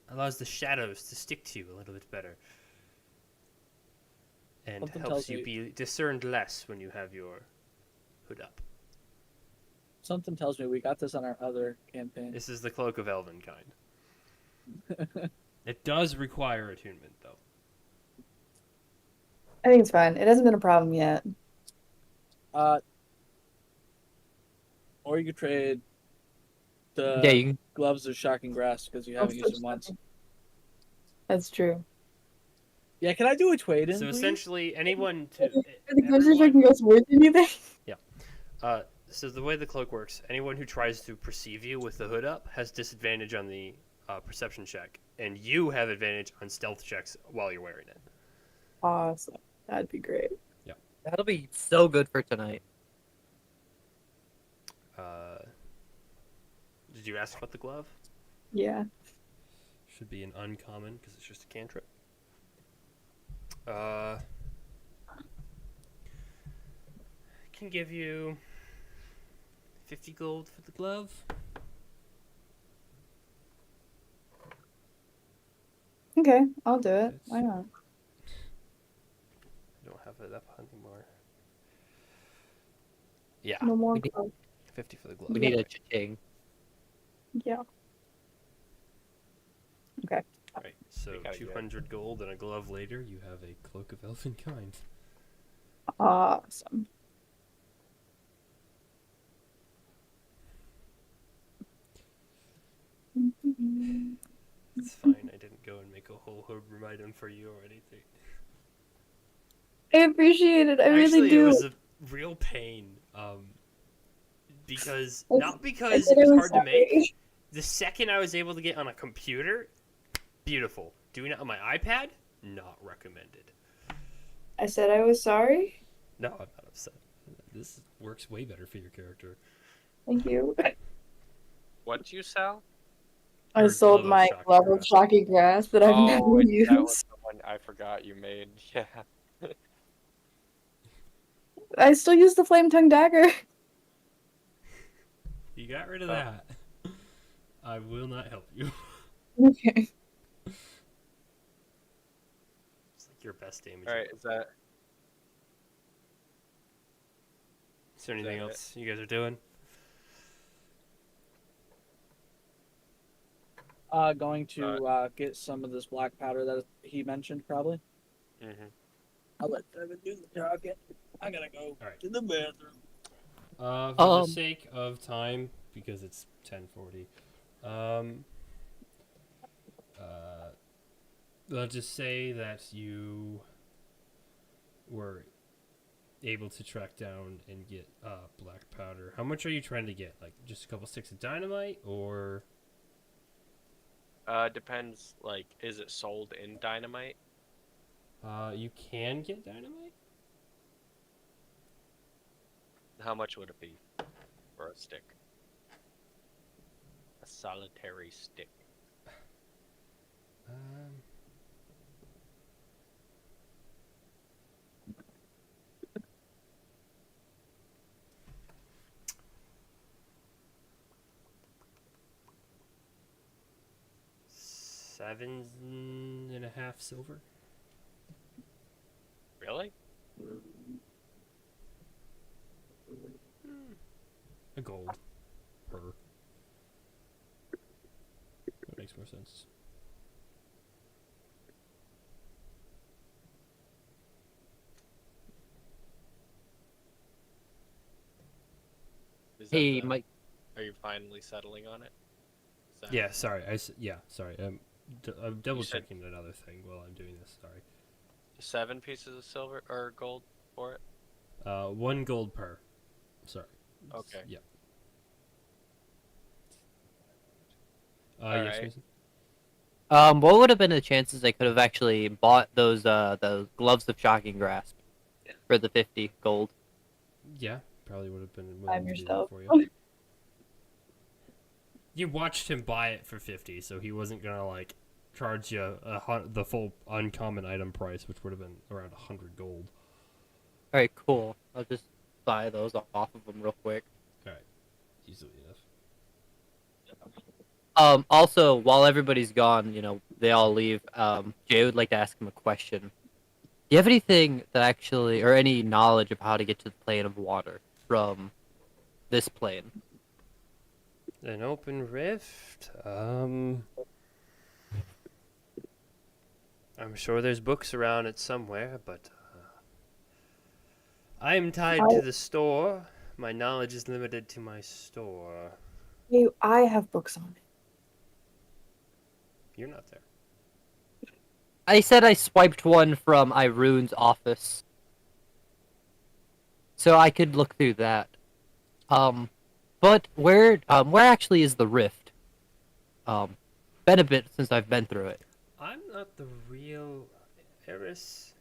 allows the shadows to stick to you a little bit better, and Something helps tells you me- be discerned less when you have your hood up. Something tells me we got this on our other campaign. This is the cloak of elven kind. it does require attunement though. I think it's fine. It hasn't been a problem yet. Or you could trade the Yeah, you can. gloves of shocking grass because you haven't used them once. That's true. Yeah, can I do a trade in? So please? essentially, anyone to Are the gloves of everyone- shocking grass worth anything? so the way the cloak works, anyone who tries to perceive you with the hood up has disadvantage on the perception check, and you have advantage on stealth checks while you're wearing it. Awesome. That'd be great. That'll be so good for tonight. Did you ask about the glove? Yeah. Should be an uncommon Because it's just a cantrip. I can give you 50 gold for the glove. Okay, I'll do it. It's- Why not? I don't have it up anymore. Yeah, No more. We need- gloves. 50 for the glove. We need a ching. Yeah. Right, so We gotta get it. 200 gold and a glove later, you have a cloak of elven kind. Awesome. It's fine. I didn't go and make a whole Hobrum item for you or anything. I appreciate it. I Actually, really do. it was a real pain. Because I not s- because I it said was I hard to make. sorry. The second I was able to get on a computer, beautiful. Doing it on my iPad, not recommended. I said I was sorry. No, I'm not upset. This works way better for your character. Thank you. What'd you sell? I Or sold glove of my shocking glove of grass. shocking grass that I've Oh, never that was used. the one I forgot you made. Yeah. I still use the flame tongue dagger. You got rid of Oh. that. I will not help you. Okay. your best damage. All right, is that Is there is anything that else you guys are doing? Going to get some of this black powder that he mentioned, probably. Mm-hmm. I'll let Devin do the talking. I gotta go Alright. to the bathroom. For the Um, sake of time, because it's 10:40, let's just say that you were able to track down and get black powder. How much are you trying to get? Like just a couple sticks of dynamite, or Depends. Like, is it sold in dynamite? you can get dynamite? How much would it be for a stick? A solitary stick. Um, $7.5 silver. Really? A gold per. That makes more sense. Is that Hey, the- Mike. Are you finally settling on it? Is that- Yeah, sorry. Yeah, sorry. I'm double said- checking another thing while I'm doing this. Sorry. 7 pieces of silver or gold for it? 1 gold per. Sorry. Okay. Yeah. All yes, right. Mason? What would have been the chances I could have actually bought those the gloves of shocking grasp for the 50 gold? Yeah, probably would have been I'm willing to do that yourself. for you. You watched him buy it for 50, so he wasn't gonna like charge you the full uncommon item price, which would have been around 100 gold. All right, cool. I'll just buy those off of them real quick. All right, easily enough. Also, while everybody's gone, they all leave. Jay would like to ask him a question. Do you have anything that actually, or any knowledge of how to get to the plane of water from this plane? An open rift. I'm sure there's books around it somewhere, but I'm tied to the store. My knowledge is limited to my store. I have books on it. You're not there. I said I swiped one from Irune's office, so I could look through that. But where actually is the rift? Been a bit since I've been through it. I'm not the real Eris.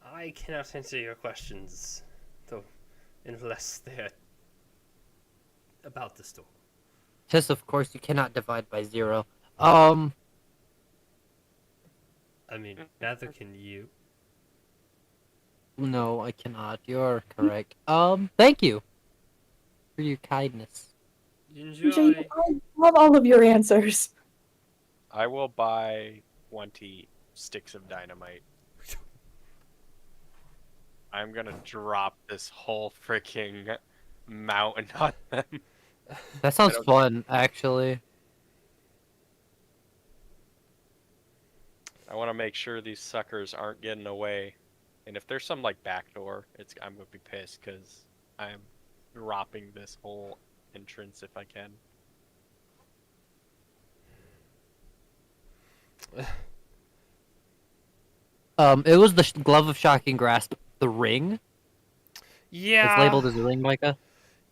I cannot answer your questions, though, unless they're about the store. Yes, of course, you cannot divide by 0. I mean, neither can you. No, I cannot. You're correct. Thank you for your kindness. Enjoy. I love all of your answers. I will buy 20 sticks of dynamite. I'm gonna drop this whole freaking mountain on them. That sounds don't- fun, actually. I want to make sure these suckers aren't getting away. And if there's some like back door, I'm gonna be pissed because I'm dropping this whole entrance if I can. It was the glove of shocking grasp, the ring. Yeah. It's labeled as a ring, Micah.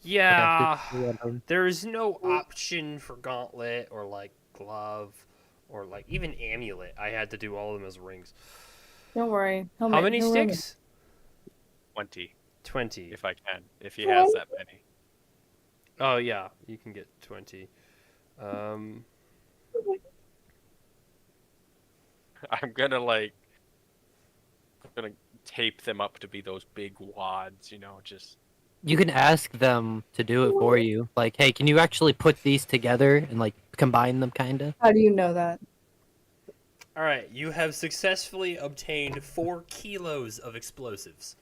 Yeah. Okay. There is no option for gauntlet or like glove or like even amulet. I had to do all of them as rings. Don't worry. How many sticks? 20 20. if I can. If he has that many. Oh yeah, you can get 20. I'm gonna tape them up to be those big wads, just You can ask them to do it for you. Like, hey, can you actually put these together and like combine them, kinda? How do you know that? All right, you have successfully obtained 4 kilos of explosives.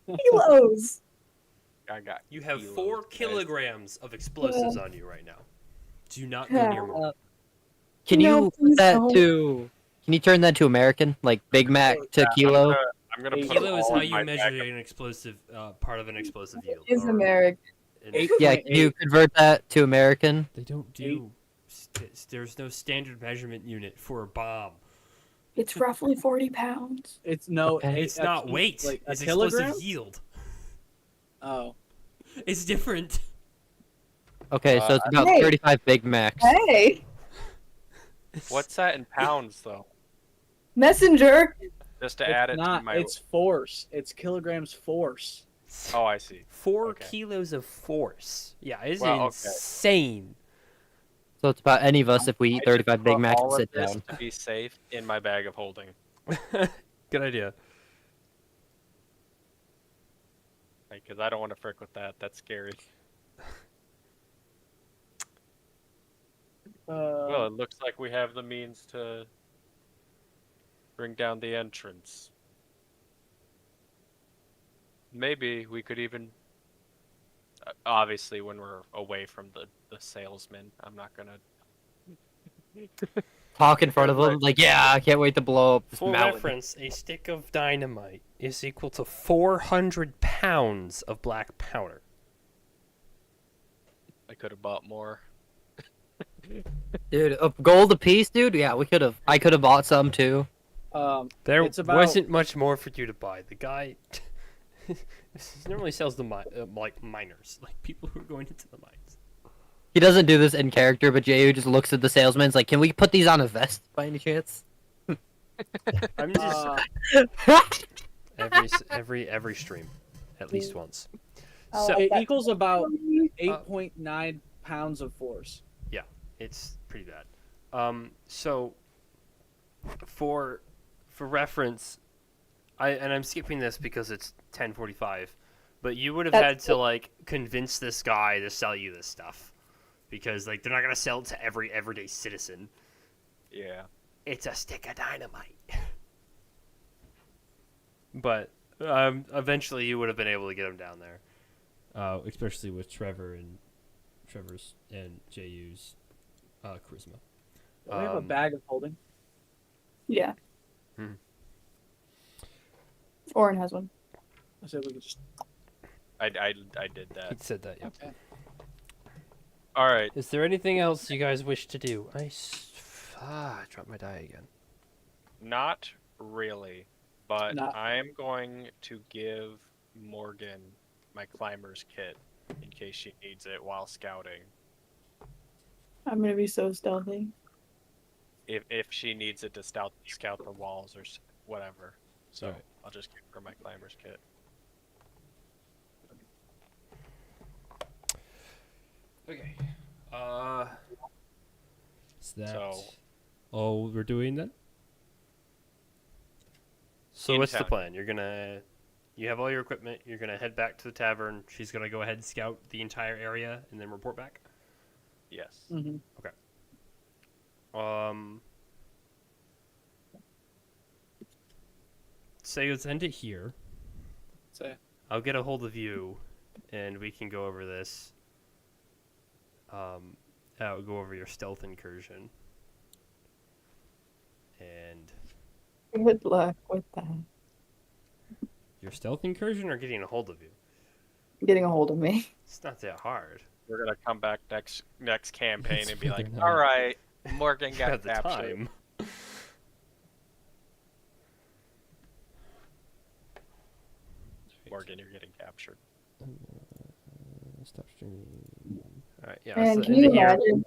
Kilos. I got. You have kilos, 4 guys. kilograms of explosives on you right now. Do not go near more. Can No, you please put that don't. to? Can you turn that to American, like Big Mac to kilo? I'm gonna put Kilo is all how in you my measure bag. an explosive part of an explosive yield. Is or American. an- Yeah, can you convert that to American? They don't do. There's no standard measurement unit for a bomb. It's roughly 40 pounds. It's no. Okay. It's not weight. Like a It's kilogram. explosive yield. Oh, It's different. Okay, so it's about Hey. 35 Big Macs. Hey, What's that in pounds though? messenger. Just to it's add it not. to my. It's force. It's kilograms force. Oh, I see. 4 Okay. kilos of force. Yeah, it's Well, okay. insane. So it's about any of us if we eat I 35 just Big put Macs and all of sit this down. to be safe in my bag of holding. Good idea. Because I don't want to frick with that. That's scary. Well, it looks like we have the means to bring down the entrance. Maybe we could even. Obviously, when we're away from the salesman, I'm not gonna. Talk in front of them, like, yeah, I can't wait to blow up this For mountain. reference, a stick of dynamite is equal to 400 pounds of black powder. I could have bought more. Dude, a gold a piece, dude? Yeah, we could have. I could have bought some too. There It's about- wasn't much more for you to buy. The guy normally sells the like miners, like people who are going into the mines. He doesn't do this in character, but J.U. just looks at the salesman's like, can we put these on a vest by any chance? I'm just every stream, at least once. Oh, So it that- equals about 8.9 pounds of force. it's pretty bad. So for reference, I'm skipping this because it's 10:45, but you would have That's had to like convince this guy to sell you this stuff because like they're not gonna sell it to every everyday citizen. Yeah. It's a stick of dynamite. But eventually you would have been able to get him down there, especially with Trevor's and JU's charisma. We have a bag of holding. Yeah. Hmm. Oren has one. I said we could just. I did He that. said that. Yeah. Okay. All right. Is there anything else you guys wish to do? I dropped my die again. Not really, but Not- I am going to give Morgan my climber's kit in case she needs it while scouting. I'm gonna be so stealthy. If she needs it to scout the walls or whatever. So Alright. I'll just give her my climber's kit. Okay. Is that So- all we're doing then? So In what's the town. plan? You have all your equipment. You're gonna head back to the tavern. She's gonna go ahead and scout the entire area and then report back. Yes. Mm-hmm. Say let's end it here. Say. I'll get a hold of you, and we can go over this. I'll go over your stealth incursion. And Good luck with that. your stealth incursion or getting a hold of you? Getting a hold of me. It's not that hard. We're gonna come back next campaign It's and be like, really not. all right, Morgan got At the captured. time. Morgan, you're getting captured. Stop streaming. All right, yeah. Man, so can end you it here. imagine